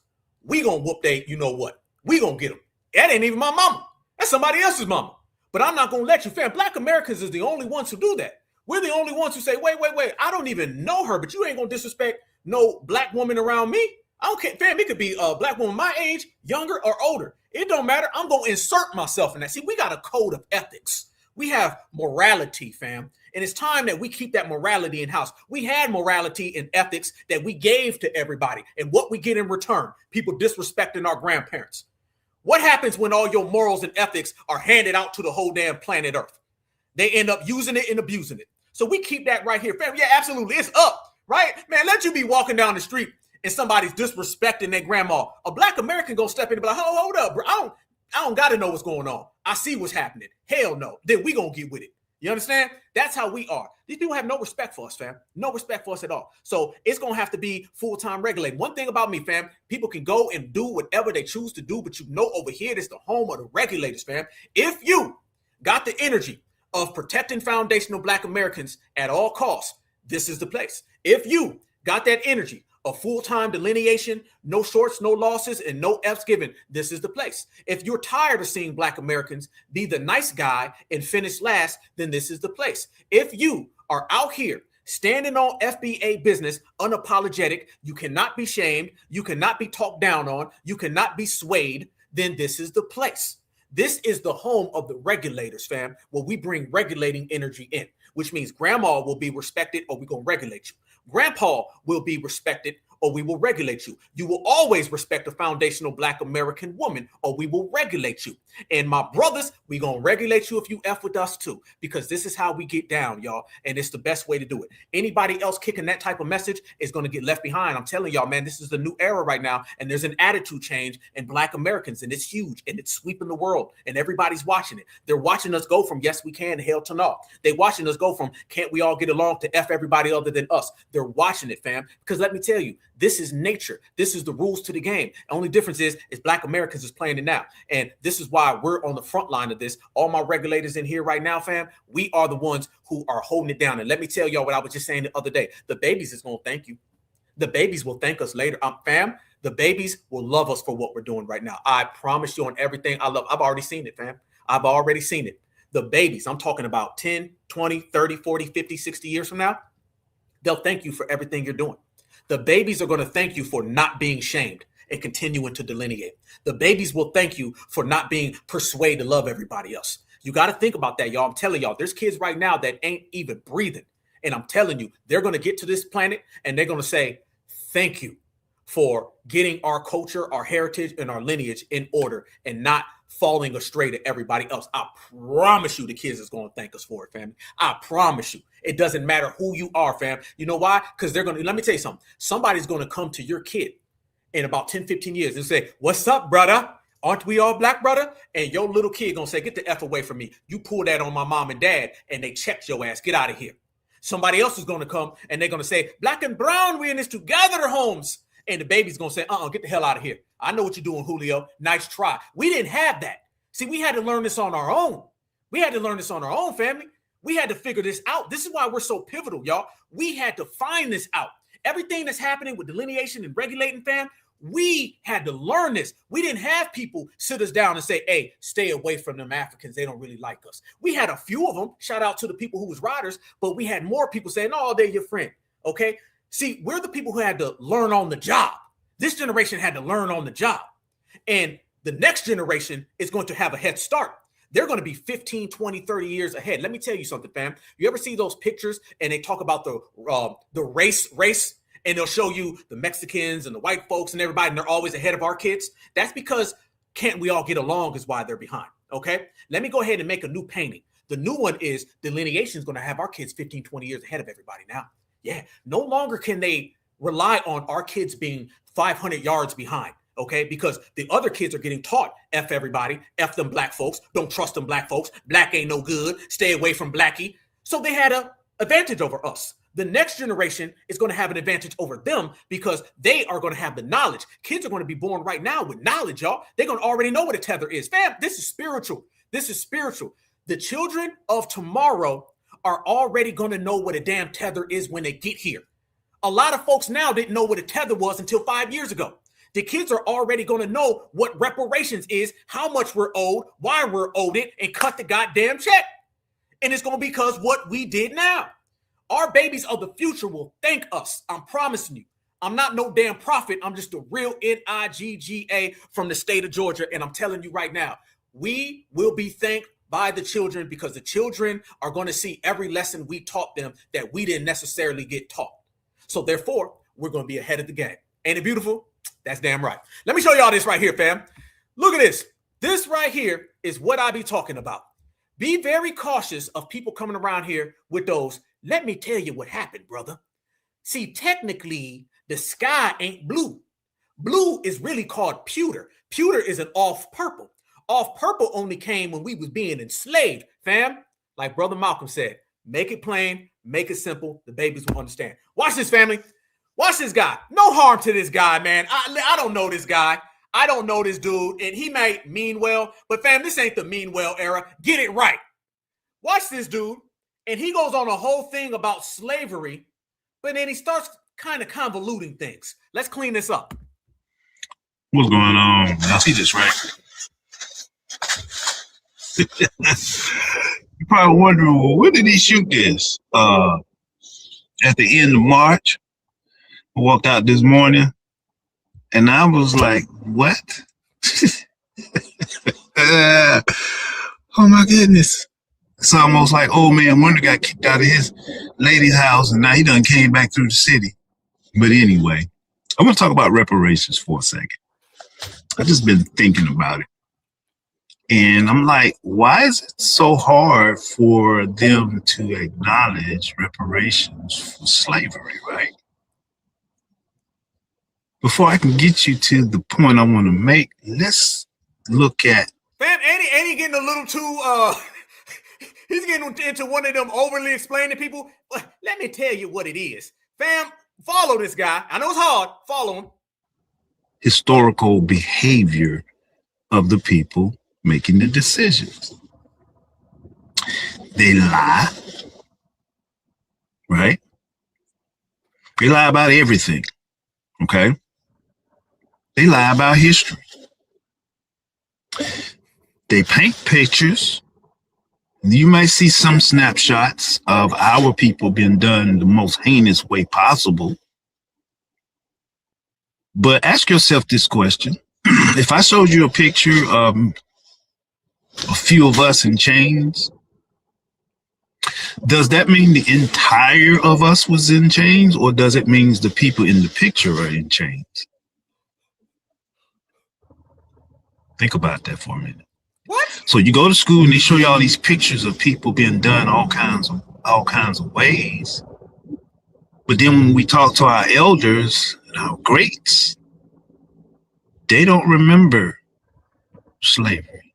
we going to whoop they, you know what? We going to get them. That ain't even my mama. That's somebody else's mama. But I'm not going to let you, fam. Black Americans is the only ones who do that. We're the only ones who say, wait. I don't even know her, but you ain't going to disrespect no black woman around me. I don't care, fam. It could be a black woman my age, younger or older. It don't matter. I'm going to insert myself in that. See, we got a code of ethics. We have morality, fam. And it's time that we keep that morality in house. We had morality and ethics that we gave to everybody. And what we get in return, people disrespecting our grandparents. What happens when all your morals and ethics are handed out to the whole damn planet Earth? They end up using it and abusing it. So we keep that right here, fam. Yeah, absolutely. It's up, right? Man, let you be walking down the street and somebody's disrespecting their grandma. A black American gonna step in and be like, hold up, bro. I don't got to know what's going on. I see what's happening. Hell no. Then we going to get with it. You understand? That's how we are. These people have no respect for us, fam. No respect for us at all. So it's going to have to be full-time regulated. One thing about me, fam, people can go and do whatever they choose to do, but you know over here, it's the home of the regulators, fam. If you got the energy of protecting foundational black Americans at all costs, this is the place. If you got that energy a full-time delineation, no shorts, no losses, and no F's given, this is the place. If you're tired of seeing black Americans be the nice guy and finish last, then this is the place. If you are out here standing on FBA business, unapologetic, you cannot be shamed, you cannot be talked down on, you cannot be swayed, then this is the place. This is the home of the regulators, fam, where we bring regulating energy in, which means grandma will be respected or we're going to regulate you. Grandpa will be respected or we will regulate you. You will always respect a foundational black American woman or we will regulate you. And my brothers, we going to regulate you if you F with us too, because this is how we get down, y'all. And it's the best way to do it. Anybody else kicking that type of message is going to get left behind. I'm telling y'all, man, this is the new era right now. And there's an attitude change in black Americans and it's huge and it's sweeping the world and everybody's watching it. They're watching us go from yes, we can to hell to no. They're watching us go from can't we all get along to F everybody other than us. They're watching it, fam, because let me tell you, this is nature. This is the rules to the game. The only difference is black Americans is playing it now. And this is why we're on the front line of this. All my regulators in here right now, fam, we are the ones who are holding it down. And let me tell y'all what I was just saying the other day. The babies is going to thank you. The babies will thank us later. Fam, the babies will love us for what we're doing right now. I promise you on everything I love. I've already seen it, fam. I've already seen it. The babies, I'm talking about 10, 20, 30, 40, 50, 60 years from now, they'll thank you for everything you're doing. The babies are going to thank you for not being shamed and continuing to delineate. The babies will thank you for not being persuaded to love everybody else. You got to think about that, y'all. I'm telling y'all, there's kids right now that ain't even breathing. And I'm telling you, they're going to get to this planet and they're going to say, thank you for getting our culture, our heritage, and our lineage in order and not falling astray to everybody else. I promise you the kids is going to thank us for it, family. I promise you. It doesn't matter who you are, fam. You know why? Because they're going to, let me tell you something. Somebody's going to come to your kid in about 10, 15 years and say, what's up, brother? Aren't we all black, brother? And your little kid going to say, get the F away from me. You pull that on my mom and dad and they checked your ass. Get out of here. Somebody else is going to come and they're going to say, black and brown, we in this together, Holmes. And the baby's going to say, get the hell out of here. I know what you're doing, Julio. Nice try. We didn't have that. See, we had to learn this on our own. We had to learn this on our own, family. We had to figure this out. This is why we're so pivotal, y'all. We had to find this out. Everything that's happening with delineation and regulating, fam, we had to learn this. We didn't have people sit us down and say, hey, stay away from them Africans. They don't really like us. We had a few of them. Shout out to the people who was riders, but we had more people saying, oh, they're your friend. Okay. See, we're the people who had to learn on the job. This generation had to learn on the job. And the next generation is going to have a head start. They're going to be 15, 20, 30 years ahead. Let me tell you something, fam. You ever see those pictures and they talk about the race, and they'll show you the Mexicans and the white folks and everybody, and they're always ahead of our kids? That's because can't we all get along is why they're behind, okay? Let me go ahead and make a new painting. The new one is delineation is going to have our kids 15, 20 years ahead of everybody now. Yeah, no longer can they rely on our kids being 500 yards behind, okay? Because the other kids are getting taught, F everybody, F them black folks, don't trust them black folks, black ain't no good, stay away from blackie. So they had an advantage over us. The next generation is going to have an advantage over them because they are going to have the knowledge. Kids are going to be born right now with knowledge, y'all. They're going to already know what a tether is. Fam, this is spiritual. This is spiritual. The children of tomorrow are already going to know what a damn tether is when they get here. A lot of folks now didn't know what a tether was until 5 years ago. The kids are already going to know what reparations is, how much we're owed, why we're owed it, and cut the goddamn check. And it's going to be because what we did now. Our babies of the future will thank us. I'm promising you. I'm not no damn prophet. I'm just a real NIGGA from the state of Georgia. And I'm telling you right now, we will be thanked by the children because the children are going to see every lesson we taught them that we didn't necessarily get taught. So therefore, we're going to be ahead of the game. Ain't it beautiful? That's damn right. Let me show y'all this right here, fam. Look at this. This right here is what I be talking about. Be very cautious of people coming around here with those, let me tell you what happened, brother. See, technically, the sky ain't blue. Blue is really called pewter. Pewter is an off purple. Off purple only came when we was being enslaved, fam. Like Brother Malcolm said, make it plain, make it simple. The babies will understand. Watch this, family. Watch this guy. No harm to this guy, man. I don't know this guy. I don't know this dude, and he might mean well, but fam, this ain't the mean well era. Get it right. Watch this dude, and he goes on a whole thing about slavery, but then he starts kind of convoluting things. Let's clean this up. What's going on? I see this, right? You're probably wondering, well, when did he shoot this? At the end of March. I walked out this morning, and I was like, what? Oh, my goodness. It's almost like old man Wonder got kicked out of his lady's house, and now he done came back through the city. But anyway, I want to talk about reparations for a second. I've just been thinking about it. And I'm like, why is it so hard for them to acknowledge reparations for slavery, right? Before I can get you to the point I want to make, let's look at. Fam, ain't he getting a little too, he's getting into one of them overly explaining people. Let me tell you what it is. Fam, follow this guy. I know it's hard. Follow him. Historical behavior of the people making the decisions. They lie, right? They lie about everything, okay? They lie about history. They paint pictures. You might see some snapshots of our people being done the most heinous way possible. But ask yourself this question. If I showed you a picture of a few of us in chains, does that mean the entire of us was in chains, or does it mean the people in the picture are in chains? Think about that for a minute. What? So you go to school and they show you all these pictures of people being done all kinds of ways. But then when we talk to our elders and our greats, they don't remember slavery.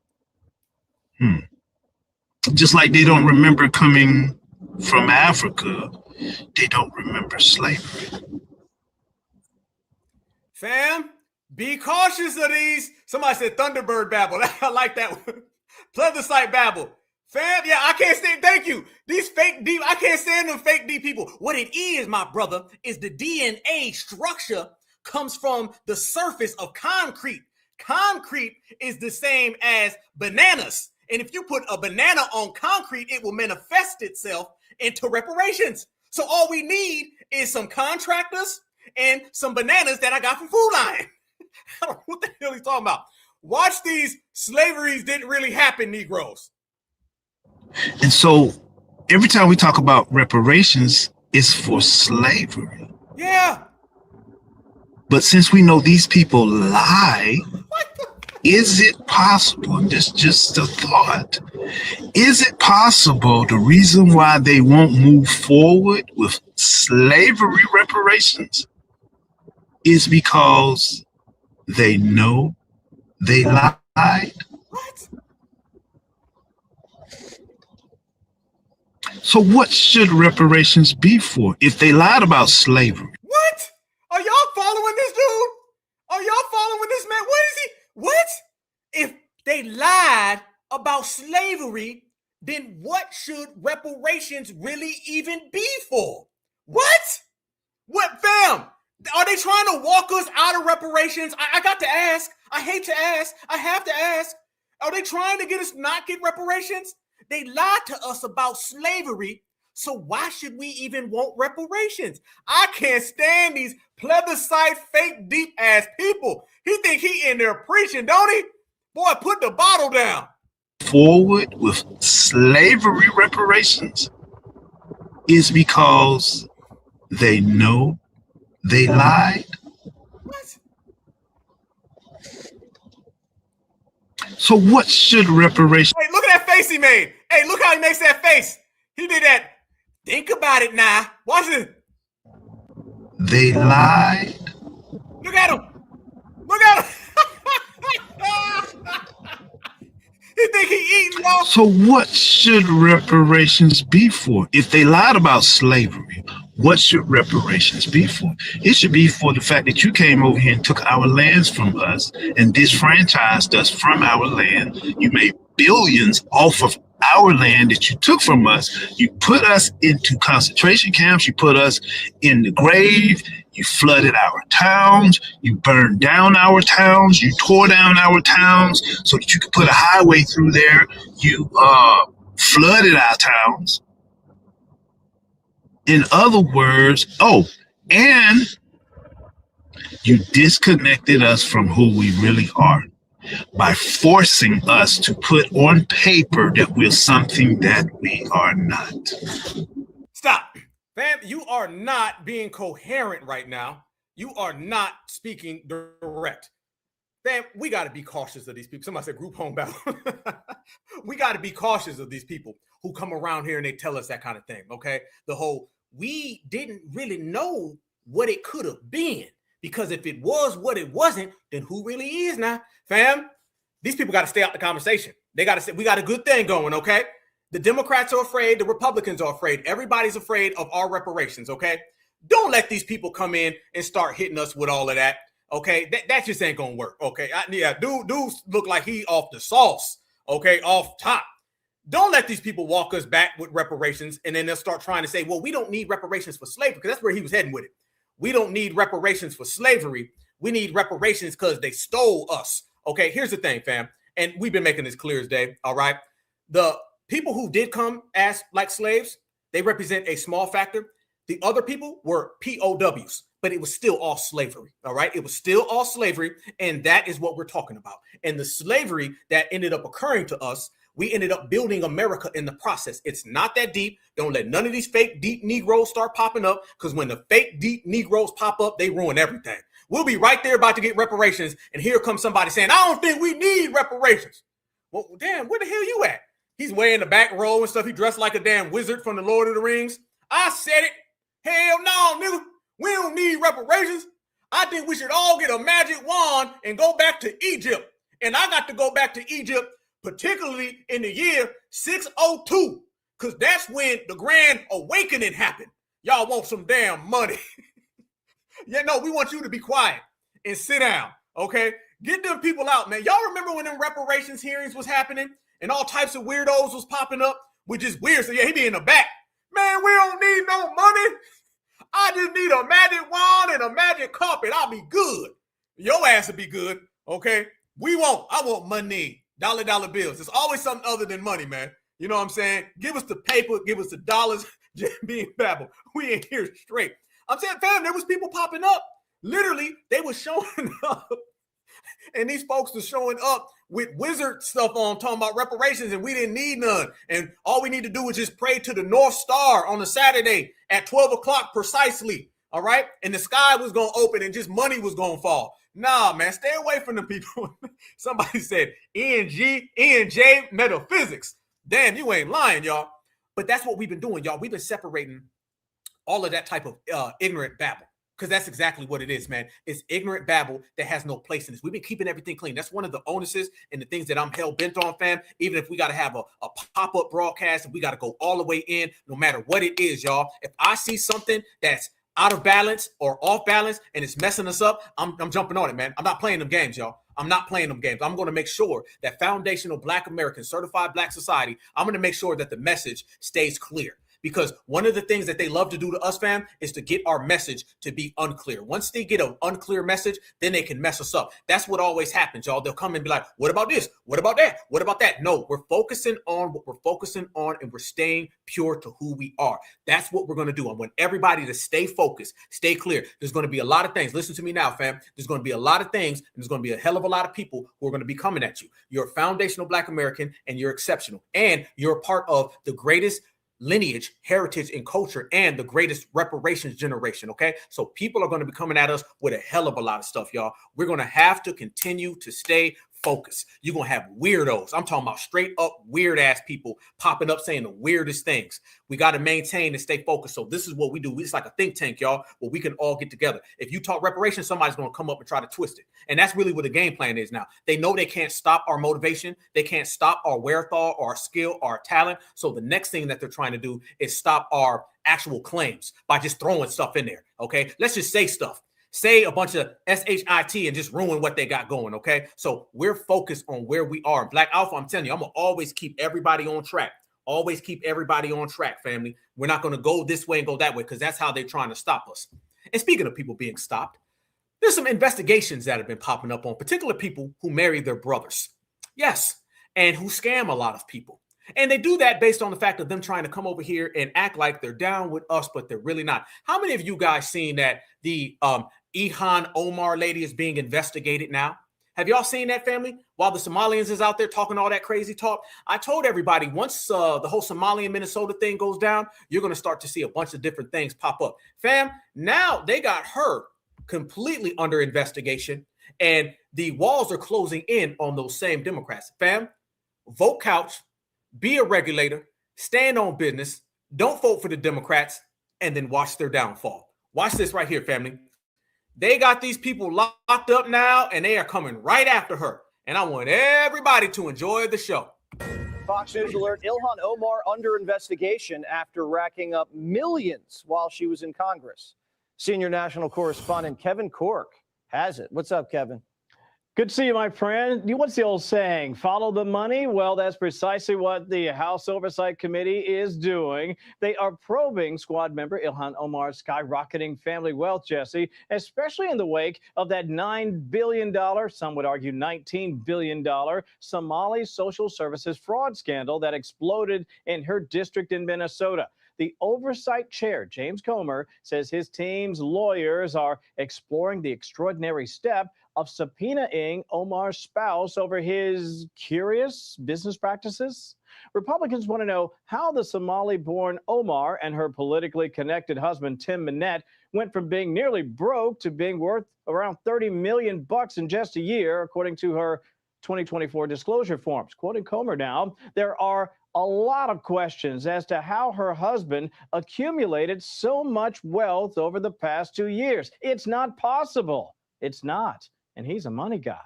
Just like they don't remember coming from Africa, they don't remember slavery. Fam, be cautious of these. Somebody said Thunderbird babble. I like that one. Plebiscite babble. Fam, yeah, I can't stand, thank you. These fake D, I can't stand them fake D people. What it is, my brother, is the DNA structure comes from the surface of concrete. Concrete is the same as bananas. And if you put a banana on concrete, it will manifest itself into reparations. So all we need is some contractors and some bananas that I got from Food Lion. I don't know what the hell he's talking about. Watch these. Slaveries didn't really happen, Negroes. And so every time we talk about reparations, it's for slavery. Yeah. But since we know these people lie, is it possible, this just a thought, is it possible the reason why they won't move forward with slavery reparations is because they know they lied? What? So what should reparations be for if they lied about slavery? What? Are y'all following this dude? Are y'all following this man? What is he? What? If they lied about slavery, then what should reparations really even be for? What? What, fam? Are they trying to walk us out of reparations? I got to ask. I hate to ask. I have to ask. Are they trying to get us not get reparations? They lied to us about slavery, so why should we even want reparations? I can't stand these plebiscite, fake, deep-ass people. He think he in there preaching, don't he? Boy, put the bottle down. Forward with slavery reparations is because they know they lied. What? So what should reparations? Hey, look at that face he made. Hey, look how he makes that face. He did that. Think about it now. Watch this. They lied. Look at him. Look at him. He think he eating, y'all. So what should reparations be for? If they lied about slavery, what should reparations be for? It should be for the fact that you came over here and took our lands from us and disfranchised us from our land. You made billions off of our land that you took from us. You put us into concentration camps. You put us in the grave. You flooded our towns. You burned down our towns. You tore down our towns so that you could put a highway through there. You flooded our towns. In other words, and you disconnected us from who we really are by forcing us to put on paper that we're something that we are not. Stop. Fam, you are not being coherent right now. You are not speaking direct. Fam, we got to be cautious of these people. Somebody said group home battle. We got to be cautious of these people who come around here and they tell us that kind of thing, okay? The whole, we didn't really know what it could have been, because if it was what it wasn't, then who really is now? Fam, these people got to stay out the conversation. They got to say, we got a good thing going, okay? The Democrats are afraid. The Republicans are afraid. Everybody's afraid of our reparations, okay? Don't let these people come in and start hitting us with all of that, okay? That just ain't going to work, okay? Dude look like he off the sauce, okay? Off top. Don't let these people walk us back with reparations, and then they'll start trying to say, well, we don't need reparations for slavery, because that's where he was heading with it. We don't need reparations for slavery. We need reparations because they stole us. Okay, here's the thing, fam. And we've been making this clear as day, all right? The people who did come as like slaves, they represent a small factor. The other people were POWs, but it was still all slavery, all right? It was still all slavery, and that is what we're talking about. And the slavery that ended up occurring to us, we ended up building America in the process. It's not that deep. Don't let none of these fake deep Negroes start popping up, because when the fake deep Negroes pop up, they ruin everything. We'll be right there about to get reparations, and here comes somebody saying, I don't think we need reparations. Well, damn, where the hell you at? He's way in the back row and stuff. He dressed like a damn wizard from the Lord of the Rings. I said it. Hell no, nigga. We don't need reparations. I think we should all get a magic wand and go back to Egypt. And I got to go back to Egypt, particularly in the year 602, because that's when the Grand Awakening happened. Y'all want some damn money. Yeah, no, we want you to be quiet and sit down, okay? Get them people out, man. Y'all remember when them reparations hearings was happening and all types of weirdos was popping up, which is weird. So yeah, he be in the back. Man, we don't need no money. I just need a magic wand and a magic carpet. I'll be good. Your ass will be good, okay? I want money. Dollar bills. It's always something other than money, man. You know what I'm saying? Give us the paper, give us the dollars. Being babble. We ain't here straight. I'm saying, fam, there was people popping up. Literally, they were showing up. And these folks were showing up with wizard stuff on, talking about reparations, and we didn't need none. And all we need to do is just pray to the North Star on a Saturday at 12 o'clock precisely. All right? And the sky was going to open and just money was going to fall. Nah, man, stay away from the people. Somebody said ENJ metaphysics. Damn, you ain't lying, y'all. But that's what we've been doing, y'all. We've been separating all of that type of ignorant babble, because that's exactly what it is, man. It's ignorant babble that has no place in this. We've been keeping everything clean. That's one of the onuses and the things that I'm hell-bent on, fam. Even if we got to have a pop-up broadcast and we got to go all the way in, no matter what it is, y'all. If I see something that's out of balance or off balance and it's messing us up, I'm jumping on it, man. I'm not playing them games, y'all. I'm not playing them games. I'm going to make sure that foundational Black American, certified Black society, I'm going to make sure that the message stays clear. Because one of the things that they love to do to us, fam, is to get our message to be unclear. Once they get an unclear message, then they can mess us up. That's what always happens, y'all. They'll come and be like, what about this? What about that? What about that? No, we're focusing on what we're focusing on, and we're staying pure to who we are. That's what we're going to do. I want everybody to stay focused, stay clear. There's going to be a lot of things. Listen to me now, fam. There's going to be a lot of things, and there's going to be a hell of a lot of people who are going to be coming at you. You're a foundational Black American, and you're exceptional. And you're a part of the greatest lineage, heritage, and culture, and the greatest reparations generation, okay? So people are going to be coming at us with a hell of a lot of stuff, y'all. We're going to have to continue to stay focused. You're going to have weirdos. I'm talking about straight up weird ass people popping up saying the weirdest things. We got to maintain and stay focused. So this is what we do. It's like a think tank, y'all, where we can all get together. If you talk reparations, somebody's going to come up and try to twist it. And that's really what the game plan is now. They know they can't stop our motivation. They can't stop our wherewithal, our skill, our talent. So the next thing that they're trying to do is stop our actual claims by just throwing stuff in there, okay? Let's just say stuff. Say a bunch of shit and just ruin what they got going, okay? So we're focused on where we are. Black Alpha, I'm telling you, I'm going to always keep everybody on track. Always keep everybody on track, family. We're not going to go this way and go that way, because that's how they're trying to stop us. And speaking of people being stopped, there's some investigations that have been popping up on particular people who marry their brothers. Yes, and who scam a lot of people. And they do that based on the fact of them trying to come over here and act like they're down with us, but they're really not. How many of you guys seen that the Ilhan Omar lady is being investigated now? Have y'all seen that, family? While the Somalians is out there talking all that crazy talk, I told everybody once the whole Somali and Minnesota thing goes down, you're going to start to see a bunch of different things pop up. Fam, now they got her completely under investigation, and the walls are closing in on those same Democrats. Fam, vote couch, be a regulator, stand on business, don't vote for the Democrats, and then watch their downfall. Watch this right here, family. They got these people locked up now, and they are coming right after her. And I want everybody to enjoy the show. Fox News alert, Ilhan Omar under investigation after racking up millions while she was in Congress. Senior national correspondent Kevin Cork has it. What's up, Kevin? Good to see you, my friend. What's the old saying? Follow the money? Well, that's precisely what the House Oversight Committee is doing. They are probing squad member Ilhan Omar's skyrocketing family wealth, Jesse, especially in the wake of that $9 billion, some would argue $19 billion, Somali social services fraud scandal that exploded in her district in Minnesota. The oversight chair, James Comer, says his team's lawyers are exploring the extraordinary step of subpoenaing Omar's spouse over his curious business practices. Republicans want to know how the Somali-born Omar and her politically connected husband, Tim Minette, went from being nearly broke to being worth around $30 million in just a year, according to her 2024 disclosure forms. Quoting Comer now, there are a lot of questions as to how her husband accumulated so much wealth over the past 2 years. It's not possible. It's not. And he's a money guy.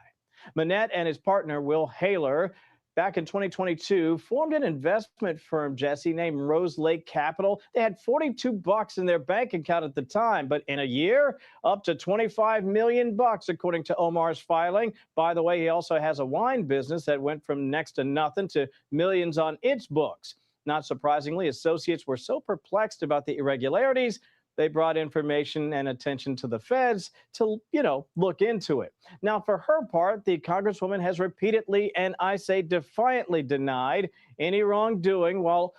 Minette and his partner, Will Haler, back in 2022, formed an investment firm, Jesse, named Rose Lake Capital. They had $42 in their bank account at the time, but in a year, up to $25 million, according to Omar's filing. By the way, he also has a wine business that went from next to nothing to millions on its books. Not surprisingly, associates were so perplexed about the irregularities, they brought information and attention to the feds to, look into it. Now, for her part, the Congresswoman has repeatedly, and I say defiantly, denied any wrongdoing while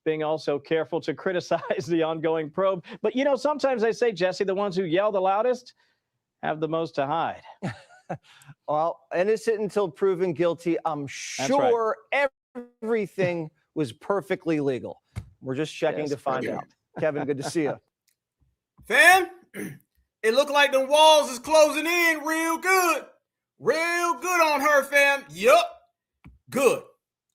being also careful to criticize the ongoing probe. But, sometimes they say, Jesse, the ones who yell the loudest have the most to hide. Well, innocent until proven guilty. I'm sure everything was perfectly legal. We're just checking to find out. Kevin, good to see you. Fam, It looked like the walls is closing in real good. Real good on her, fam. Yup. Good.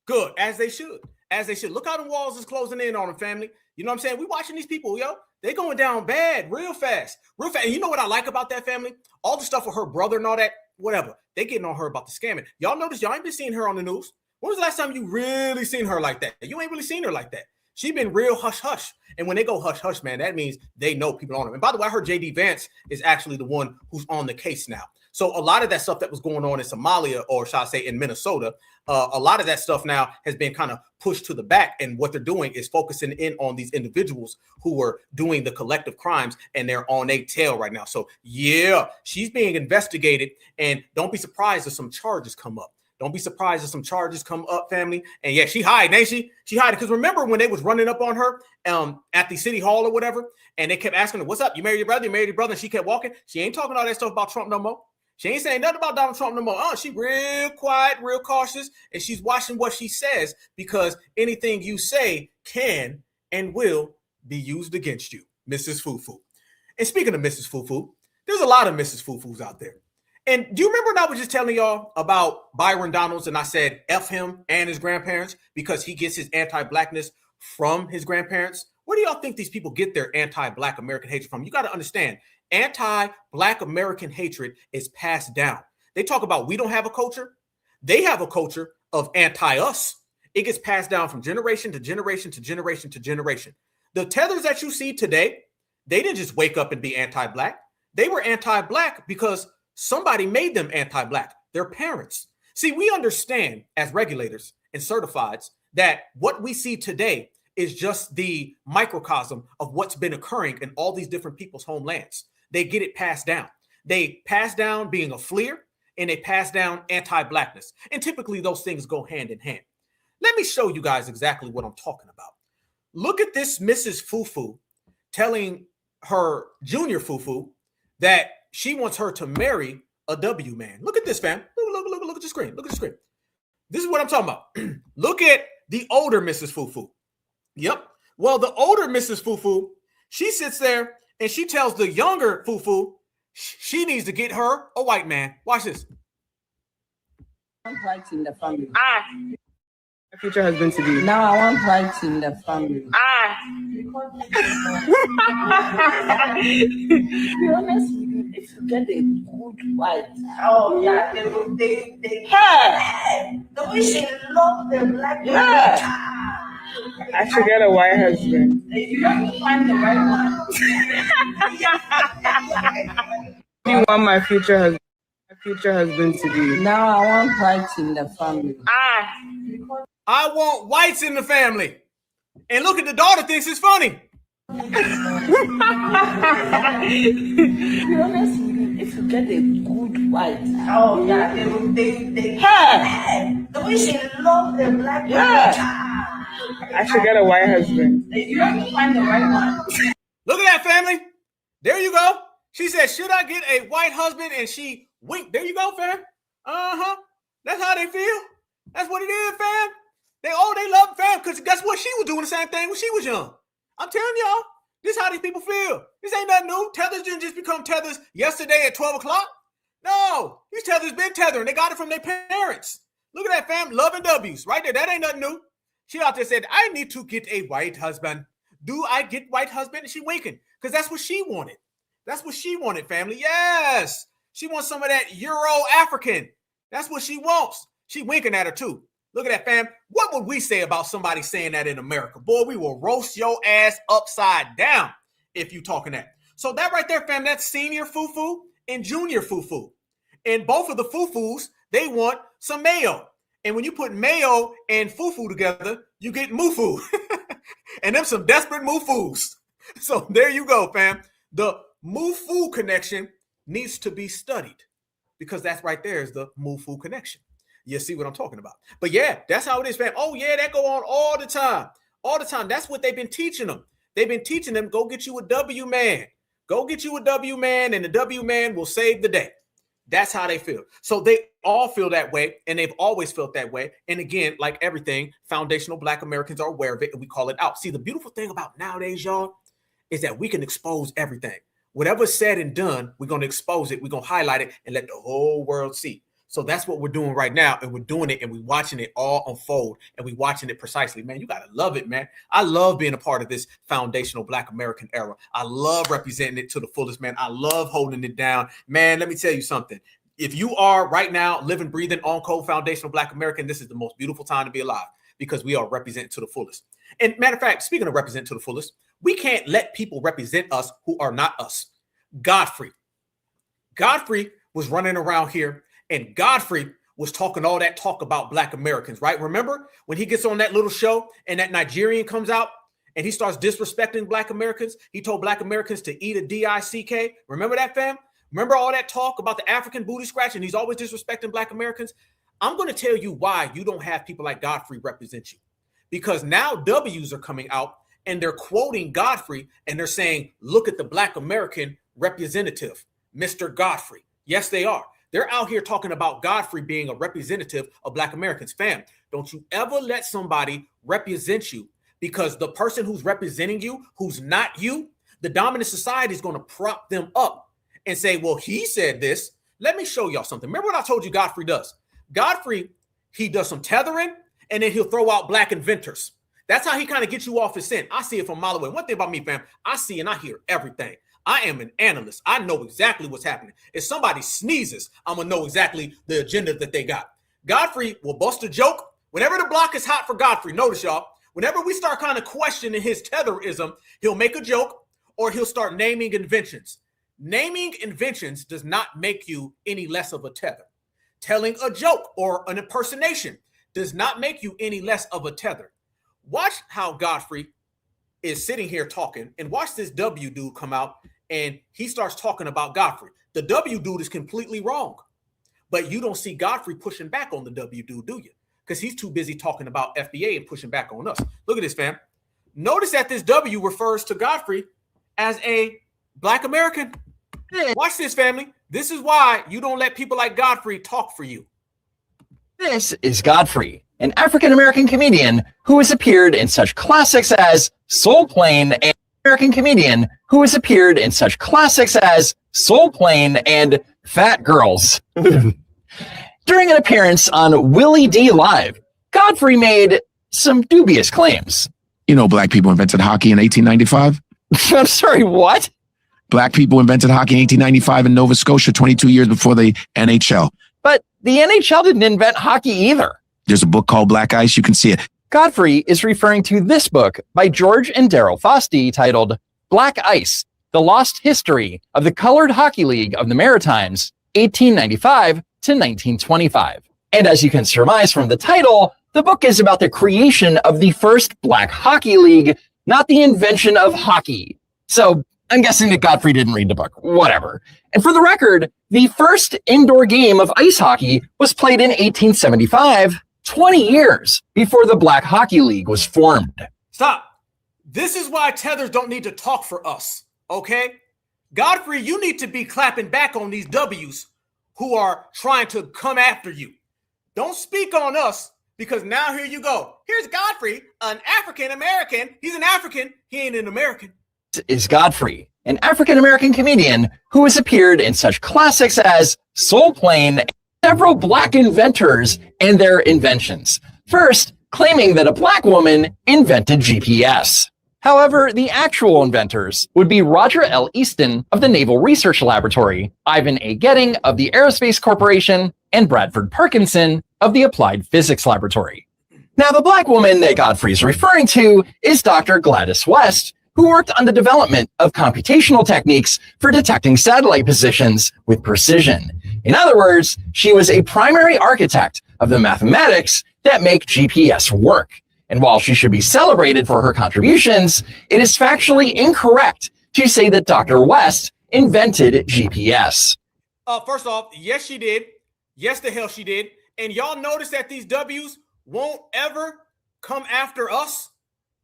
Good. As they should. As they should. Look how the walls is closing in on them, family. You know what I'm saying? We watching these people, yo. They going down bad real fast. Real fast. And you know what I like about that, family? All the stuff with her brother and all that, whatever. They getting on her about the scamming. Y'all notice y'all ain't been seeing her on the news. When was the last time you really seen her like that? You ain't really seen her like that. She been real hush-hush. And when they go hush-hush, man, that means they know people on them. And by the way, I heard J.D. Vance is actually the one who's on the case now. So a lot of that stuff that was going on in Somalia, or shall I say in Minnesota, a lot of that stuff now has been kind of pushed to the back. And what they're doing is focusing in on these individuals who were doing the collective crimes, and they're on a tail right now. So yeah, she's being investigated, and don't be surprised if some charges come up. Don't be surprised if some charges come up, family. And yeah, she hiding, ain't she? She hiding. Because remember when they was running up on her at the city hall or whatever, and they kept asking her, what's up? You married your brother? You married your brother? And she kept walking. She ain't talking all that stuff about Trump no more. She ain't saying nothing about Donald Trump no more. She real quiet, real cautious, and she's watching what she says, because anything you say can and will be used against you, Mrs. Fufu. And speaking of Mrs. Fufu, there's a lot of Mrs. Fufus out there. And do you remember when I was just telling y'all about Byron Donalds, and I said F him and his grandparents because he gets his anti-blackness from his grandparents? Where do y'all think these people get their anti-black American hatred from? You got to understand, anti-black American hatred is passed down. They talk about we don't have a culture. They have a culture of anti-us. It gets passed down from generation to generation to generation to generation. The tethers that you see today, they didn't just wake up and be anti-black. They were anti-black because somebody made them anti-black, their parents. See, we understand as regulators and certifieds that what we see today is just the microcosm of what's been occurring in all these different people's homelands. They get it passed down. They pass down being a fleer, and they pass down anti-blackness. And typically those things go hand in hand. Let me show you guys exactly what I'm talking about. Look at this Mrs. Fufu telling her junior Fufu that she wants her to marry a W man. Look at this, fam. Look at the screen. Look at the screen. This is what I'm talking about. Look at the older Mrs. Fufu. Yep. Well, the older Mrs. Fufu, she sits there and she tells the younger Fufu she needs to get her a white man. Watch this. I want whites in the family. My future husband to be. Now I want whites in the family. To be honest with you, if you get a good white, oh yeah, they hey, the way she love the black man. I should get a white husband. You have to find the right one. Do you want my future husband to be? Now I want whites in the family. I want whites in the family. And look at the daughter thinks it's funny. To be honest with you, if you get a good white, oh yeah, they hey, the way she love the black man. I should get a white husband. You have to find the right one. Look at that, family. There you go. She said, should I get a white husband? And she winked. There you go, fam. Uh-huh. That's how they feel. That's what it is, fam. They love fam, because guess what? She was doing the same thing when she was young. I'm telling y'all, this is how these people feel. This ain't nothing new. Tethers didn't just become tethers yesterday at 12 o'clock. No, these tethers been tethering. They got it from their parents. Look at that, fam. Love and W's right there. That ain't nothing new. She out there said, I need to get a white husband. Do I get white husband? And she winking, because that's what she wanted. That's what she wanted, family. Yes. She wants some of that Euro-African. That's what she wants. She winking at her, too. Look at that, fam. What would we say about somebody saying that in America? Boy, we will roast your ass upside down if you talking that. So that right there, fam, that's senior Fufu and junior Fufu. And both of the Fufus, they want some mayo. And when you put mayo and fufu together, you get Mufu. And them some desperate Mufus. So there you go, fam. The Mufu connection needs to be studied, because that's right there is the Mufu connection. You see what I'm talking about? But yeah, that's how it is, fam. Oh yeah, that go on all the time. All the time. That's what they've been teaching them. They've been teaching them, go get you a W man. Go get you a W man, and the W man will save the day. That's how they feel. So they all feel that way, and they've always felt that way. And again, like everything, foundational Black Americans are aware of it, and we call it out. See, the beautiful thing about nowadays, y'all, is that we can expose everything. Whatever's said and done, we're going to expose it. We're going to highlight it and let the whole world see. So that's what we're doing right now. And we're doing it and we're watching it all unfold and we're watching it precisely. Man, you got to love it, man. I love being a part of this foundational Black American era. I love representing it to the fullest, man. I love holding it down. Man, let me tell you something. If you are right now living, breathing on code foundational Black American, this is the most beautiful time to be alive because we are represented to the fullest. And matter of fact, speaking of represent to the fullest, we can't let people represent us who are not us. Godfrey was running around here and Godfrey was talking all that talk about Black Americans, right? Remember when he gets on that little show and that Nigerian comes out and he starts disrespecting Black Americans? He told Black Americans to eat a D-I-C-K. Remember that, fam? Remember all that talk about the African booty scratch and he's always disrespecting Black Americans? I'm going to tell you why you don't have people like Godfrey represent you. Because now W's are coming out and they're quoting Godfrey and they're saying, look at the Black American representative, Mr. Godfrey. Yes, they are. They're out here talking about Godfrey being a representative of Black Americans. Fam, don't you ever let somebody represent you because the person who's representing you, who's not you, the dominant society is going to prop them up and say, well, he said this. Let me show y'all something. Remember what I told you Godfrey does? Godfrey, he does some tethering and then he'll throw out Black inventors. That's how he kind of gets you off his scent. I see it from a mile away. One thing about me, fam, I see and I hear everything. I am an analyst. I know exactly what's happening. If somebody sneezes, I'm going to know exactly the agenda that they got. Godfrey will bust a joke. Whenever the block is hot for Godfrey, notice y'all, whenever we start kind of questioning his tetherism, he'll make a joke or he'll start naming inventions. Naming inventions does not make you any less of a tether. Telling a joke or an impersonation does not make you any less of a tether. Watch how Godfrey is sitting here talking and watch this W dude come out and he starts talking about Godfrey. The W dude is completely wrong, but you don't see Godfrey pushing back on the W dude, do you? Because he's too busy talking about FBA and pushing back on us. Look at this, fam. Notice that this W refers to Godfrey as a Black American. Watch this, family. This is why you don't let people like Godfrey talk for you. This is Godfrey, an African-American comedian who has appeared in such classics as Soul Plane and American comedian who has appeared in such classics as Soul Plane and Fat Girls. During an appearance on Willie D Live, Godfrey made some dubious claims. You know, Black people invented hockey in 1895? I'm sorry, what? Black people invented hockey in 1895 in Nova Scotia, 22 years before the NHL. But the NHL didn't invent hockey either. There's a book called Black Ice. You can see it. Godfrey is referring to this book by George and Daryl Foste titled Black Ice, The Lost History of the Colored Hockey League of the Maritimes, 1895 to 1925. And as you can surmise from the title, the book is about the creation of the first Black Hockey League, not the invention of hockey. So I'm guessing that Godfrey didn't read the book. Whatever. And for the record, the first indoor game of ice hockey was played in 1875, 20 years before the Black Hockey League was formed. Stop. This is why tethers don't need to talk for us, okay? Godfrey, you need to be clapping back on these W's who are trying to come after you. Don't speak on us because now here you go. Here's Godfrey, an African-American. He's an African. He ain't an American. This is Godfrey, an African-American comedian who has appeared in such classics as Soul Plane and several Black inventors and their inventions. First, claiming that a Black woman invented GPS. However, the actual inventors would be Roger L. Easton of the Naval Research Laboratory, Ivan A. Getting of the Aerospace Corporation, and Bradford Parkinson of the Applied Physics Laboratory. Now, the Black woman that Godfrey is referring to is Dr. Gladys West, who worked on the development of computational techniques for detecting satellite positions with precision. In other words, she was a primary architect of the mathematics that make GPS work. And while she should be celebrated for her contributions, it is factually incorrect to say that Dr. West invented GPS. First off, yes, she did. Yes, the hell she did. And y'all notice that these W's won't ever come after us?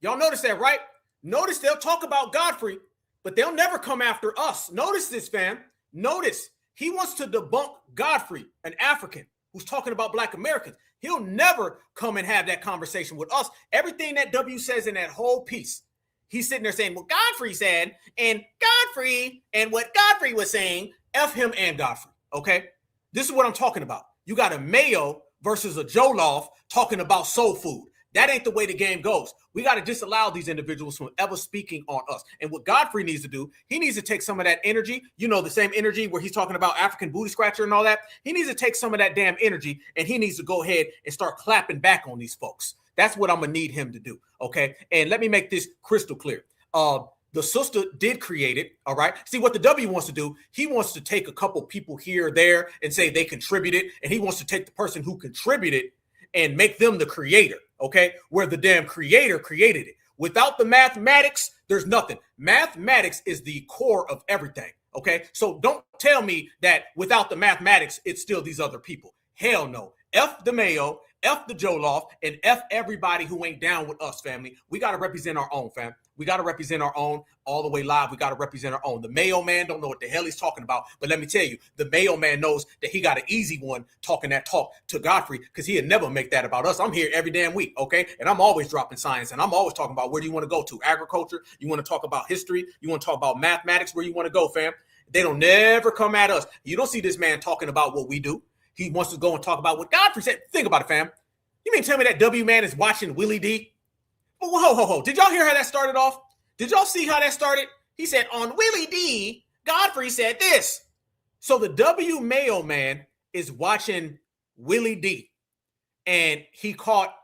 Y'all notice that, right? Notice they'll talk about Godfrey, but they'll never come after us. Notice this, fam. Notice he wants to debunk Godfrey, an African who's talking about Black Americans. He'll never come and have that conversation with us. Everything that W says in that whole piece, He's sitting there saying what Godfrey said, and what Godfrey was saying, F him and Godfrey, okay? This is what I'm talking about. You got a Mayo versus a Jollof talking about soul food. That ain't the way the game goes. We got to disallow these individuals from ever speaking on us. And what Godfrey needs to do, he needs to take some of that energy, you know, the same energy where he's talking about African booty scratcher and all that. He needs to take some of that damn energy, and he needs to go ahead and start clapping back on these folks. That's what I'm going to need him to do, okay? And let me make this crystal clear. The sister did create it, all right? See, what the W wants to do, he wants to take a couple people here or there and say they contributed, and he wants to take the person who contributed and make them the creator, okay? Where the damn creator created it. Without the mathematics, there's nothing. Mathematics is the core of everything, okay? So don't tell me that without the mathematics, it's still these other people. Hell no. F the Mayo, F the Jollof, and F everybody who ain't down with us, family. We got to represent our own, fam. We got to represent our own all the way live. We got to represent our own. The Mayo man don't know what the hell he's talking about. But let me tell you, the Mayo man knows that he got an easy one talking that talk to Godfrey, because he'd never make that about us. I'm here every damn week, okay? And I'm always dropping science, and I'm always talking about where do you want to go to? Agriculture? You want to talk about history? You want to talk about mathematics? Where you want to go, fam? They don't never come at us. You don't see this man talking about what we do. He wants to go and talk about what Godfrey said. Think about it, fam. You mean tell me that W man is watching Willie D? Ho. Did y'all hear how that started off? Did y'all see how that started? He said, on Willie D, Godfrey said this. So the W Mayo man is watching Willie D, and he caught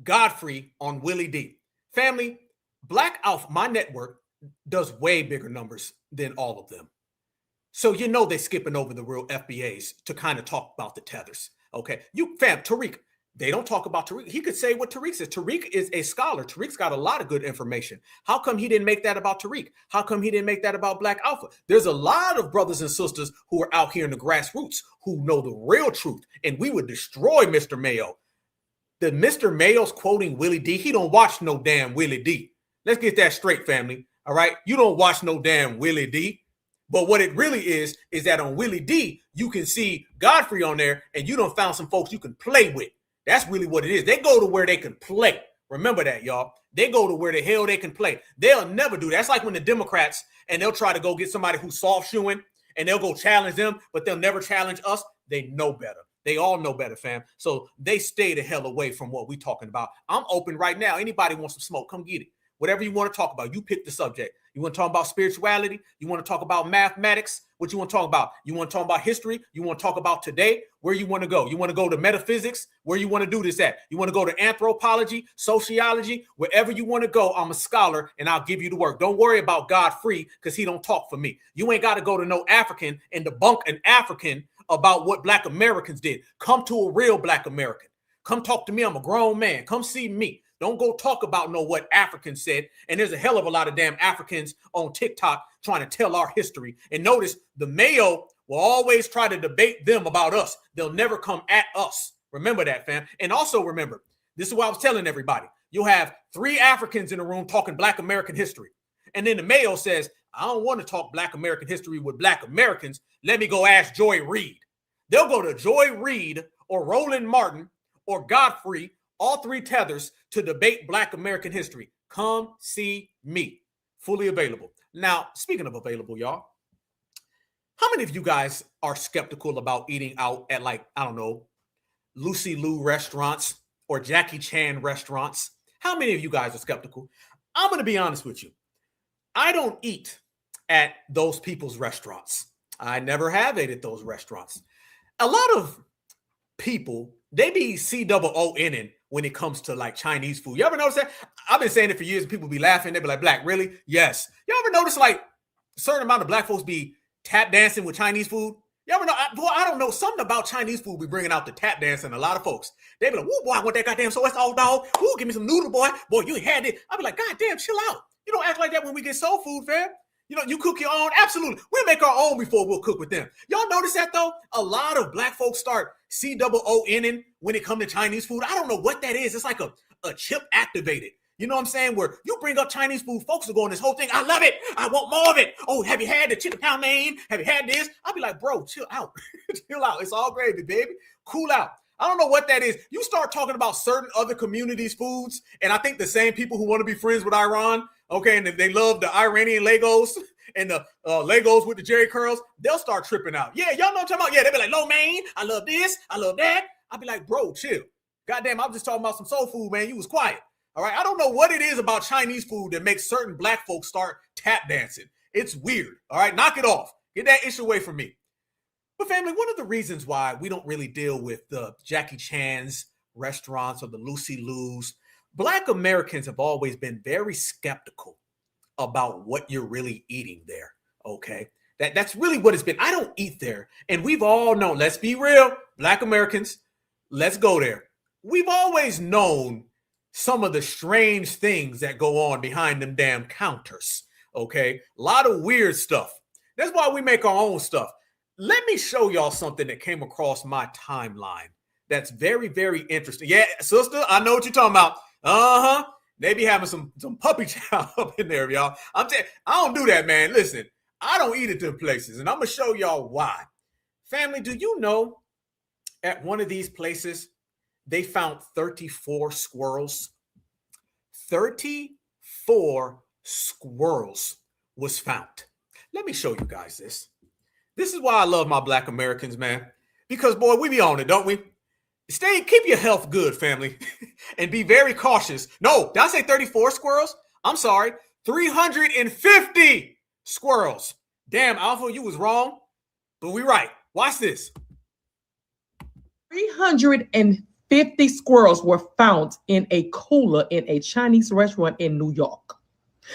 Godfrey on Willie D. Family, Black Alpha, my network, does way bigger numbers than all of them. So you know they're skipping over the real FBAs to kind of talk about the tethers. Okay, Tariq, they don't talk about Tariq. He could say what Tariq says. Tariq is a scholar. Tariq's got a lot of good information. How come he didn't make that about Tariq? How come he didn't make that about Black Alpha? There's a lot of brothers and sisters who are out here in the grassroots who know the real truth, and we would destroy Mr. Mayo. The Mr. Mayo's quoting Willie D. He don't watch no damn Willie D. Let's get that straight, family. All right? You don't watch no damn Willie D. But what it really is that on Willie D, you can see Godfrey on there, and you done found some folks you can play with. That's really what it is. They go to where they can play. Remember that, y'all. They go to where the hell they can play. They'll never do that. That's like when the Democrats, and they'll try to go get somebody who's soft shoeing, and they'll go challenge them, but they'll never challenge us. They know better. They all know better, fam. So they stay the hell away from what we're talking about. I'm open right now. Anybody wants some smoke, come get it. Whatever you want to talk about, you pick the subject. You want to talk about spirituality? You want to talk about mathematics? What you want to talk about? You want to talk about history? You want to talk about today? Where you want to go? You want to go to metaphysics? Where you want to do this at? You want to go to anthropology, sociology? Wherever you want to go, I'm a scholar, and I'll give you the work. Don't worry about Godfrey, because he don't talk for me. You ain't got to go to no African and debunk an African about what Black Americans did. Come to a real Black American. Come talk to me. I'm a grown man. Come see me. Don't go talk about what Africans said. And there's a hell of a lot of damn Africans on TikTok trying to tell our history. And notice the Mayo will always try to debate them about us. They'll never come at us. Remember that, fam. And also remember, this is what I was telling everybody. You'll have 3 Africans in the room talking Black American history. And then the Mayo says, I don't want to talk Black American history with Black Americans. Let me go ask Joy Reid. They'll go to Joy Reid or Roland Martin or Godfrey, all 3 tethers, to debate Black American history. Come see me. Fully available. Now, speaking of available, y'all, how many of you guys are skeptical about eating out at, like, I don't know, Lucy Liu restaurants or Jackie Chan restaurants? How many of you guys are skeptical? I'm going to be honest with you. I don't eat at those people's restaurants. I never have ate at those restaurants. A lot of people, they be COOing when it comes to like Chinese food. You ever notice that? I've been saying it for years. People be laughing. They be like, Black, really? Yes. You ever notice like a certain amount of Black folks be tap dancing with Chinese food? You ever know? I don't know. Something about Chinese food be bringing out the tap dancing. A lot of folks. They be like, woo, boy, I want that goddamn soy sauce, dog. Woo, give me some noodle, boy. Boy, you had it. I be like, goddamn, chill out. You don't act like that when we get soul food, fam. You know, you cook your own. Absolutely. We'll make our own before we'll cook with them. Y'all notice that, though? A lot of Black folks start COOing when it comes to Chinese food. I don't know what that is. It's like a chip activated. You know what I'm saying? Where you bring up Chinese food, folks are going this whole thing. I love it. I want more of it. Oh, have you had the chicken pound mein? Have you had this? I'll be like, bro, chill out. Chill out. It's all gravy, baby. Cool out. I don't know what that is. You start talking about certain other communities' foods, and I think the same people who want to be friends with Iran, okay, and if they love the Iranian Legos and the Legos with the Jerry curls, they'll start tripping out. Yeah, y'all know what I'm talking about? Yeah, they'll be like, "Lo, man, I love this, I love that." I'll be like, "Bro, chill. Goddamn, I'm just talking about some soul food, man. You was quiet." All right, I don't know what it is about Chinese food that makes certain black folks start tap dancing. It's weird. All right, knock it off. Get that issue away from me. But family, one of the reasons why we don't really deal with the Jackie Chan's restaurants or the Lucy Lou's, Black Americans have always been very skeptical about what you're really eating there, okay? That's really what it's been. I don't eat there. And we've all known, let's be real, Black Americans, let's go there. We've always known some of the strange things that go on behind them damn counters, okay? A lot of weird stuff. That's why we make our own stuff. Let me show y'all something that came across my timeline that's very, very interesting. Yeah, sister, I know what you're talking about. Uh-huh. They be having some puppy chow up in there, y'all. I don't do that, man. Listen, I don't eat at them places, and I'm going to show y'all why. Family, do you know at one of these places, they found 34 squirrels? 34 squirrels was found. Let me show you guys this. This is why I love my Black Americans, man. Because, boy, we be on it, don't we? Keep your health good, family, and be very cautious. No, did I say 34 squirrels? I'm sorry, 350 squirrels. Damn, Alpha, you was wrong, but we right. Watch this. 350 squirrels were found in a cooler in a Chinese restaurant in New York.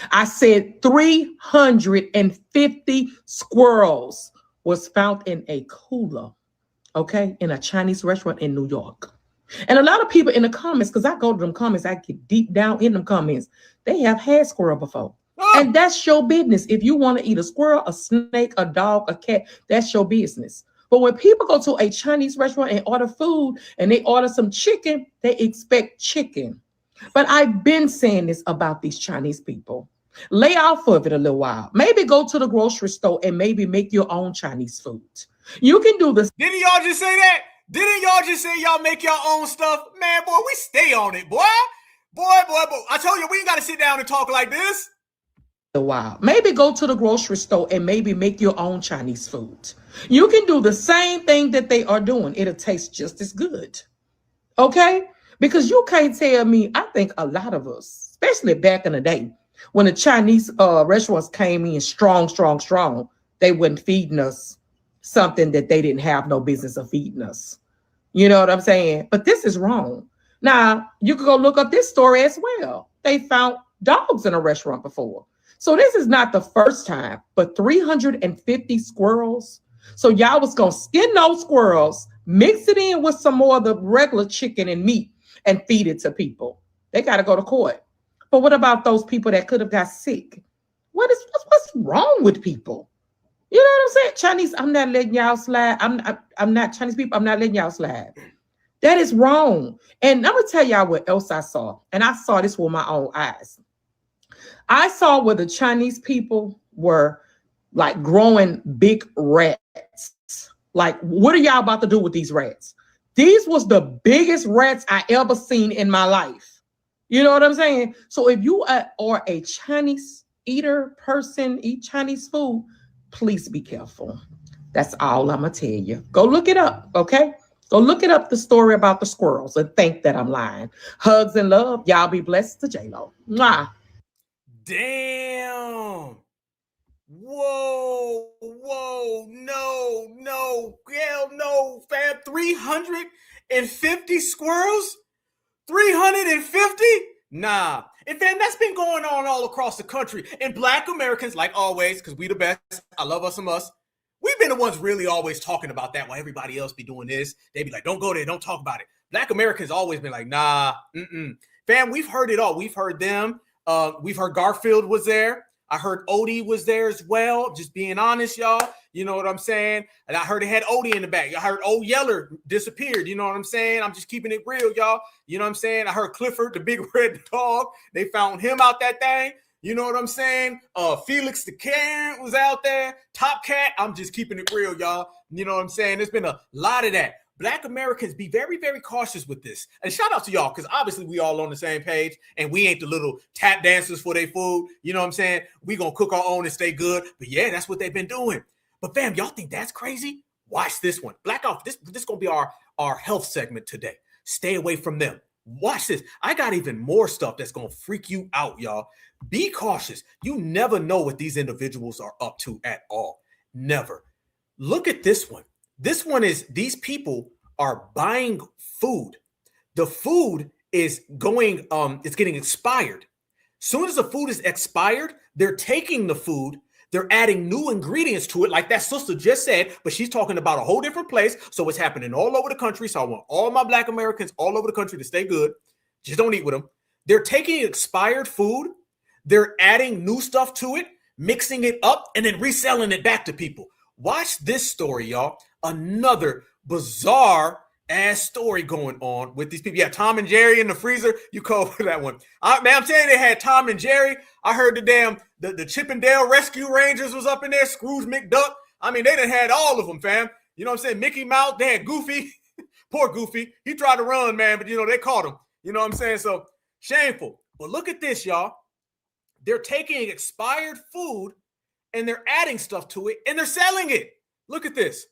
I said 350 squirrels was found in a cooler, okay, in a Chinese restaurant in New York. And a lot of people in the comments, because I go to them comments, I get deep down in them comments, they have had squirrel before. And that's your business. If you want to eat a squirrel, a snake, a dog, a cat, that's your business. But when people go to a Chinese restaurant and order food and they order some chicken, they expect chicken. But I've been saying this about these Chinese people. Lay off of it a little while. Maybe go to the grocery store and maybe make your own Chinese food. You can do this. Didn't y'all just say that? Didn't y'all just say y'all make your own stuff? Man, boy, we stay on it, boy. Boy. I told you, we ain't got to sit down and talk like this. A while. Maybe go to the grocery store and maybe make your own Chinese food. You can do the same thing that they are doing. It'll taste just as good. Okay? Because you can't tell me, I think a lot of us, especially back in the day, when the Chinese restaurants came in strong, they wasn't feeding us something that they didn't have no business of feeding us. You know what I'm saying? But this is wrong. Now, you can go look up this story as well. They found dogs in a restaurant before. So this is not the first time, but 350 squirrels. So y'all was going to skin those squirrels, mix it in with some more of the regular chicken and meat and feed it to people. They got to go to court. But what about those people that could have got sick? What's wrong with people? You know what I'm saying? Chinese, I'm not letting y'all slide. I'm not Chinese people. I'm not letting y'all slide. That is wrong. And I'm going to tell y'all what else I saw. And I saw this with my own eyes. I saw where the Chinese people were like growing big rats. Like, what are y'all about to do with these rats? These was the biggest rats I ever seen in my life. You know what I'm saying? So if you are a Chinese eater person, eat Chinese food, please be careful. That's all I'm going to tell you. Go look it up, okay? Go look it up, the story about the squirrels, and think that I'm lying. Hugs and love. Y'all be blessed to J-Lo. Mwah. Damn. Whoa, no, hell no, fam. 350 squirrels? 350? Nah. And fam, that's been going on all across the country. And Black Americans, like always, because we the best, I love us some us, we've been the ones really always talking about that while everybody else be doing this. They be like, don't go there, don't talk about it. Black Americans always been like, nah, Fam, we've heard it all. We've heard them. We've heard Garfield was there. I heard Odie was there as well. Just being honest, y'all. You know what I'm saying? And I heard it had Odie in the back. I heard Old Yeller disappeared. You know what I'm saying? I'm just keeping it real, y'all. You know what I'm saying? I heard Clifford, the big red dog. They found him out that thing. You know what I'm saying? Felix the Karen was out there. Top Cat. I'm just keeping it real, y'all. You know what I'm saying? There's been a lot of that. Black Americans, be very, very cautious with this. And shout out to y'all, because obviously we all on the same page, and we ain't the little tap dancers for their food. You know what I'm saying? We gonna cook our own and stay good. But yeah, that's what they've been doing. But fam, y'all think that's crazy? Watch this one. Black off. This gonna be our health segment today. Stay away from them. Watch this. I got even more stuff that's gonna freak you out, y'all. Be cautious. You never know what these individuals are up to at all. Never. Look at this one. This one is, these people are buying food. The food is going, it's getting expired. Soon as the food is expired, they're taking the food, they're adding new ingredients to it, like that sister just said, but she's talking about a whole different place. So it's happening all over the country. So I want all my Black Americans all over the country to stay good. Just don't eat with them. They're taking expired food, they're adding new stuff to it, mixing it up, and then reselling it back to people. Watch this story, y'all. Another bizarre ass story going on with these people. Yeah, Tom and Jerry in the freezer. You call for that one. Man, I'm telling you, they had Tom and Jerry. I heard the Chip and Dale Rescue Rangers was up in there. Scrooge McDuck. I mean, they done had all of them, fam. You know what I'm saying? Mickey Mouse. They had Goofy. Poor Goofy. He tried to run, man, but they caught him. You know what I'm saying? So shameful. But look at this, y'all. They're taking expired food and they're adding stuff to it and they're selling it. Look at this.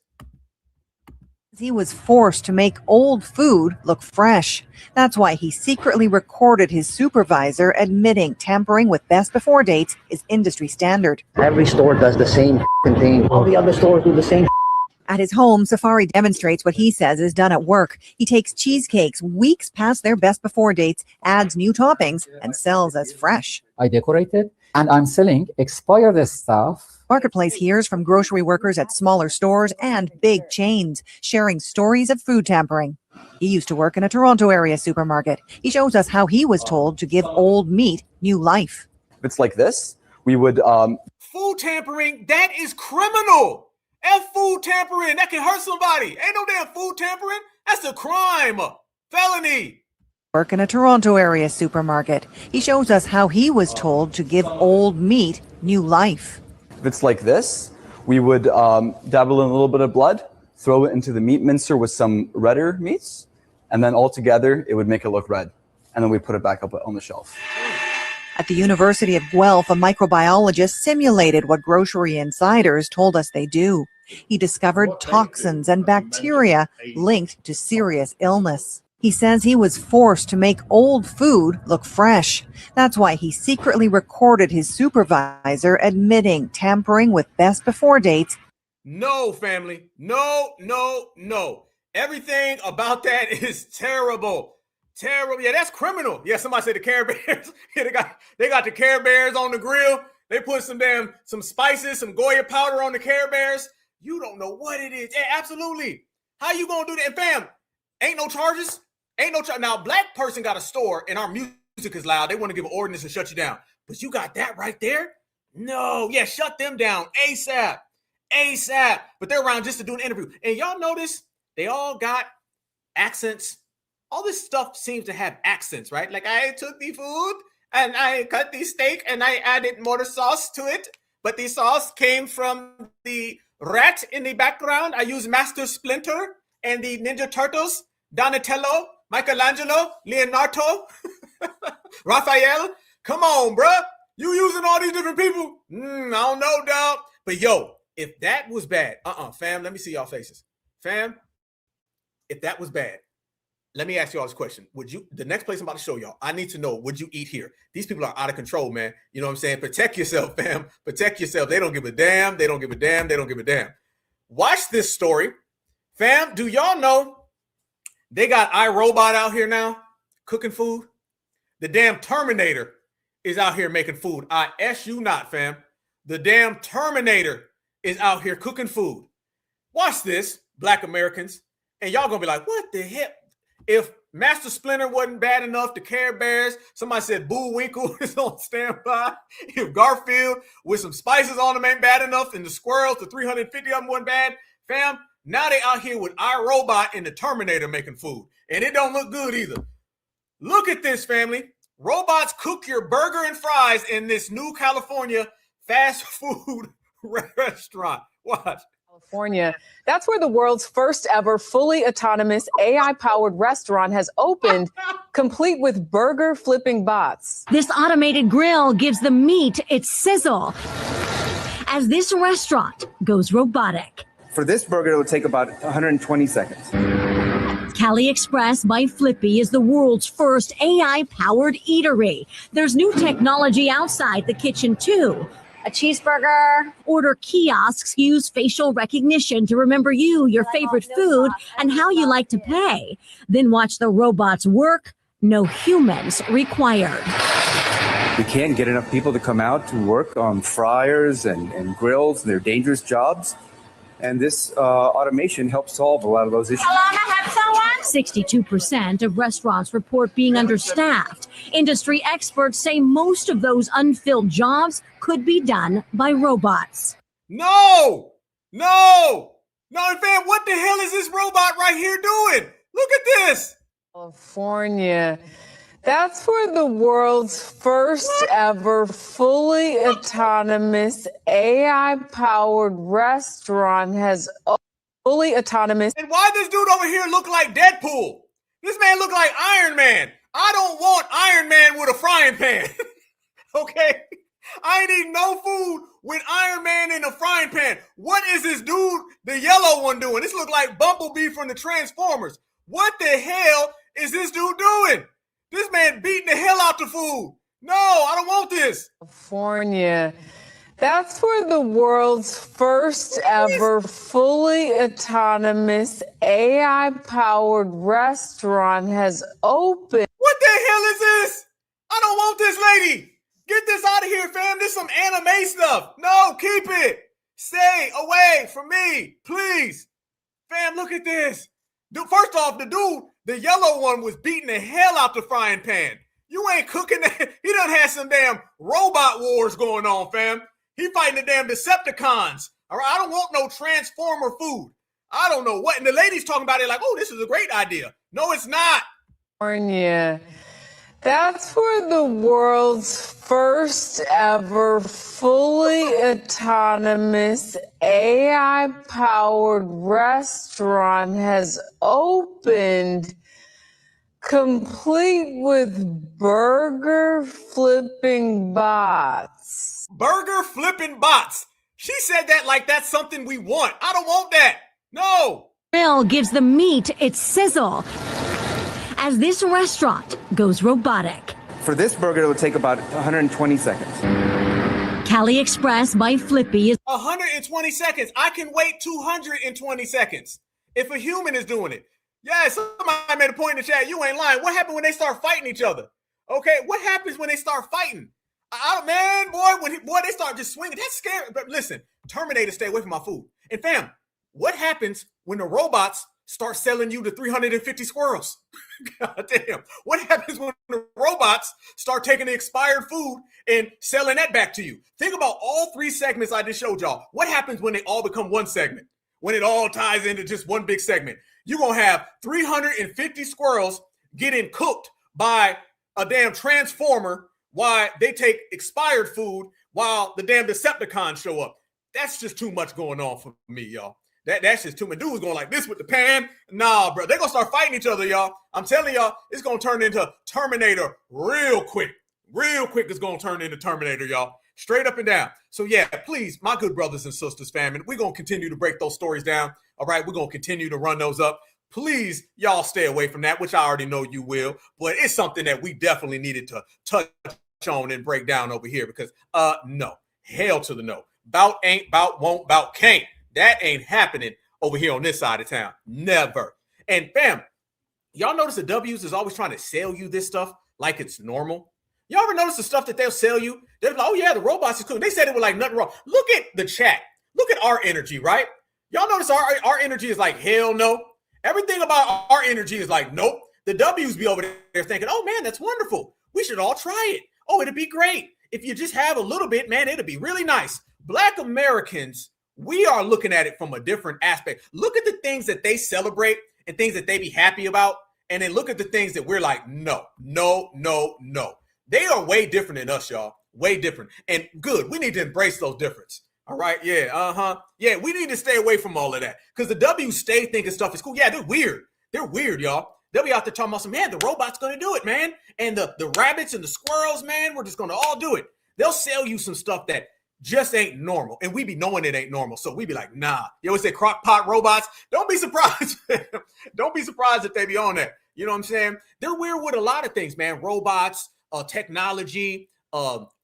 He was forced to make old food look fresh. That's why he secretly recorded his supervisor admitting tampering with best before dates is industry standard. Every store does the same thing. All the other stores do the same. At his home, Safari demonstrates what he says is done at work. He takes cheesecakes weeks past their best before dates, adds new toppings, and sells as fresh. I decorate it, and I'm selling expired stuff. Marketplace hears from grocery workers at smaller stores and big chains, sharing stories of food tampering. He used to work in a Toronto area supermarket. He shows us how he was told to give old meat new life. It's like this. We would... Food tampering, that is criminal. Food tampering, that can hurt somebody. Ain't no damn food tampering. That's a crime. Felony. Work in a Toronto area supermarket. He shows us how he was told to give old meat new life. It's like this. We would dabble in a little bit of blood, throw it into the meat mincer with some redder meats, and then all together it would make it look red. And then we put it back up on the shelf. At the University of Guelph, a microbiologist simulated what grocery insiders told us they do. He discovered toxins and bacteria linked to serious illness. He says he was forced to make old food look fresh. That's why he secretly recorded his supervisor admitting tampering with best before dates. No, family. No, no, no. Everything about that is terrible. Terrible. Yeah, that's criminal. Yeah, somebody said the Care Bears. Yeah, they got the Care Bears on the grill. They put some spices, some Goya powder on the Care Bears. You don't know what it is. Yeah, absolutely. How you gonna do that? And fam, ain't no charges. Ain't no charge. Now, black person got a store and our music is loud. They want to give an ordinance and shut you down. But you got that right there? No. Yeah, shut them down ASAP. ASAP. But they're around just to do an interview. And y'all notice they all got accents. All this stuff seems to have accents, right? Like, I took the food and I cut the steak and I added more sauce to it. But the sauce came from the rat in the background. I used Master Splinter and the Ninja Turtles, Donatello, Michelangelo, Leonardo, Raphael. Come on, bruh. You using all these different people? I don't know, dog. But yo, if that was bad, fam, let me see y'all faces. Fam, if that was bad, let me ask you all this question. Would you, the next place I'm about to show y'all, I need to know, would you eat here? These people are out of control, man. You know what I'm saying? Protect yourself, fam. Protect yourself. They don't give a damn. They don't give a damn. They don't give a damn. Watch this story. Fam, do y'all know they got iRobot out here now cooking food? The damn Terminator is out here making food. I S you not, fam. The damn Terminator is out here cooking food. Watch this, black Americans. And y'all gonna be like, what the hell? If Master Splinter wasn't bad enough, the Care Bears, somebody said Bullwinkle is on standby. If Garfield with some spices on them ain't bad enough, and the squirrels, the 350 of them wasn't bad, fam, now they out here with iRobot and the Terminator making food. And it don't look good either. Look at this, family. Robots cook your burger and fries in this new California fast food restaurant. Watch. California. That's where the world's first ever fully autonomous AI-powered restaurant has opened, complete with burger flipping bots. This automated grill gives the meat its sizzle as this restaurant goes robotic. For this burger, it would take about 120 seconds. Cali Express by Flippy is the world's first AI-powered eatery. There's new technology outside the kitchen, too. A cheeseburger. Order kiosks use facial recognition to remember you, your favorite food, and how you like to pay. Then watch the robots work. No humans required. We can't get enough people to come out to work on fryers and grills. They're dangerous jobs. And this automation helps solve a lot of those issues. 62% of restaurants report being understaffed. Industry experts say most of those unfilled jobs could be done by robots. No, and fam, what the hell is this robot right here doing? Look at this. California. That's where the world's first ever fully autonomous AI-powered restaurant has fully autonomous. And why this dude over here look like Deadpool? This man look like Iron Man. I don't want Iron Man with a frying pan. Okay? I ain't eating no food with Iron Man in a frying pan. What is this dude, the yellow one, doing? This look like Bumblebee from the Transformers. What the hell is this dude doing? This man beating the hell out the food. No, I don't want this. California. That's where the world's first ever fully autonomous AI-powered restaurant has opened. What the hell is this? I don't want this lady. Get this out of here, fam. This is some anime stuff. No, keep it. Stay away from me, please. Fam, look at this. Dude, first off, the dude, the yellow one, was beating the hell out the frying pan. You ain't cooking that. He done had some damn robot wars going on, fam. He fighting the damn Decepticons. All right, I don't want no Transformer food. I don't know what. And the lady's talking about it like, oh, this is a great idea. No, it's not. California. That's where the world's first ever fully autonomous AI-powered restaurant has opened, complete with burger flipping bots. Burger flipping bots. She said that like that's something we want. I don't want that. No. Grill gives the meat its sizzle as this restaurant goes robotic. For this burger, it would take about 120 seconds. Cali Express by Flippy is 120 seconds. I can wait 220 seconds if a human is doing it. Yeah, somebody made a point in the chat. You ain't lying. What happened when they start fighting each other? Okay, what happens when they start fighting? Man, boy, they start just swinging. That's scary. But listen, Terminator, stay away from my food. And fam, what happens when the robots start selling you the 350 squirrels? God damn. What happens when the robots start taking the expired food and selling that back to you? Think about all three segments I just showed y'all. What happens when they all become one segment? When it all ties into just one big segment? You're going to have 350 squirrels getting cooked by a damn transformer while they take expired food while the damn Decepticons show up. That's just too much going on for me, y'all. That's just too many dudes going like this with the pan. Nah, bro. They're going to start fighting each other, y'all. I'm telling y'all, it's going to turn into Terminator real quick. Real quick, it's going to turn into Terminator, y'all. Straight up and down. So, yeah, please, my good brothers and sisters, family, we're going to continue to break those stories down. All right, we're going to continue to run those up. Please, y'all stay away from that, which I already know you will. But it's something that we definitely needed to touch on and break down over here because, no. Hell to the no. Bout ain't, bout won't, bout can't. That ain't happening over here on this side of town. Never. And fam, y'all notice the W's is always trying to sell you this stuff like it's normal. Y'all ever notice the stuff that they'll sell you? They're like, oh yeah, the robots is cool. They said it was like nothing wrong. Look at the chat. Look at our energy, right? Y'all notice our energy is like, hell no. Everything about our energy is like, nope. The W's be over there thinking, oh man, that's wonderful. We should all try it. Oh, it'd be great. If you just have a little bit, man, it'd be really nice. Black Americans, we are looking at it from a different aspect. Look at the things that they celebrate and things that they be happy about. And then look at the things that we're like, no. They are way different than us, y'all. Way different. And good. We need to embrace those differences. All right, yeah, yeah. We need to stay away from all of that because the W's stay thinking stuff is cool. Yeah, they're weird. They're weird, y'all. They'll be out there talking about some, man, the robot's gonna do it, man, and the rabbits and the squirrels, man, we're just gonna all do it. They'll sell you some stuff that just ain't normal, and we be knowing it ain't normal, so we be like, nah. You always say crock pot robots. Don't be surprised. Don't be surprised if they be on that. You know what I'm saying? They're weird with a lot of things, man. Robots, technology,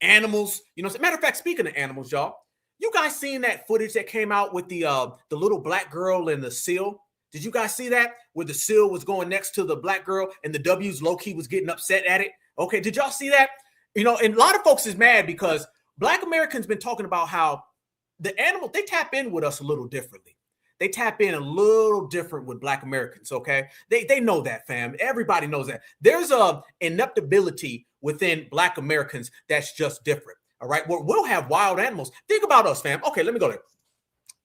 animals. You know, as a matter of fact, speaking of animals, y'all, you guys seen that footage that came out with the little black girl and the seal? Did you guys see that? Where the seal was going next to the black girl and the W's low-key was getting upset at it? Okay, did y'all see that? You know, and a lot of folks is mad because Black Americans been talking about how the animals, they tap in with us a little differently. They tap in a little different with Black Americans, okay? They know that, fam. Everybody knows that. There's a ineptability within Black Americans that's just different, all right? We'll have wild animals. Think about us, fam. Okay, let me go there.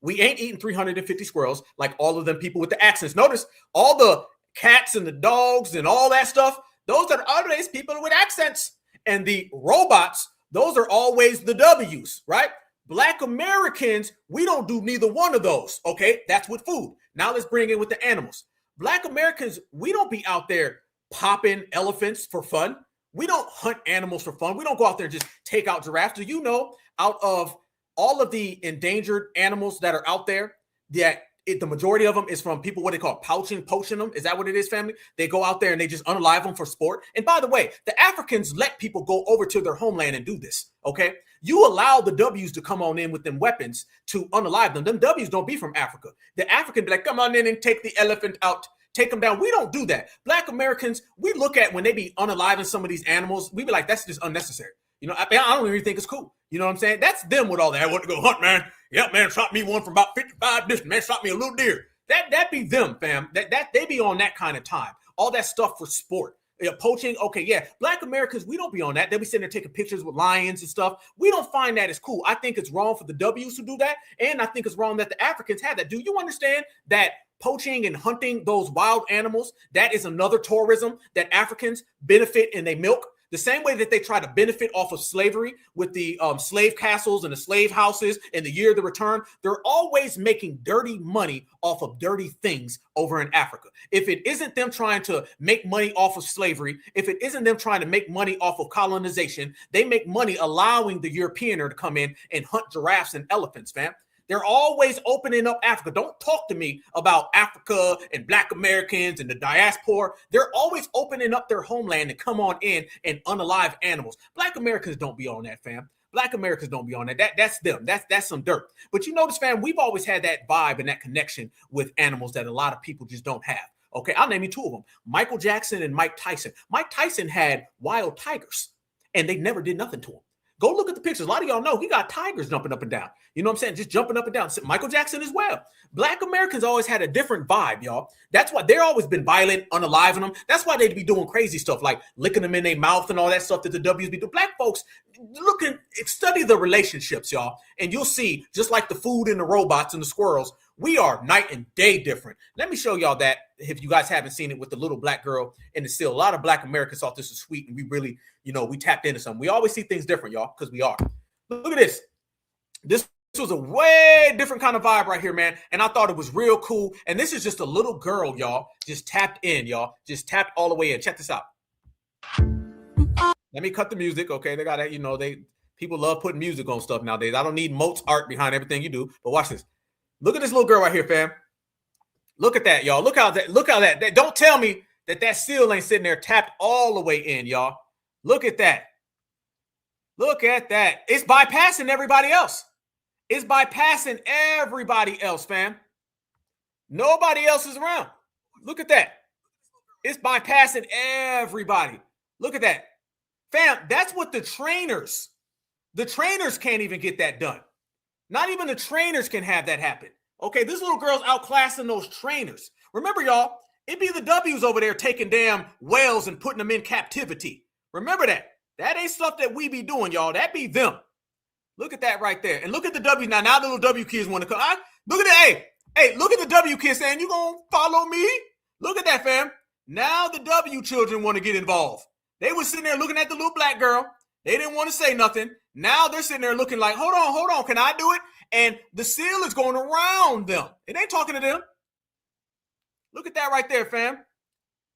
We ain't eating 350 squirrels like all of them people with the accents. Notice all the cats and the dogs and all that stuff. Those are always people with accents. And the robots, those are always the W's, right? Black Americans, we don't do neither one of those, okay? That's with food. Now let's bring in with the animals. Black Americans, we don't be out there popping elephants for fun. We don't hunt animals for fun. We don't go out there and just take out giraffes. Do you know out of all of the endangered animals that are out there, that the majority of them is from people, what they call poaching them. Is that what it is, family? They go out there and they just unalive them for sport. And by the way, the Africans let people go over to their homeland and do this, okay? You allow the W's to come on in with them weapons to unalive them. Them W's don't be from Africa. The African be like, come on in and take the elephant out, take them down. We don't do that. Black Americans, we look at when they be unaliving some of these animals, we be like, that's just unnecessary. You know, I don't even think it's cool. You know what I'm saying? That's them with all that. I want to go hunt, man. Yeah, man, shot me one from about 55 distance. Man, shot me a little deer. That be them, fam. That they be on that kind of time. All that stuff for sport. Yeah, poaching, okay, yeah. Black Americans, we don't be on that. They be sitting there taking pictures with lions and stuff. We don't find that as cool. I think it's wrong for the W's to do that, and I think it's wrong that the Africans have that. Do you understand that poaching and hunting those wild animals, that is another tourism that Africans benefit and they milk? The same way that they try to benefit off of slavery with the slave castles and the slave houses and the year of the return, they're always making dirty money off of dirty things over in Africa. If it isn't them trying to make money off of slavery, if it isn't them trying to make money off of colonization, they make money allowing the Europeaner to come in and hunt giraffes and elephants, fam. They're always opening up Africa. Don't talk to me about Africa and Black Americans and the diaspora. They're always opening up their homeland to come on in and unalive animals. Black Americans don't be on that, fam. Black Americans don't be on that. That's them. That's some dirt. But you notice, fam, we've always had that vibe and that connection with animals that a lot of people just don't have. Okay, I'll name you two of them. Michael Jackson and Mike Tyson. Mike Tyson had wild tigers, and they never did nothing to him. Go look at the pictures. A lot of y'all know he got tigers jumping up and down. You know what I'm saying? Just jumping up and down. Michael Jackson as well. Black Americans always had a different vibe, y'all. That's why they're always been violent, unaliving them. That's why they'd be doing crazy stuff like licking them in their mouth and all that stuff that the W's be doing. Black folks, study the relationships, y'all, and you'll see, just like the food and the robots and the squirrels, we are night and day different. Let me show y'all that if you guys haven't seen it with the little black girl and the seal. A lot of Black Americans thought this was sweet, and we really, we tapped into something. We always see things different, y'all, because we are. Look at this. This was a way different kind of vibe right here, man. And I thought it was real cool. And this is just a little girl, y'all, just tapped in, y'all. Just tapped all the way in. Check this out. Let me cut the music, okay? They got that, people love putting music on stuff nowadays. I don't need Mozart behind everything you do, but watch this. Look at this little girl right here, fam. Look at that, y'all. Look how that. Don't tell me that seal ain't sitting there tapped all the way in, y'all. Look at that. Look at that. It's bypassing everybody else. It's bypassing everybody else, fam. Nobody else is around. Look at that. It's bypassing everybody. Look at that. Fam, that's what the trainers can't even get that done. Not even the trainers can have that happen. Okay, this little girl's outclassing those trainers. Remember, y'all, it be the W's over there taking damn whales and putting them in captivity. Remember that. That ain't stuff that we be doing, y'all. That be them. Look at that right there. And look at the W. Now the little W kids want to come. Look at that. Hey, look at the W kids saying, you gonna follow me? Look at that, fam. Now the W children want to get involved. They was sitting there looking at the little black girl. They didn't want to say nothing. Now they're sitting there looking like, hold on, can I do it? And the seal is going around them. It ain't talking to them. Look at that right there, fam.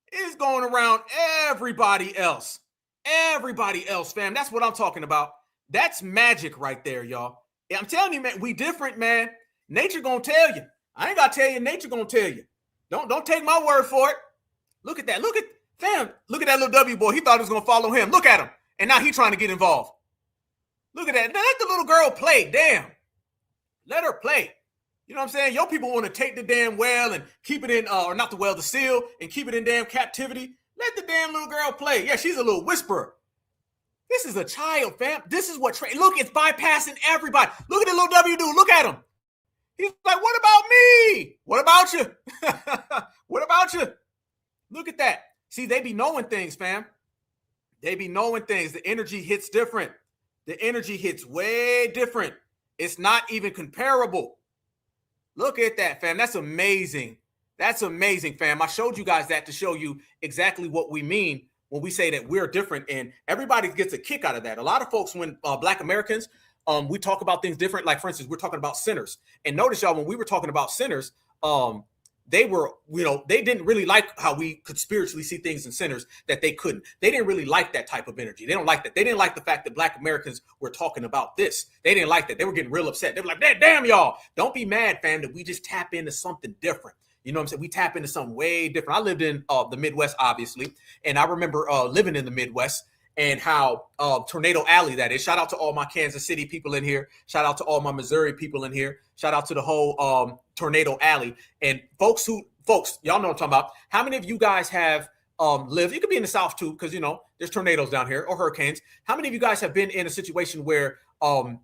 It's going around everybody else. Everybody else, fam. That's what I'm talking about. That's magic right there, y'all. Yeah, I'm telling you, man, we different, man. Nature gonna tell you. I ain't gotta tell you, nature gonna tell you. Don't take my word for it. Look at that. Look at that little W boy. He thought it was gonna follow him. Look at him. And now he's trying to get involved. Look at that. Now let the little girl play. Damn. Let her play. You know what I'm saying? Your people want to take the damn whale and keep it in, or not the whale, the seal, and keep it in damn captivity. Let the damn little girl play. Yeah, she's a little whisperer. This is a child, fam. This is what look, it's bypassing everybody. Look at the little W dude. Look at him. He's like, what about me? What about you? What about you? Look at that. See, they be knowing things, fam. They be knowing things. The energy hits different. The energy hits way different. It's not even comparable. Look at that, fam. That's amazing. That's amazing, fam. I showed you guys that to show you exactly what we mean when we say that we're different, and everybody gets a kick out of that. A lot of folks, when Black Americans, we talk about things different. Like, for instance, we're talking about sinners. And notice, y'all, when we were talking about sinners, they were, they didn't really like how we could spiritually see things in sinners that they couldn't. They didn't really like that type of energy. They don't like that. They didn't like the fact that Black Americans were talking about this. They didn't like that. They were getting real upset. They were like, damn, y'all. Don't be mad, fam, that we just tap into something different. You know what I'm saying? We tap into something way different. I lived in the Midwest, obviously. And I remember living in the Midwest and how Tornado Alley, that is. Shout out to all my Kansas City people in here. Shout out to all my Missouri people in here. Shout out to the whole Tornado Alley. And folks, y'all know what I'm talking about. How many of you guys have lived? You could be in the South too, because, there's tornadoes down here or hurricanes. How many of you guys have been in a situation where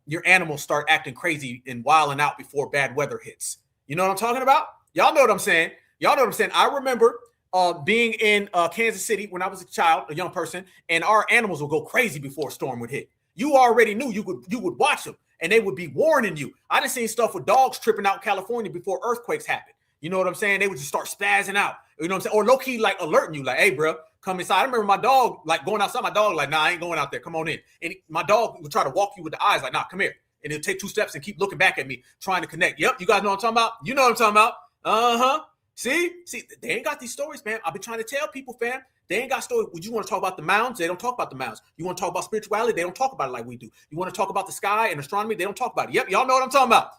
your animals start acting crazy and wilding out before bad weather hits? You know what I'm talking about? Y'all know what I'm saying. I remember being in Kansas City when I was a child, a young person, and our animals would go crazy before a storm would hit. You already knew you would watch them, and they would be warning you. I done seen stuff with dogs tripping out in California before earthquakes happen. You know what I'm saying? They would just start spazzing out. You know what I'm saying? Or low key like alerting you, like, hey, bro, come inside. I remember my dog like going outside. My dog like, nah, I ain't going out there. Come on in. And my dog would try to walk you with the eyes, like, nah, come here. And he'll take 2 steps and keep looking back at me, trying to connect. Yep, you guys know what I'm talking about. You know what I'm talking about. Uh-huh. See, they ain't got these stories, fam. I've been trying to tell people, fam. They ain't got stories. Would you want to talk about the mounds? They don't talk about the mounds. You want to talk about spirituality? They don't talk about it like we do. You want to talk about the sky and astronomy? They don't talk about it. Yep, y'all know what I'm talking about.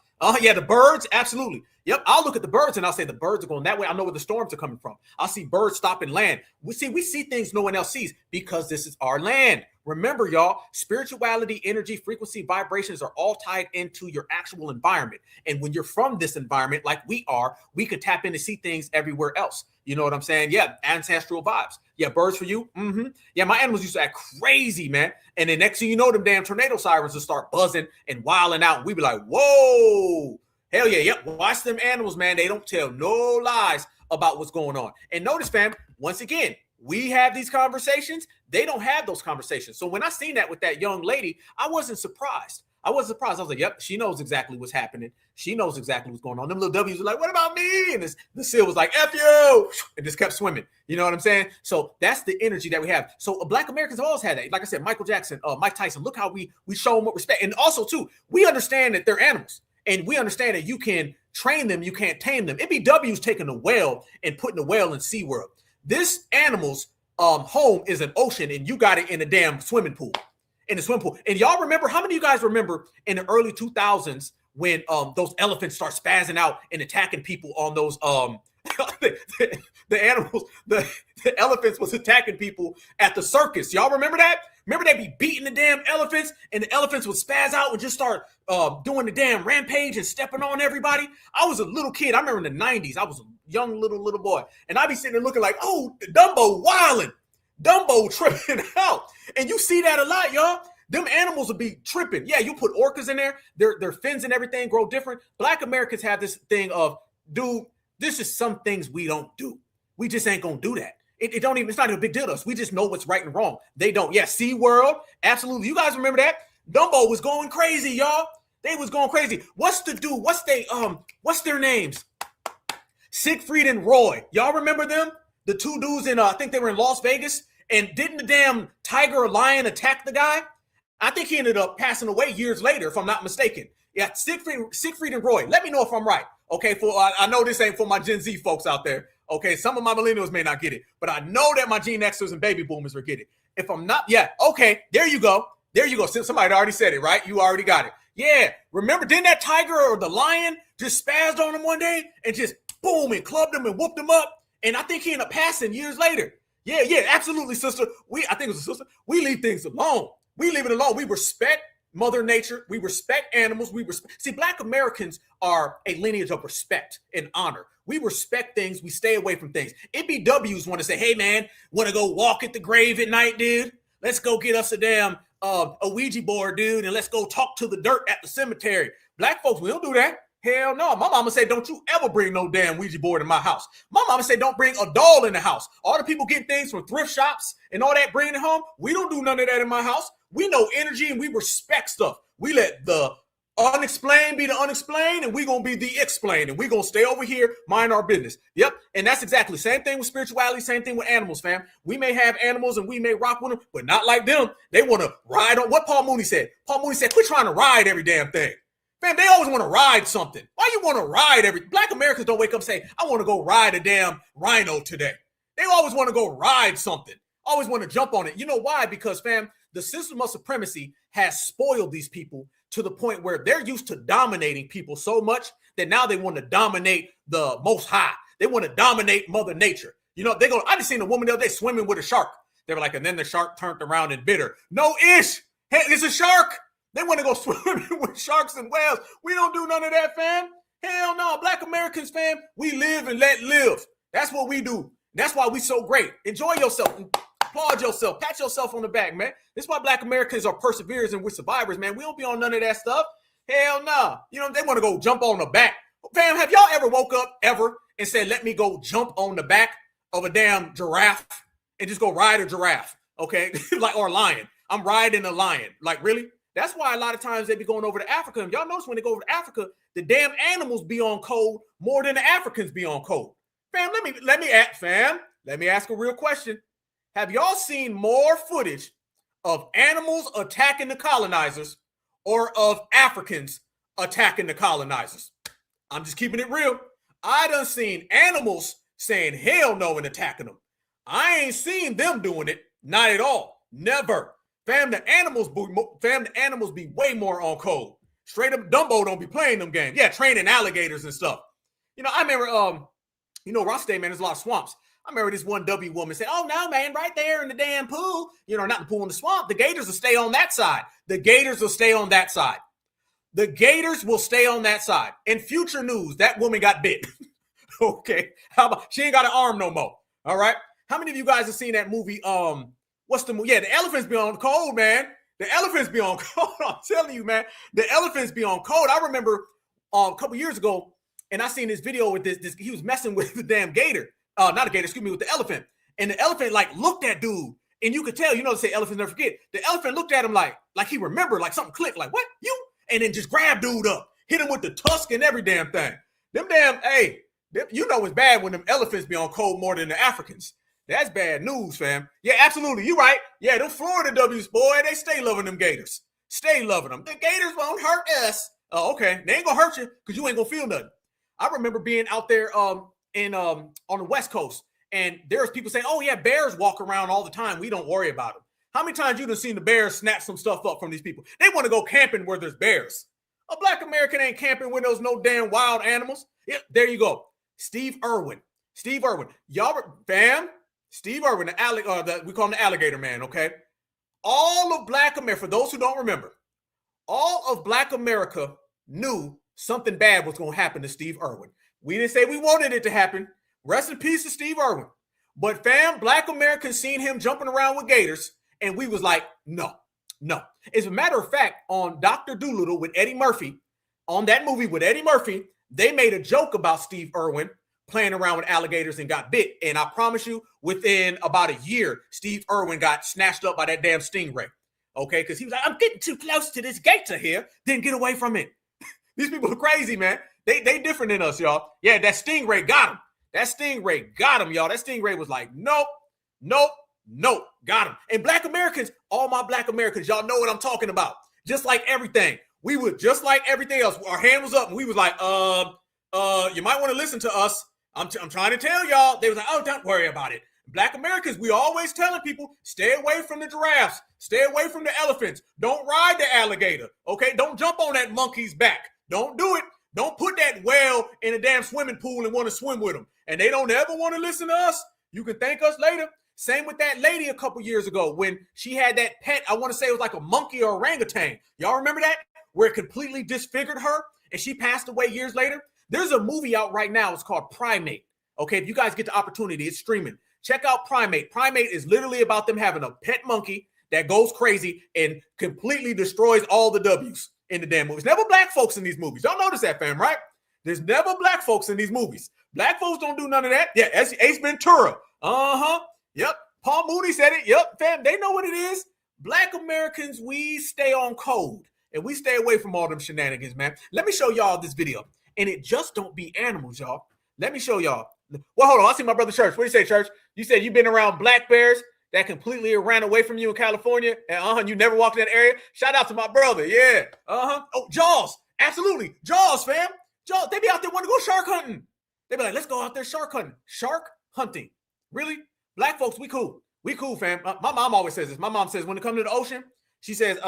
Yeah, the birds, absolutely. Yep, I'll look at the birds and I'll say the birds are going that way. I know where the storms are coming from. I'll see birds stop and land. We see things no one else sees because this is our land. Remember, y'all, spirituality, energy, frequency, vibrations are all tied into your actual environment. And when you're from this environment, like we are, we could tap in to see things everywhere else. You know what I'm saying? Yeah, ancestral vibes. Yeah, birds for you. Mm-hmm. Yeah, my animals used to act crazy, man. And then next thing you know, them damn tornado sirens will start buzzing and wilding out. And we be like, whoa, hell yeah, yep. Watch them animals, man. They don't tell no lies about what's going on. And notice, fam, once again, we have these conversations. They don't have those conversations. So when I seen that with that young lady, I wasn't surprised. I was like, yep, she knows exactly what's happening. She knows exactly what's going on. Them little W's are like, what about me? And the seal was like, F you, and just kept swimming. You know what I'm saying? So that's the energy that we have. So Black Americans have always had that. Like I said, Michael Jackson, Mike Tyson, look how we show them what respect. And also, too, we understand that they're animals. And we understand that you can train them, you can't tame them. It'd be W's taking a whale and putting a whale in SeaWorld. This animal's home is an ocean, and you got it in a damn swimming pool. In the swimming pool. And y'all remember, how many of you guys remember in the early 2000s when those elephants start spazzing out and attacking people on those the animals, the elephants was attacking people at the circus. Y'all remember that? Remember they be beating the damn elephants and the elephants would spaz out and just start doing the damn rampage and stepping on everybody? I was a little kid. I remember in the 90s, I was a young little boy. And I'd be sitting there looking like, oh, Dumbo wilding. Dumbo tripping out. And you see that a lot, y'all. Them animals will be tripping. Yeah, you put orcas in there. Their fins and everything grow different. Black Americans have this thing of, dude, this is some things we don't do. We just ain't gonna do that. It's not even a big deal to us. We just know what's right and wrong. They don't. Yeah, SeaWorld, absolutely. You guys remember that? Dumbo was going crazy, y'all. They was going crazy. What's their names? Siegfried and Roy. Y'all remember them? The 2 dudes in, I think they were in Las Vegas. And didn't the damn tiger or lion attack the guy? I think he ended up passing away years later, if I'm not mistaken. Yeah, Siegfried and Roy. Let me know if I'm right. Okay, I know this ain't for my Gen Z folks out there. Okay, some of my millennials may not get it, but I know that my Gen Xers and baby boomers will get it. If I'm not, yeah, okay, there you go. There you go. Somebody already said it, right? You already got it. Yeah, remember, didn't that tiger or the lion just spazzed on him one day and just boom and clubbed him and whooped him up? And I think he ended up passing years later. Yeah, absolutely, sister. I think it was a sister. We leave things alone. We leave it alone. We respect Mother Nature. We respect animals. See, Black Americans are a lineage of respect and honor. We respect things. We stay away from things. NBWs want to say, hey, man, want to go walk at the grave at night, dude? Let's go get us a damn a Ouija board, dude, and let's go talk to the dirt at the cemetery. Black folks, we don't do that. Hell no. My mama said, don't you ever bring no damn Ouija board in my house. My mama said, don't bring a doll in the house. All the people getting things from thrift shops and all that, bringing it home. We don't do none of that in my house. We know energy and we respect stuff. We let the unexplained be the unexplained, and we're going to be the explained, and we're going to stay over here, mind our business. Yep, and that's exactly the same thing with spirituality, same thing with animals, fam. We may have animals and we may rock with them, but not like them. They want to ride on what Paul Mooney said. Paul Mooney said, quit trying to ride every damn thing. Fam, they always want to ride something. Why you want to ride Black Americans don't wake up and say, I want to go ride a damn rhino today. They always want to go ride something. Always want to jump on it. You know why? Because, fam, the system of supremacy has spoiled these people to the point where they're used to dominating people so much that now they want to dominate the Most High. They want to dominate Mother Nature. You know, I just seen a woman the other day swimming with a shark. They were like, and then the shark turned around and bit her. No ish. Hey, it's a shark. They want to go swimming with sharks and whales. We don't do none of that, fam. Hell no. Black Americans, fam, we live and let live. That's what we do. That's why we so great. Enjoy yourself. Applaud yourself. Pat yourself on the back, man. This is why Black Americans are perseverers and we're survivors, man. We don't be on none of that stuff. Hell no. You know, they want to go jump on the back. Fam, have y'all ever woke up ever and said, let me go jump on the back of a damn giraffe and just go ride a giraffe, okay? Like, or a lion. I'm riding a lion. Like, really? That's why a lot of times they be going over to Africa. And y'all notice when they go over to Africa, the damn animals be on code more than the Africans be on code. Fam, let me ask a real question. Have y'all seen more footage of animals attacking the colonizers or of Africans attacking the colonizers? I'm just keeping it real. I done seen animals saying hell no and attacking them. I ain't seen them doing it. Not at all. Never. Fam, the animals be way more on code. Straight up Dumbo don't be playing them games. Yeah, training alligators and stuff. You know, I remember, Ross Day, man, there's a lot of swamps. I remember this one W woman said, oh, no, man, right there in the damn pool. You know, not the pool in the swamp. The gators will stay on that side. The gators will stay on that side. The gators will stay on that side. In future news, that woman got bit. Okay. How about, she ain't got an arm no more. All right. How many of you guys have seen that movie? What's the movie? Yeah, the elephants be on cold, man. The elephants be on cold. I'm telling you, man. The elephants be on cold. I remember a couple years ago, and I seen this video with this. He was messing with the damn gator. Not a gator, excuse me, with the elephant. And the elephant like looked at dude, and you could tell, you know, they say elephants never forget. The elephant looked at him like he remembered, like something clicked, like, what? You? And then just grabbed dude up, hit him with the tusk and every damn thing. You know it's bad when them elephants be on cold more than the Africans. That's bad news, fam. Yeah, absolutely. You right. Yeah, them Florida W's, boy, they stay loving them gators. Stay loving them. The gators won't hurt us. Oh, okay. They ain't gonna hurt you because you ain't gonna feel nothing. I remember being out there on the West Coast, and there's people saying, oh yeah, bears walk around all the time. We don't worry about them. How many times you done seen the bears snatch some stuff up from these people? They want to go camping where there's bears. A Black American ain't camping with those no damn wild animals. Yeah, there you go. Steve Irwin. Y'all, fam. Steve Irwin, we call him the alligator man, okay? All of Black America, for those who don't remember, all of Black America knew something bad was going to happen to Steve Irwin. We didn't say we wanted it to happen. Rest in peace to Steve Irwin. But fam, Black Americans seen him jumping around with gators, and we was like, no. As a matter of fact, on Dr. Dolittle with Eddie Murphy, on that movie with Eddie Murphy, they made a joke about Steve Irwin playing around with alligators and got bit. And I promise you, within about a year, Steve Irwin got snatched up by that damn stingray. Okay, because he was like, I'm getting too close to this gator here. Didn't get away from it. These people are crazy, man. They different than us, y'all. Yeah, that stingray got him. That stingray got him, y'all. That stingray was like, nope. No, got him. And black Americans, all my black Americans, y'all know what I'm talking about. Just like everything. We would, just like everything else, our hand was up and we was like, you might want to listen to us. I'm trying to tell y'all. They was like, oh, don't worry about it. Black Americans, we always telling people, stay away from the giraffes. Stay away from the elephants. Don't ride the alligator. Okay? Don't jump on that monkey's back. Don't do it. Don't put that whale in a damn swimming pool and want to swim with them. And they don't ever want to listen to us. You can thank us later. Same with that lady a couple years ago when she had that pet, I want to say it was like a monkey or orangutan. Y'all remember that? Where it completely disfigured her and she passed away years later. There's a movie out right now. It's called Primate. Okay, if you guys get the opportunity, it's streaming. Check out Primate. Primate is literally about them having a pet monkey that goes crazy and completely destroys all the W's in the damn movies. Never black folks in these movies. Y'all notice that, fam, right? There's never black folks in these movies. Black folks don't do none of that. Yeah, Ace Ventura. Uh-huh. Yep. Paul Mooney said it. Yep, fam. They know what it is. Black Americans, we stay on code and we stay away from all them shenanigans, man. Let me show y'all this video. And it just don't be animals, y'all. Let me show y'all. Well, hold on. I see my brother Church. What do you say, Church? You said you've been around black bears that completely ran away from you in California, and you never walked in that area. Shout out to my brother. Yeah. Oh, Jaws. Absolutely. Jaws, fam. Jaws. They be out there wanting to go shark hunting. They be like, let's go out there shark hunting. Shark hunting. Really? Black folks, we cool. We cool, fam. My mom always says this. My mom says when it comes to the ocean, she says,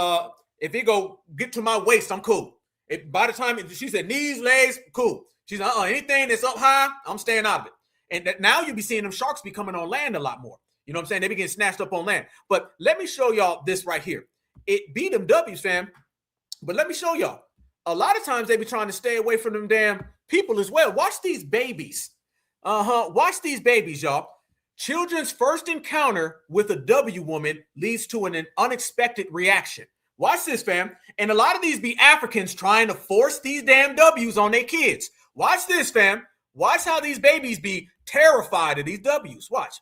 if it go get to my waist, I'm cool. By the time she said knees, legs, cool. She's like, anything that's up high, I'm staying out of it. And now you be seeing them sharks be coming on land a lot more. You know what I'm saying? They be getting snatched up on land. But let me show y'all this right here. It be them W's, fam. But let me show y'all. A lot of times they be trying to stay away from them damn people as well. Watch these babies. Watch these babies, y'all. Children's first encounter with a W woman leads to an unexpected reaction. Watch this, fam. And a lot of these be Africans trying to force these damn W's on their kids. Watch this, fam. Watch how these babies be terrified of these W's. Watch.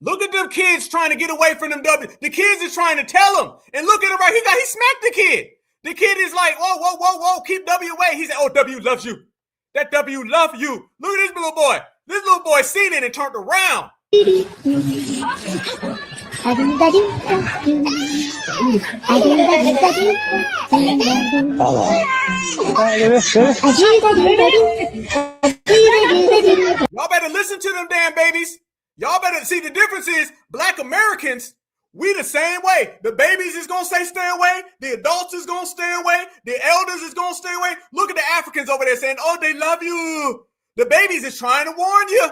Look at them kids trying to get away from them W's. The kids is trying to tell them. And look at him right. He smacked the kid. The kid is like, whoa, keep W away. He said, oh, W loves you. That W love you. Look at this little boy. This little boy seen it and turned around. Y'all better listen to them damn babies. Y'all better see the difference is black Americans, we the same way. The babies is going to say stay away. The adults is going to stay away. The elders is going to stay away. Look at the Africans over there saying, oh, they love you. The babies is trying to warn you.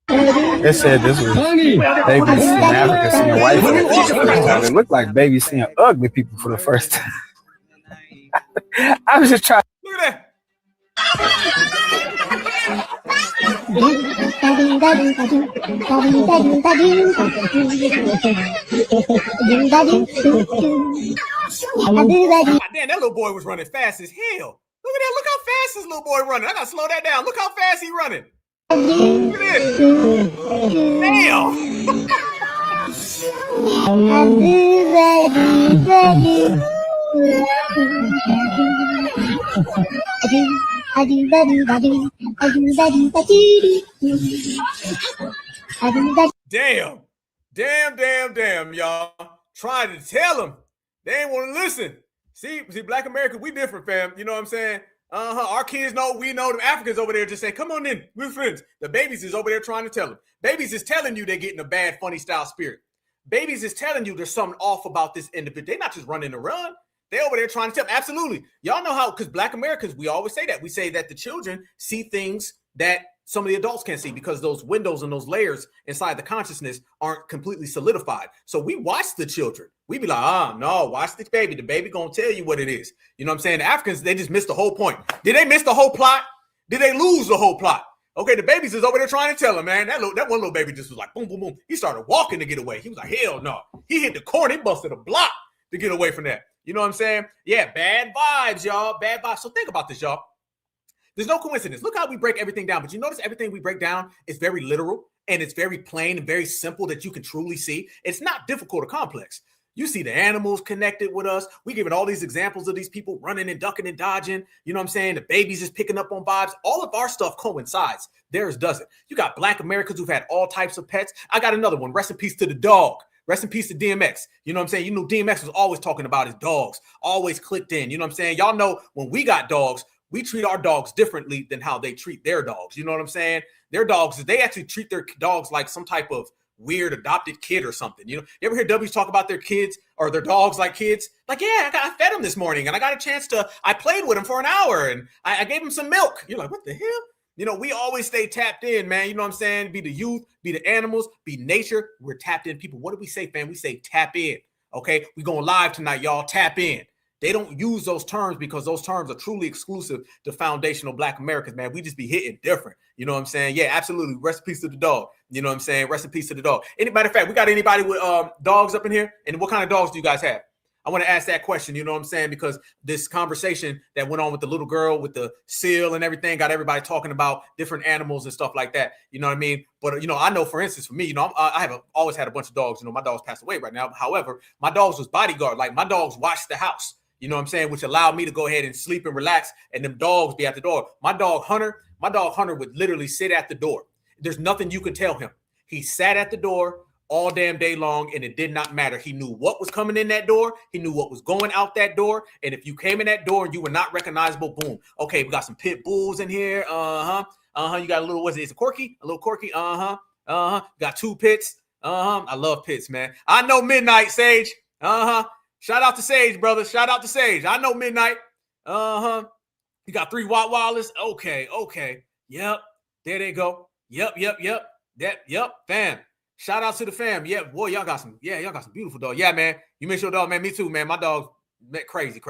They said this was babies in Africa seeing white people for the first time. It looked like babies seeing ugly people for the first time. I was just trying. Look at that. Damn, that little boy was running fast as hell. Look at that. Look how fast this little boy running. I got to slow that down. Look how fast he running. Look at this. Damn, y'all. Trying to tell them. They ain't want to listen. See, black America, we different, fam. You know what I'm saying? Our kids know, we know. Them Africans over there just say, come on in, we're friends. The babies is over there trying to tell them. Babies is telling you they're getting a bad, funny style spirit. Babies is telling you there's something off about this individual. They're not just running to run. They're over there trying to tell them. Absolutely. Y'all know how, because black Americans, we always say that. We say that the children see things that some of the adults can't see because those windows and those layers inside the consciousness aren't completely solidified. So we watch the children. We be like, no, watch this baby. The baby gonna tell you what it is. You know what I'm saying? The Africans, they just missed the whole point. Did they miss the whole plot? Did they lose the whole plot? Okay, the babies is over there trying to tell him, man. That one little baby just was like, boom, boom, boom. He started walking to get away. He was like, hell no. He hit the corner. He busted a block to get away from that. You know what I'm saying? Yeah, bad vibes, y'all. Bad vibes. So think about this, y'all. There's no coincidence. Look how we break everything down. But you notice everything we break down is very literal and it's very plain and very simple that you can truly see. It's not difficult or complex. You see the animals connected with us. We giving all these examples of these people running and ducking and dodging. You know what I'm saying? The babies is picking up on vibes. All of our stuff coincides. Theirs doesn't. You got Black Americans who've had all types of pets. I got another one. Rest in peace to the dog. Rest in peace to DMX. You know what I'm saying? You know, DMX was always talking about his dogs, always clicked in. You know what I'm saying? Y'all know when we got dogs, we treat our dogs differently than how they treat their dogs. You know what I'm saying? Their dogs, they actually treat their dogs like some type of weird adopted kid or something. You know, you ever hear W's talk about their kids or their dogs like kids? Like, yeah, I fed him this morning and I got a chance to, I played with him for an hour and I gave him some milk. You're like, what the hell? You know, we always stay tapped in, man. You know what I'm saying? Be the youth, be the animals, be nature. We're tapped in. People, what do we say, fam? We say tap in. Okay, we going live tonight, y'all. Tap in. They don't use those terms because those terms are truly exclusive to foundational Black Americans, man. We just be hitting different. You know what I'm saying? Yeah, absolutely. Rest in peace to the dog. You know what I'm saying? Rest in peace to the dog. Matter of fact, we got anybody with dogs up in here? And what kind of dogs do you guys have? I want to ask that question, you know what I'm saying? Because this conversation that went on with the little girl with the seal and everything got everybody talking about different animals and stuff like that. You know what I mean? But, you know, I know, for instance, for me, you know, I have always had a bunch of dogs. You know, my dogs passed away right now. However, my dogs was bodyguard. Like, my dogs watched the house, you know what I'm saying? Which allowed me to go ahead and sleep and relax and them dogs be at the door. My dog Hunter would literally sit at the door. There's nothing you can tell him. He sat at the door all damn day long, and it did not matter. He knew what was coming in that door. He knew what was going out that door. And if you came in that door and you were not recognizable, boom. Okay, we got some pit bulls in here. You got a little, what's it? It's a corky? A little corky? Got 2 pits. I love pits, man. I know Midnight, Sage. Shout out to Sage, brother. Shout out to Sage. I know Midnight. You got 3 Rottweilers. Okay. Yep. There they go. Yep. Fam. Shout out to the fam. Yeah, boy, y'all got some beautiful dogs. Yeah, man. You miss your dog, man. Me too, man. My dog's crazy.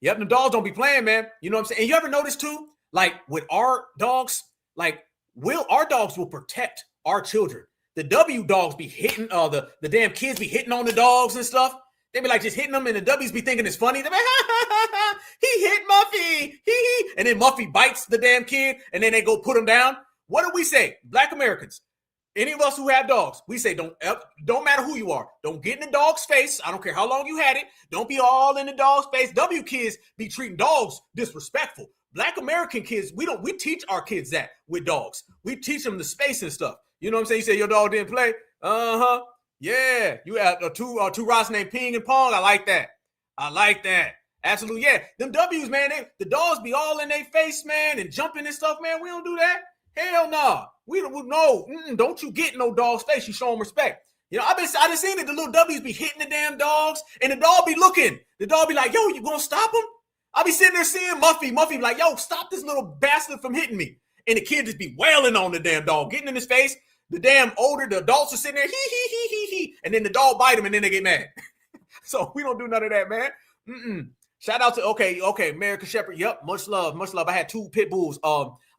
Yep, the dogs don't be playing, man. You know what I'm saying? And you ever notice too, like with our dogs, like our dogs will protect our children. The W dogs be hitting, the damn kids be hitting on the dogs and stuff. They be like just hitting them, and the W's be thinking it's funny. They be he hit Muffy, and then Muffy bites the damn kid, and then they go put him down. What do we say? Black Americans, any of us who have dogs, we say don't matter who you are. Don't get in the dog's face. I don't care how long you had it. Don't be all in the dog's face. W kids be treating dogs disrespectful. Black American kids, we teach our kids that with dogs. We teach them the space and stuff. You know what I'm saying? You say your dog didn't play? Yeah. You have two rocks named Ping and Pong. I like that. Absolutely. Yeah. Them W's, man, the dogs be all in their face, man, and jumping and stuff, man. We don't do that. Hell no. We don't know. Don't you get no dog's face. You show them respect. You know, I just seen it. The little W's be hitting the damn dogs, and the dog be looking. The dog be like, yo, you gonna stop him? I be sitting there seeing Muffy. Muffy be like, yo, stop this little bastard from hitting me. And the kid just be wailing on the damn dog, getting in his face. The adults are sitting there, he. And then the dog bite him, and then they get mad. So we don't do none of that, man. Shout out to, okay, American Shepherd. Yep, much love. I had 2 pit bulls.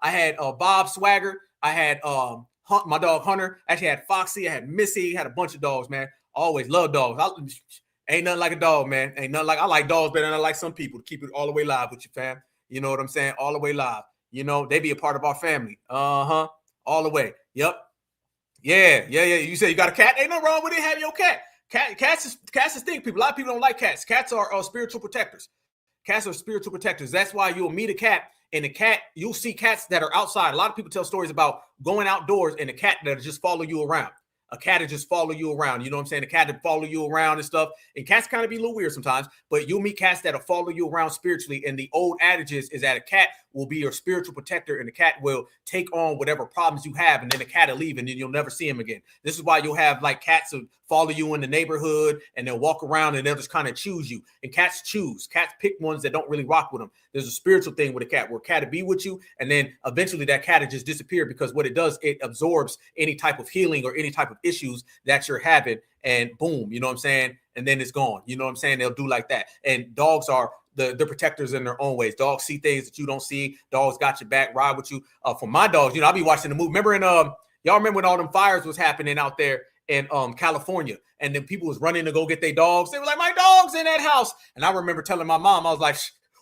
I had Bob Swagger. I had my dog Hunter. Actually had Foxy. I had Missy. Had a bunch of dogs, man. Always love dogs. Ain't nothing like a dog, man. Ain't nothing like, I like dogs better than I like some people. To keep it all the way live with you, fam. You know what I'm saying? All the way live. You know, they be a part of our family. All the way. Yep. Yeah. You say you got a cat? Ain't nothing wrong with it. Have your cat. Cats is thing, people. A lot of people don't like cats. Cats are spiritual protectors. Cats are spiritual protectors. That's why you'll meet a cat, and you'll see cats that are outside. A lot of people tell stories about going outdoors and a cat that'll just follow you around. A cat will just follow you around. You know what I'm saying? A cat will follow you around and stuff. And cats kind of be a little weird sometimes, but you'll meet cats that'll follow you around spiritually. And the old adage is that a cat will be your spiritual protector, and the cat will take on whatever problems you have, and then the cat will leave, and then you'll never see him again. This is why you'll have like cats who follow you in the neighborhood, and they'll walk around and they'll just kind of choose you. And cats choose. Cats pick ones that don't really rock with them. There's a spiritual thing with a cat where a cat will be with you, and then eventually that cat will just disappear, because what it does, it absorbs any type of healing or any type of issues that you're having, and boom, you know what I'm saying? And then it's gone. You know what I'm saying? They'll do like that. And dogs are the protectors in their own ways. Dogs see things that you don't see. Dogs got your back, ride with you. For my dogs, you know, I'll be watching the movie. Remember y'all remember when all them fires was happening out there in California, and then people was running to go get their dogs. They were like, my dog's in that house. And I remember telling my mom, I was like,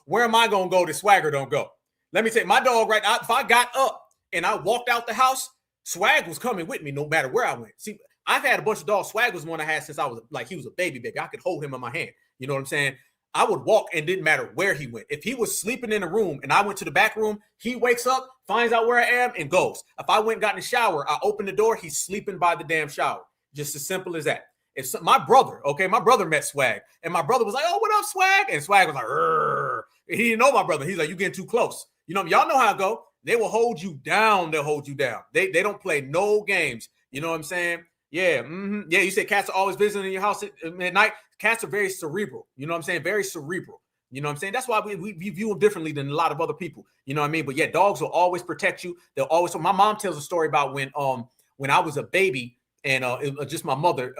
where am I going to go that Swagger don't go? Let me say, my dog, right, if I got up and I walked out the house, Swag was coming with me no matter where I went. See, I've had a bunch of dogs. Swag was one I had since I was like, he was a baby. I could hold him in my hand. You know what I'm saying? I would walk and didn't matter where he went. If he was sleeping in a room and I went to the back room, he wakes up, finds out where I am, and goes. If I went and got in the shower, I open the door, he's sleeping by the damn shower. Just as simple as that. If my brother met Swag, and my brother was like, "Oh, what up, Swag?" And Swag was like, "Rrr." He didn't know my brother. He's like, "You getting too close." You know, y'all know how it go. They will hold you down. They'll hold you down. They don't play no games. You know what I'm saying? Yeah. Yeah. You said cats are always visiting your house at night. Cats are very cerebral. You know what I'm saying? Very cerebral. You know what I'm saying? That's why we view them differently than a lot of other people. You know what I mean? But yeah, dogs will always protect you. They'll always. So my mom tells a story about when I was a baby and it was just my mother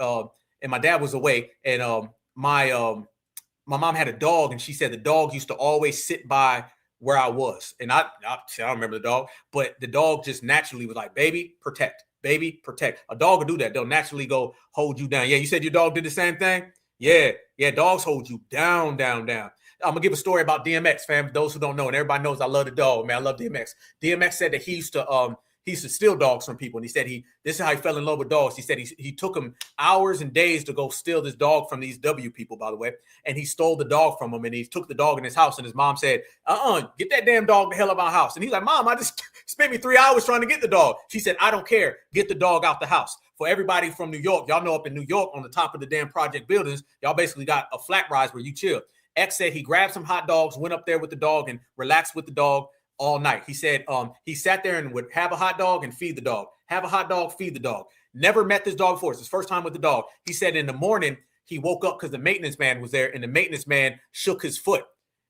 and my dad was away, and my mom had a dog, and she said the dog used to always sit by where I was, and I don't remember the dog, but the dog just naturally was like, "Baby, protect, baby, protect." A dog will do that. They'll naturally go hold you down. Yeah, you said your dog did the same thing. Yeah, dogs hold you down, down, down. I'm gonna give a story about DMX, fam. Those who don't know, and everybody knows I love the dog, man. I love DMX. DMX said that he used to steal dogs from people, and he said this is how he fell in love with dogs. He said he took him hours and days to go steal this dog from these W people, by the way, and he stole the dog from him, and he took the dog in his house, and his mom said, get that damn dog the hell out of my house. And he's like, "Mom, I just spent me 3 hours trying to get the dog." She said, "I don't care. Get the dog out the house." For everybody from New York, y'all know up in New York on the top of the damn project buildings, y'all basically got a flat rise where you chill. X said he grabbed some hot dogs, went up there with the dog, and relaxed with the dog all night. He said he sat there and would have a hot dog and feed the dog. Have a hot dog, feed the dog. Never met this dog before. It's his first time with the dog. He said in the morning, he woke up because the maintenance man was there, and the maintenance man shook his foot.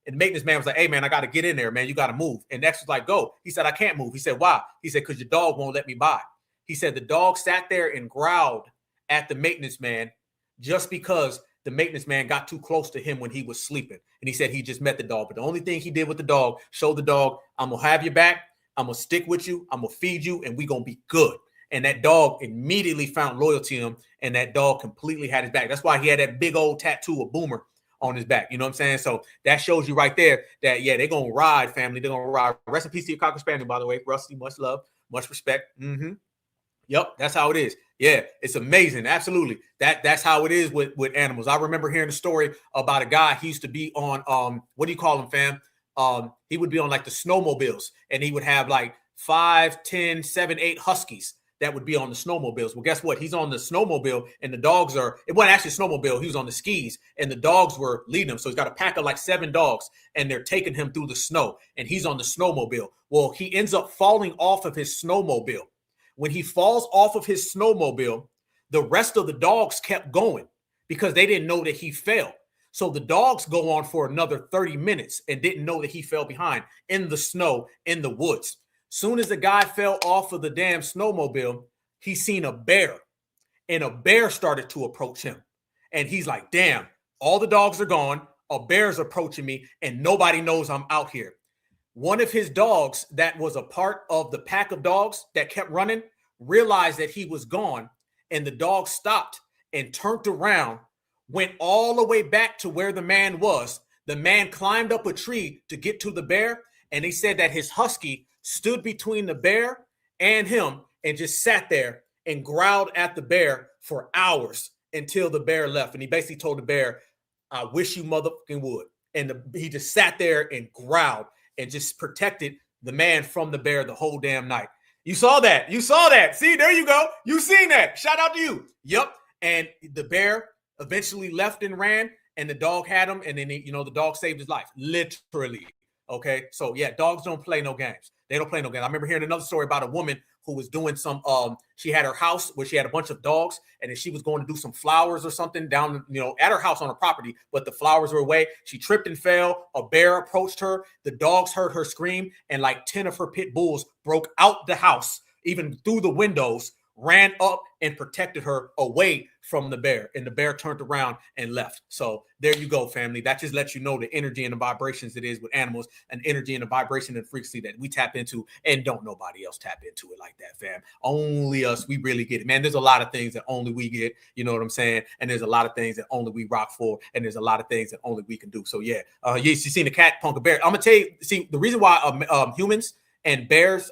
And the maintenance man was like, "Hey, man, I got to get in there, man. You got to move." And X was like, "Go." He said, "I can't move." He said, "Why?" He said, "Because your dog won't let me by." He said the dog sat there and growled at the maintenance man just because the maintenance man got too close to him when he was sleeping. And he said he just met the dog. But the only thing he did with the dog, showed the dog, "I'm going to have your back. I'm going to stick with you. I'm going to feed you, and we're going to be good." And that dog immediately found loyalty to him, and that dog completely had his back. That's why he had that big old tattoo of Boomer on his back. You know what I'm saying? So that shows you right there that, yeah, they're going to ride, family. They're going to ride. Rest in peace to your Cocker Spaniel, by the way. Rusty, much love, much respect. Yep, that's how it is. Yeah, it's amazing. Absolutely. That's how it is with animals. I remember hearing a story about a guy. He used to be on what do you call him, fam? He would be on like the snowmobiles, and he would have like 5, 10, 7, 8 huskies that would be on the snowmobiles. Well, guess what? He's on the snowmobile, and the dogs it wasn't actually a snowmobile. He was on the skis, and the dogs were leading him. So he's got a pack of like 7 dogs, and they're taking him through the snow, and he's on the snowmobile. Well, he ends up falling off of his snowmobile. When he falls off of his snowmobile, the rest of the dogs kept going because they didn't know that he fell. So the dogs go on for another 30 minutes and didn't know that he fell behind in the snow, in the woods. Soon as the guy fell off of the damn snowmobile, he seen a bear, and a bear started to approach him. And he's like, "Damn, all the dogs are gone. A bear's approaching me, and nobody knows I'm out here." One of his dogs that was a part of the pack of dogs that kept running realized that he was gone, and the dog stopped and turned around, went all the way back to where the man was. The man climbed up a tree to get to the bear, and he said that his husky stood between the bear and him and just sat there and growled at the bear for hours until the bear left. And he basically told the bear, "I wish you motherfucking would." And he just sat there and growled and just protected the man from the bear the whole damn night. You saw that. You saw that. See, there you go. You seen that. Shout out to you. Yep. And the bear eventually left and ran, and the dog had him, and then, the dog saved his life. Literally. Okay. So, yeah, dogs don't play no games. They don't play no games. I remember hearing another story about a woman who was doing some, she had her house where she had a bunch of dogs, and then she was going to do some flowers or something down, at her house on her property, but the flowers were away. She tripped and fell. A bear approached her. The dogs heard her scream, and like 10 of her pit bulls broke out the house, even through the windows, ran up and protected her away from the bear, and the bear turned around and left. So there you go, family. That just lets you know the energy and the vibrations it is with animals, an energy and a vibration and frequency that we tap into, and don't nobody else tap into it like that, fam. Only us, we really get it, man. There's a lot of things that only we get, you know what I'm saying? And there's a lot of things that only we rock for, and there's a lot of things that only we can do. So yeah, you seen the cat punk a bear. I'm gonna tell you, see, the reason why humans and bears,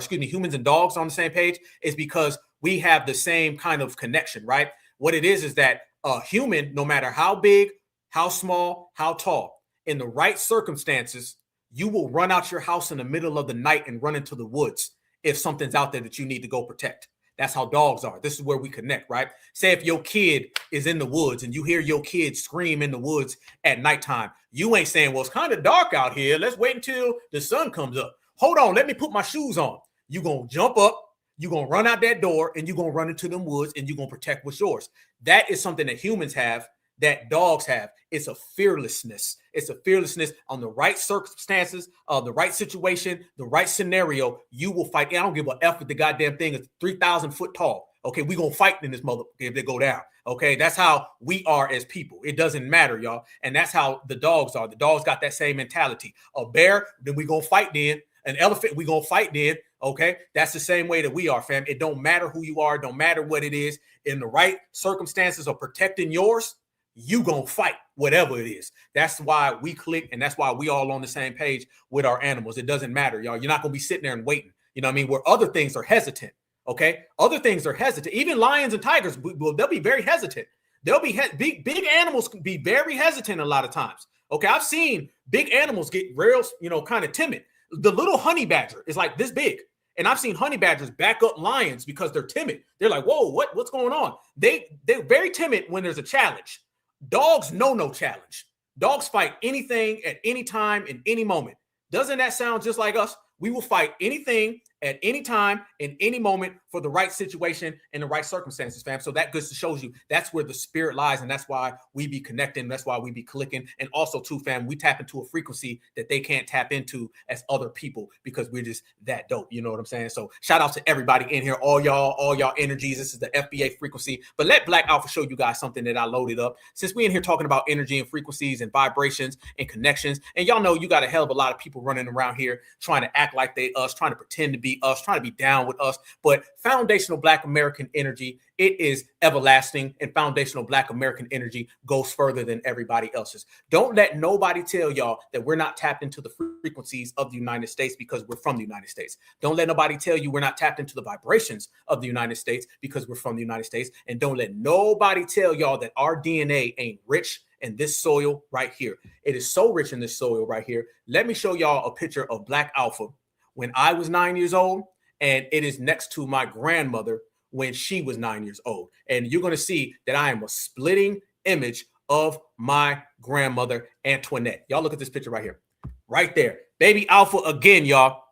humans and dogs on the same page is because we have the same kind of connection, right? What it is that a human, no matter how big, how small, how tall, in the right circumstances, you will run out your house in the middle of the night and run into the woods if something's out there that you need to go protect. That's how dogs are. This is where we connect, right? Say if your kid is in the woods and you hear your kid scream in the woods at nighttime, you ain't saying, well, it's kind of dark out here. Let's wait until the sun comes up. Hold on, let me put my shoes on. You're going to jump up. You're going to run out that door and you're going to run into them woods and you're going to protect what's yours. That is something that humans have that dogs have. It's a fearlessness. It's a fearlessness on the right circumstances, the right situation, the right scenario. You will fight. I don't give a F if the goddamn thing is 3,000 foot tall. Okay, we're going to fight in this mother if they go down. Okay, that's how we are as people. It doesn't matter, y'all. And that's how the dogs are. The dogs got that same mentality. A bear, then we're going to fight then. An elephant, we're going to fight then. Okay, that's the same way that we are, fam. It don't matter who you are, don't matter what it is. In the right circumstances of protecting yours, you gonna fight whatever it is. That's why we click, and that's why we all on the same page with our animals. It doesn't matter, y'all. You're not gonna be sitting there and waiting. You know what I mean? Where other things are hesitant. Okay, other things are hesitant. Even lions and tigers, they'll be very hesitant. They'll be big animals can be very hesitant a lot of times. Okay, I've seen big animals get real, kind of timid. The little honey badger is like this big. And I've seen honey badgers back up lions because they're timid. They're like, whoa, what's going on? They're very timid when there's a challenge. Dogs know no challenge. Dogs fight anything at any time in any moment. Doesn't that sound just like us? We will fight anything at any time in any moment for the right situation and the right circumstances, fam. So that just shows you that's where the spirit lies, and that's why we be connecting. That's why we be clicking. And also, too, fam, we tap into a frequency that they can't tap into as other people because we're just that dope. You know what I'm saying? So shout out to everybody in here, all y'all energies. This is the FBA frequency. But let Black Alpha show you guys something that I loaded up. Since we in here talking about energy and frequencies and vibrations and connections, and y'all know you got a hell of a lot of people running around here trying to act like they us, trying to pretend to be us, trying to be down with us. But foundational Black American energy, it is everlasting, and foundational Black American energy goes further than everybody else's. Don't let nobody tell y'all that we're not tapped into the frequencies of the United States because we're from the United States. Don't let nobody tell you we're not tapped into the vibrations of the United States because we're from the United States. And don't let nobody tell y'all that our DNA ain't rich in this soil right here. It is so rich in this soil right here. Let me show y'all a picture of Black Alpha when I was 9 years old, and it is next to my grandmother when she was 9 years old. And you're going to see that I am a splitting image of my grandmother, Antoinette. Y'all look at this picture right here. Right there. Baby Alpha again, y'all.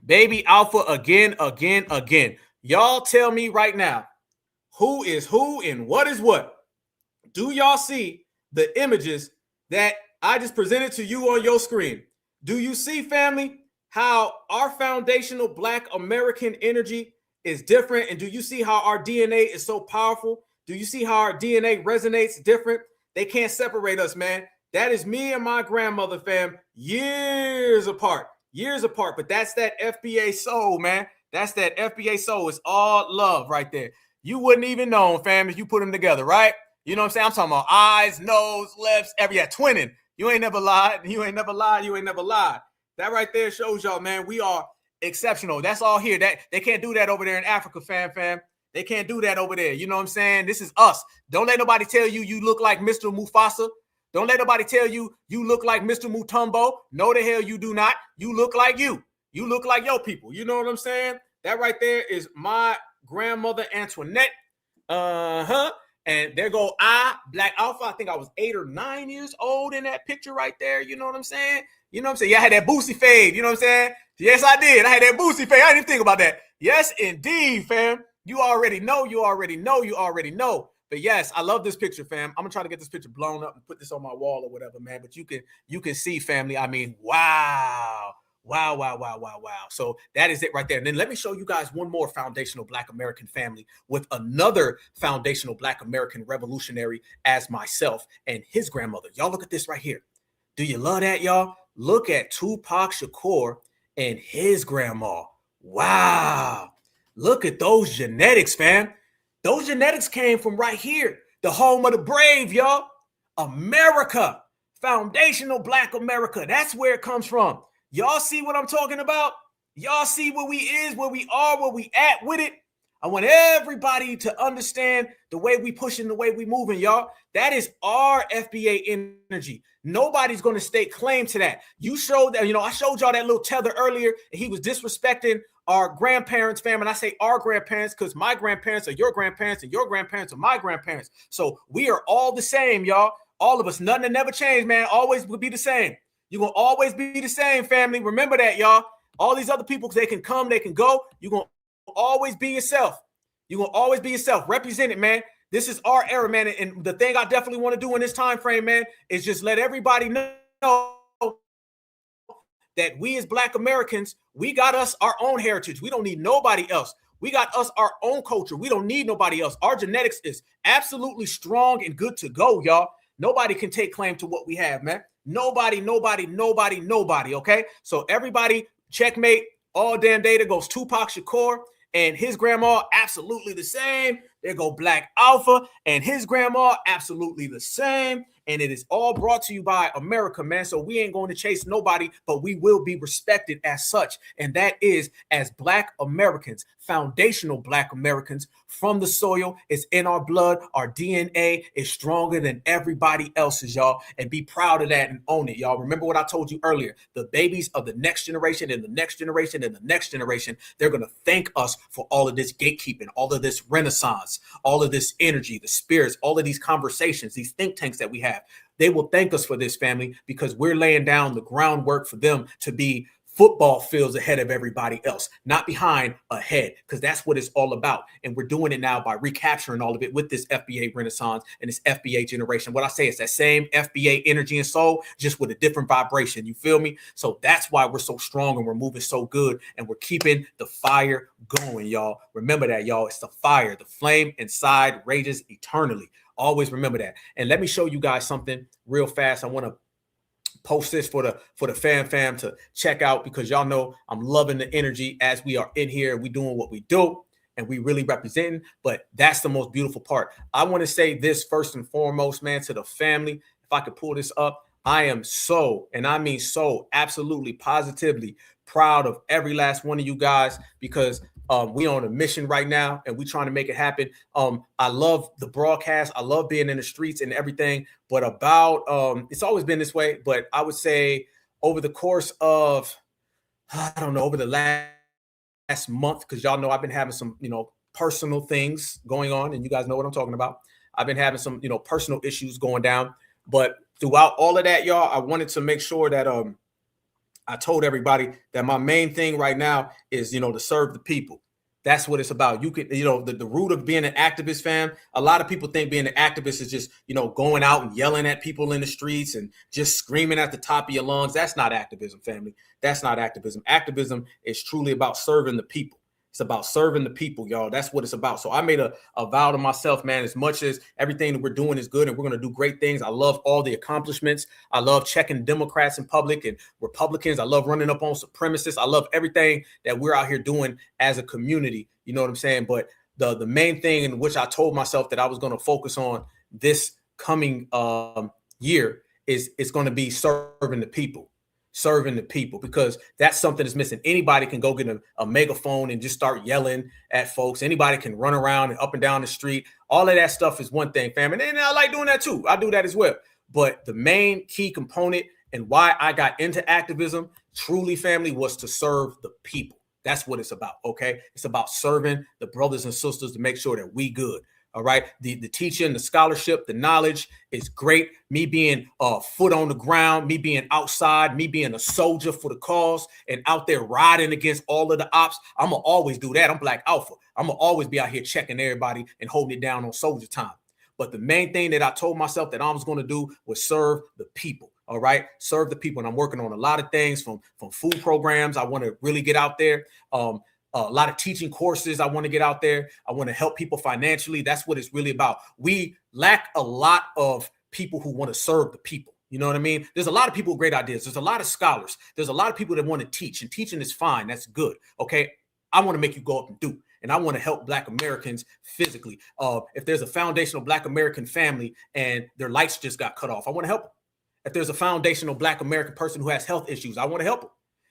Baby Alpha again. Y'all tell me right now, who is who and what is what? Do y'all see the images that I just presented to you on your screen? Do you see, family, how our foundational Black American energy is different? And do you see how our DNA is so powerful? Do you see how our DNA resonates different? They can't separate us, man. That is me and my grandmother, fam, years apart. But that's that FBA soul, man. That's that FBA soul. It's all love right there. You wouldn't even know, fam, if you put them together, right? You know what I'm saying? I'm talking about eyes, nose, lips, twinning. You ain't never lied. That right there shows y'all, man, we are exceptional. That's all here. That they can't do that over there in Africa, fam. They can't do that over there. You know what I'm saying? This is us. Don't let nobody tell you you look like Mr. Mufasa. Don't let nobody tell you you look like Mr. Mutombo. No, the hell you do not. You look like you. You look like your people. You know what I'm saying? That right there is my grandmother, Antoinette. And there go Black Alpha. I think I was 8 or 9 years old in that picture right there. You know what I'm saying? Yeah, I had that Boosie fade. You know what I'm saying? Yes, I did. I had that Boosie fade. I didn't even think about that. Yes, indeed, fam. You already know. But yes, I love this picture, fam. I'm gonna try to get this picture blown up and put this on my wall or whatever, man. But you can see, family. I mean, wow. Wow, wow, wow, wow, wow. So that is it right there. And then let me show you guys one more foundational Black American family with another foundational Black American revolutionary as myself and his grandmother. Y'all look at this right here. Do you love that, y'all? Look at Tupac Shakur and his grandma. Wow. Look at those genetics, fam. Those genetics came from right here, the home of the brave, y'all. America, foundational Black America. That's where it comes from. Y'all see what I'm talking about? Y'all see where we is, where we are, where we at with it? I want everybody to understand the way we pushing, the way we moving, y'all. That is our FBA energy. Nobody's going to stake claim to that. You showed that, I showed y'all that little tether earlier, and he was disrespecting our grandparents, fam. And I say our grandparents because my grandparents are your grandparents and your grandparents are my grandparents. So we are all the same, y'all. All of us, nothing that never changed, man. Always will be the same. You're going to always be the same, family. Remember that, y'all. All these other people, they can come, they can go. You're going to always be yourself. You're going to always be yourself. Represent it, man. This is our era, man. And the thing I definitely want to do in this time frame, man, is just let everybody know that we as Black Americans, we got us our own heritage. We don't need nobody else. We got us our own culture. We don't need nobody else. Our genetics is absolutely strong and good to go, y'all. Nobody can take claim to what we have, man. Nobody, okay? So everybody, checkmate. All damn data goes Tupac Shakur and his grandma, absolutely the same. There go Black Alpha and his grandma, absolutely the same. And it is all brought to you by America, man. So we ain't going to chase nobody, but we will be respected as such. And that is as Black Americans, foundational Black Americans from the soil. It's in our blood. Our DNA is stronger than everybody else's, y'all. And be proud of that and own it, y'all. Remember what I told you earlier. The babies of the next generation and the next generation and the next generation, they're going to thank us for all of this gatekeeping, all of this renaissance, all of this energy, the spirits, all of these conversations, these think tanks that we have. They will thank us for this, family, because we're laying down the groundwork for them to be football fields ahead of everybody else, not behind, ahead, because that's what it's all about. And we're doing it now by recapturing all of it with this FBA renaissance and this FBA generation. What I say is that same FBA energy and soul, just with a different vibration. You feel me? So that's why we're so strong and we're moving so good and we're keeping the fire going, y'all. Remember that, y'all. It's the fire. The flame inside rages eternally. Always remember that. And let me show you guys something real fast. I want to post this for the fam to check out, because y'all know I'm loving the energy as we are in here. We doing what we do and we really representing, but that's the most beautiful part. I want to say this first and foremost, man, to the family. If I could pull this up, I am so, and I mean so, absolutely positively proud of every last one of you guys, because we on a mission right now and we trying to make it happen. I love the broadcast. I love being in the streets and everything, but about, it's always been this way, but I would say over the course of, I don't know, over the last month, because y'all know I've been having some, personal things going on, and you guys know what I'm talking about. I've been having some, personal issues going down, but throughout all of that, y'all, I wanted to make sure that, I told everybody that my main thing right now is, to serve the people. That's what it's about. You could, the root of being an activist, fam. A lot of people think being an activist is just, going out and yelling at people in the streets and just screaming at the top of your lungs. That's not activism, family. That's not activism. Activism is truly about serving the people. It's about serving the people, y'all. That's what it's about. So I made a vow to myself, man, as much as everything that we're doing is good and we're going to do great things. I love all the accomplishments. I love checking Democrats in public and Republicans. I love running up on supremacists. I love everything that we're out here doing as a community. You know what I'm saying? But the main thing in which I told myself that I was going to focus on this coming year is it's going to be serving the people. Serving the people, because that's something that's missing. Anybody can go get a megaphone and just start yelling at folks. Anybody can run around and up and down the street. All of that stuff is one thing, fam. And I like doing that too. I do that as well. But the main key component and why I got into activism, truly, family, was to serve the people. That's what it's about, okay? It's about serving the brothers and sisters to make sure that we good. All right. The teaching, the scholarship, the knowledge is great. Me being a foot on the ground, me being outside, me being a soldier for the cause and out there riding against all of the ops. I'm going to always do that. I'm Black Alpha. I'm going to always be out here checking everybody and holding it down on soldier time. But the main thing that I told myself that I was going to do was serve the people. All right, serve the people. And I'm working on a lot of things from food programs. I want to really get out there. A lot of teaching courses. I want to get out there. I want to help people financially. That's what it's really about. We lack a lot of people who want to serve the people. You know what I mean? There's a lot of people with great ideas. There's a lot of scholars. There's a lot of people that want to teach, and teaching is fine. That's good. Okay. I want to make you go up and do. And I want to help Black Americans physically. If there's a foundational Black American family and their lights just got cut off, I want to help them. If there's a foundational Black American person who has health issues, I want to help them.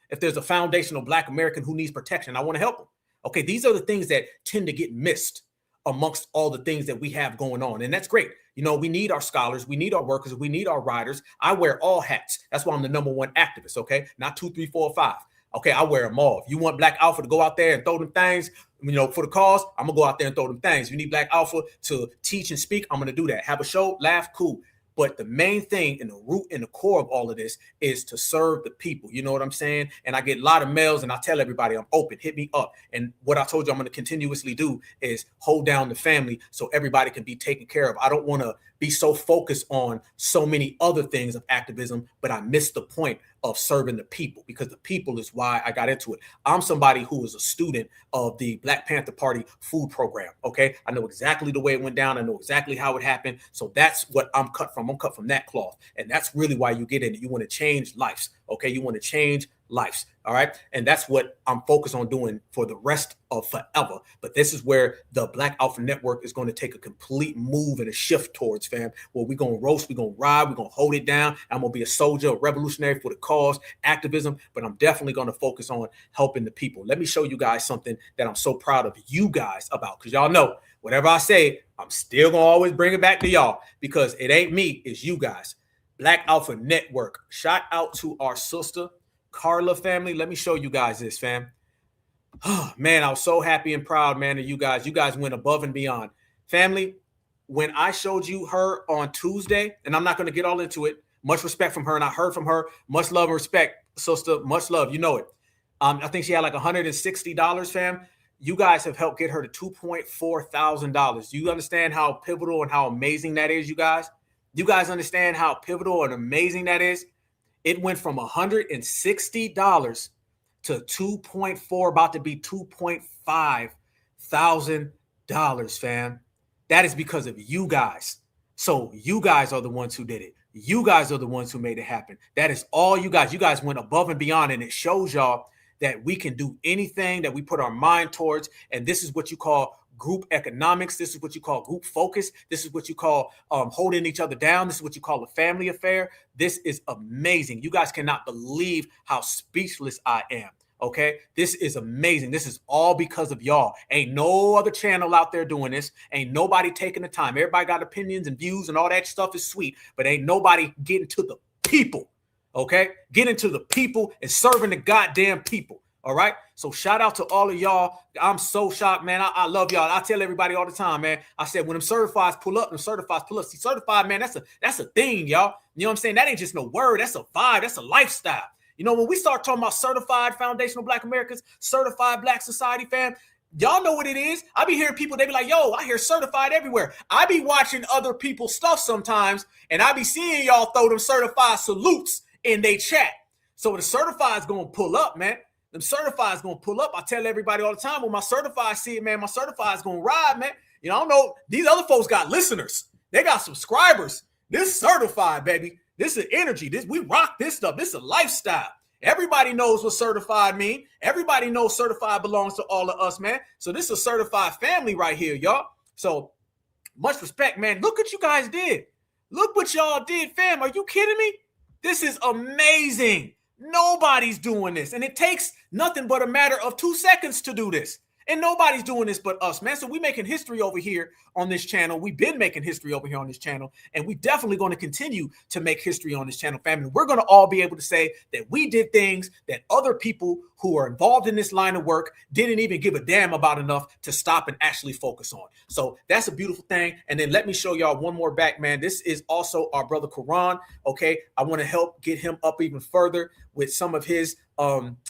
If there's a foundational Black American who needs protection, I want to help them. Okay, these are the things that tend to get missed amongst all the things that we have going on. And that's great. You know, we need our scholars, we need our workers, we need our riders. I wear all hats. That's why I'm the #1 activist, okay? Not 2, 3, 4, 5. Okay, I wear them all. If you want Black Alpha to go out there and throw them things, you know, for the cause, I'm going to go out there and throw them things. If you need Black Alpha to teach and speak, I'm going to do that. Have a show, laugh, cool. But the main thing and the root and the core of all of this is to serve the people. You know what I'm saying? And I get a lot of mails and I tell everybody I'm open, hit me up. And what I told you I'm going to continuously do is hold down the family so everybody can be taken care of. I don't want to be so focused on so many other things of activism, but I missed the point of serving the people, because the people is why I got into it. I'm somebody who is a student of the Black Panther Party food program. Okay. I know exactly the way it went down. I know exactly how it happened. So that's what I'm cut from. I'm cut from that cloth. And that's really why you get in it. You want to change lives. Okay. You want to change lives. All right. And that's what I'm focused on doing for the rest of forever. But this is where the Black Alpha Network is going to take a complete move and a shift towards, fam, where we're going to roast, we're going to ride, we're going to hold it down. I'm going to be a soldier, a revolutionary for the cause, activism, but I'm definitely going to focus on helping the people. Let me show you guys something that I'm so proud of you guys about, because y'all know whatever I say, I'm still going to always bring it back to y'all, because it ain't me, it's you guys. Black Alpha Network. Shout out to our sister Carla family. Let me show you guys this, fam. Oh, man, I was so happy and proud, man, of you guys. You guys went above and beyond. Family, when I showed you her on Tuesday, and I'm not going to get all into it, much respect from her, and I heard from her, much love and respect, sister, much love, you know it. I think she had like $160, fam. You guys have helped get her to $2.4 thousand. Do you understand how pivotal and how amazing that is, you guys? You guys understand how pivotal and amazing that is? It went from $160 to 2.4, about to be $2.5 thousand, fam. That is because of you guys. So you guys are the ones who did it. You guys are the ones who made it happen. That is all you guys. You guys went above and beyond, and it shows y'all that we can do anything that we put our mind towards. And this is what you call group economics. This is what you call group focus. This is what you call holding each other down. This is what you call a family affair. This is amazing. You guys cannot believe how speechless I am. Okay, this is amazing. This is all because of y'all. Ain't no other channel out there doing this. Ain't nobody taking the time. Everybody got opinions and views and all that stuff is sweet, but ain't nobody getting to the people. Okay, getting to the people and serving the goddamn people. All right. So shout out to all of y'all. I'm so shocked, man. I love y'all. I tell everybody all the time, man. I said, when them certifieds pull up, See, certified, man, that's a thing, y'all. You know what I'm saying? That ain't just no word. That's a vibe. That's a lifestyle. You know, when we start talking about certified foundational Black Americans, certified Black society, fam, y'all know what it is. I be hearing people, they be like, yo, I hear certified everywhere. I be watching other people's stuff sometimes, and I be seeing y'all throw them certified salutes in they chat. So the certified's going to pull up, man. Them certified's going to pull up. I tell everybody all the time, when my certified see it, man, my certified's going to ride, man. You know, I don't know. These other folks got listeners. They got subscribers. This certified, baby. This is energy. We rock this stuff. This is a lifestyle. Everybody knows what certified mean. Everybody knows certified belongs to all of us, man. So this is a certified family right here, y'all. So much respect, man. Look what you guys did. Look what y'all did, fam. Are you kidding me? This is amazing. Nobody's doing this. And it takes nothing but a matter of 2 seconds to do this. And nobody's doing this but us, man. So we're making history over here on this channel. We've been making history over here on this channel. And we definitely going to continue to make history on this channel, family. We're going to all be able to say that we did things that other people who are involved in this line of work didn't even give a damn about enough to stop and actually focus on. So that's a beautiful thing. And then let me show y'all one more back, man. This is also our brother Quran. Okay. I want to help get him up even further with some of his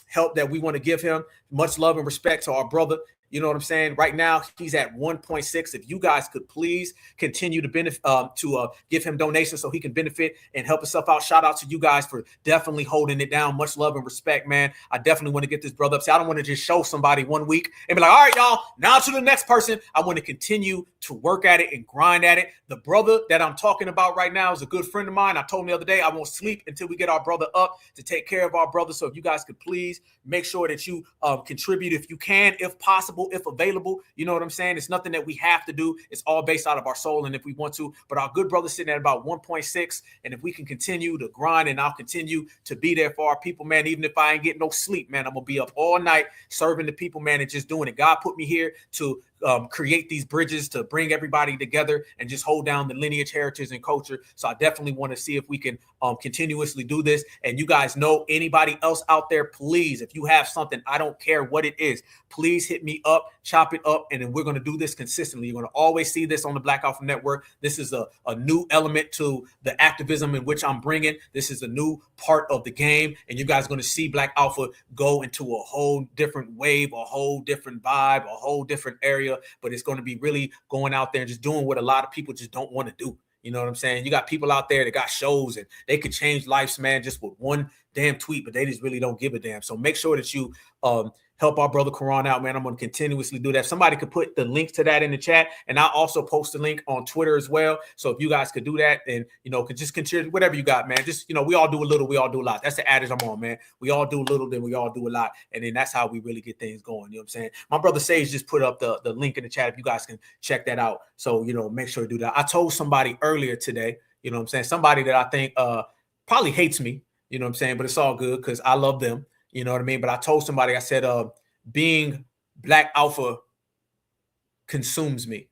help that we want to give him. Much love and respect to our brother. You know what I'm saying? Right now, he's at 1.6. If you guys could please continue to benefit, give him donations so he can benefit and help himself out. Shout out to you guys for definitely holding it down. Much love and respect, man. I definitely want to get this brother up. See, I don't want to just show somebody 1 week and be like, all right, y'all, now to the next person. I want to continue to work at it and grind at it. The brother that I'm talking about right now is a good friend of mine. I told him the other day, I won't sleep until we get our brother up to take care of our brother. So if you guys could please make sure that you contribute if you can, if possible, if available. You know what I'm saying? It's nothing that we have to do. It's all based out of our soul and if we want to. But our good brother sitting at about 1.6. And if we can continue to grind and I'll continue to be there for our people, man, even if I ain't getting no sleep, man, I'm going to be up all night serving the people, man, and just doing it. God put me here to create these bridges, to bring everybody together and just hold down the lineage, heritage, and culture. So I definitely want to see if we can continuously do this. And you guys know, anybody else out there, please, if you have something, I don't care what it is, please hit me up, chop it up, and then we're going to do this consistently. You're going to always see this on the Black Alpha Network. This is a new element to the activism in which I'm bringing. This is a new part of the game, and you guys are going to see Black Alpha go into a whole different wave, a whole different vibe, a whole different area, but it's going to be really going out there and just doing what a lot of people just don't want to do. You know what I'm saying? You got people out there that got shows and they could change lives, man, just with one damn tweet, but they just really don't give a damn. So make sure that you help our brother Quran out, man. I'm going to continuously do that. Somebody could put the link to that in the chat, and I'll also post the link on Twitter as well. So if you guys could do that and, you know, could just contribute whatever you got, man. Just, you know, we all do a little, we all do a lot. That's the adage I'm on, man. We all do a little, then we all do a lot. And then that's how we really get things going. You know what I'm saying? My brother Sage just put up the link in the chat if you guys can check that out. So, you know, make sure to do that. I told somebody earlier today, you know what I'm saying, somebody that I think probably hates me, you know what I'm saying, but it's all good because I love them. You know what I mean? But I told somebody, I said, being Black Alpha consumes me.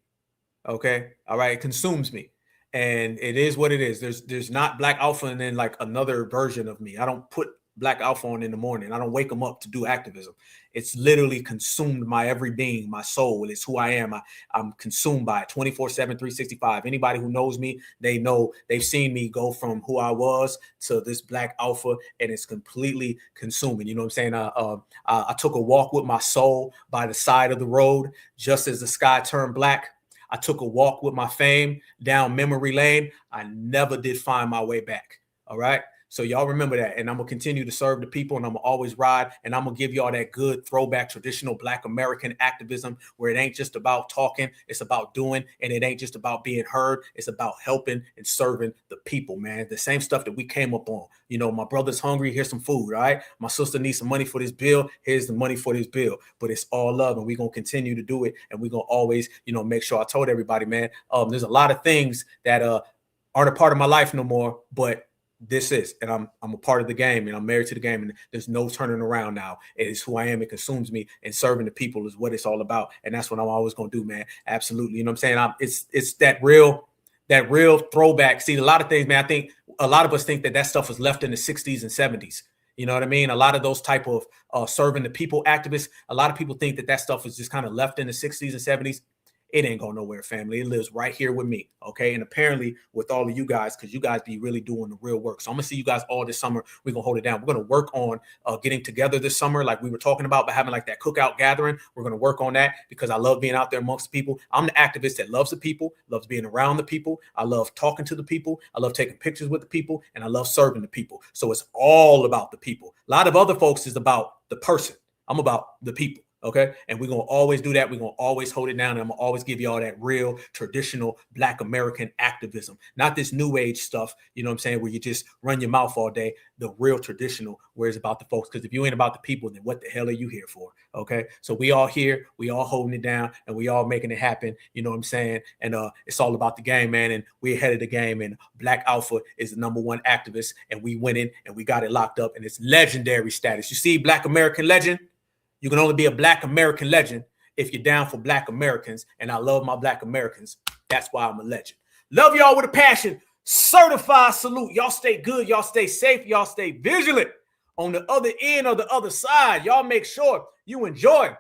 Okay. All right. It consumes me. And it is what it is. There's not Black Alpha and then like another version of me. I don't put Black Alpha on in the morning. I don't wake them up to do activism. It's literally consumed my every being, my soul. It's who I am. I'm consumed by it 24/7, 365. Anybody who knows me, they know, they've seen me go from who I was to this Black Alpha, and it's completely consuming. You know what I'm saying? I took a walk with my soul by the side of the road just as the sky turned black. I took a walk with my fame down memory lane. I never did find my way back. All right. So y'all remember that. And I'm going to continue to serve the people, and I'm going to always ride, and I'm going to give y'all that good throwback traditional Black American activism where it ain't just about talking, it's about doing, and it ain't just about being heard. It's about helping and serving the people, man. The same stuff that we came up on. You know, my brother's hungry, here's some food, all right? My sister needs some money for this bill, here's the money for this bill. But it's all love, and we're going to continue to do it, and we're going to always, you know, make sure. I told everybody, man, there's a lot of things that aren't a part of my life no more, but this is, and I'm a part of the game, and I'm married to the game, and there's no turning around now. It is who I am. It consumes me, and serving the people is what it's all about. And that's what I'm always going to do, man. Absolutely. You know what I'm saying? It's that real throwback. See, a lot of things, man, I think a lot of us think that stuff was left in the 60s and 70s. You know what I mean? A lot of those type of serving the people activists, a lot of people think that stuff was just kind of left in the 60s and 70s. It ain't going nowhere, family. It lives right here with me, okay? And apparently with all of you guys, because you guys be really doing the real work. So I'm going to see you guys all this summer. We're going to hold it down. We're going to work on getting together this summer like we were talking about, by having like that cookout gathering. We're going to work on that because I love being out there amongst the people. I'm the activist that loves the people, loves being around the people. I love talking to the people. I love taking pictures with the people, and I love serving the people. So it's all about the people. A lot of other folks is about the person. I'm about the people. Okay. And we're going to always do that. We're going to always hold it down. And I'm going to always give you all that real traditional Black American activism, not this new age stuff, you know what I'm saying, where you just run your mouth all day. The real traditional, where it's about the folks. Because if you ain't about the people, then what the hell are you here for? Okay. So we all here, we all holding it down, and we all making it happen. You know what I'm saying? And it's all about the game, man. And we're ahead of the game. And Black Alpha is the #1 activist, and we winning, and we got it locked up, and it's legendary status. You see, Black American legend. You can only be a Black American legend if you're down for Black Americans, and I love my Black Americans. That's why I'm a legend. Love y'all with a passion. Certified salute. Y'all stay good. Y'all stay safe. Y'all stay vigilant. On the other end or the other side, y'all make sure you enjoy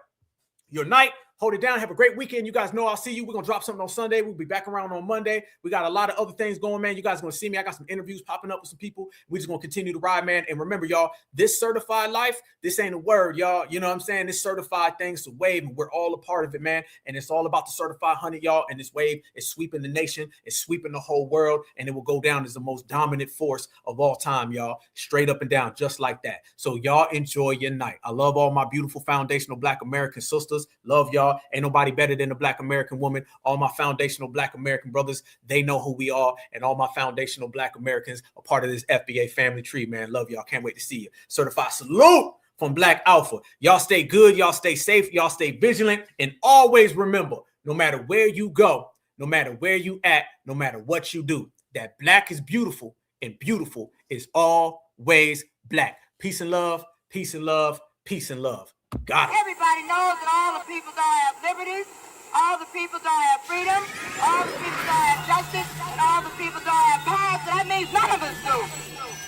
your night. Hold it down. Have a great weekend. You guys know I'll see you. We're going to drop something on Sunday. We'll be back around on Monday. We got a lot of other things going, man. You guys are going to see me. I got some interviews popping up with some people. We're just going to continue to ride, man. And remember, y'all, this certified life, this ain't a word, y'all. You know what I'm saying? This certified thing's a wave, and we're all a part of it, man. And it's all about the certified 100, y'all. And this wave is sweeping the nation. It's sweeping the whole world. And it will go down as the most dominant force of all time, y'all. Straight up and down, just like that. So y'all enjoy your night. I love all my beautiful foundational Black American sisters. Love y'all. Ain't nobody better than the Black American woman. All my foundational Black American brothers, they know who we are. And all my foundational Black Americans are part of this FBA family tree, man. Love y'all. Can't wait to see you. Certified salute from Black Alpha. Y'all stay good. Y'all stay safe. Y'all stay vigilant. And always remember, no matter where you go, no matter where you at, no matter what you do, that Black is beautiful, and beautiful is always Black. Peace and love. Peace and love. Peace and love. Got it. Everybody knows that all the people don't have liberties, all the people don't have freedom, all the people don't have justice, and all the people don't have power, so that means none of us do.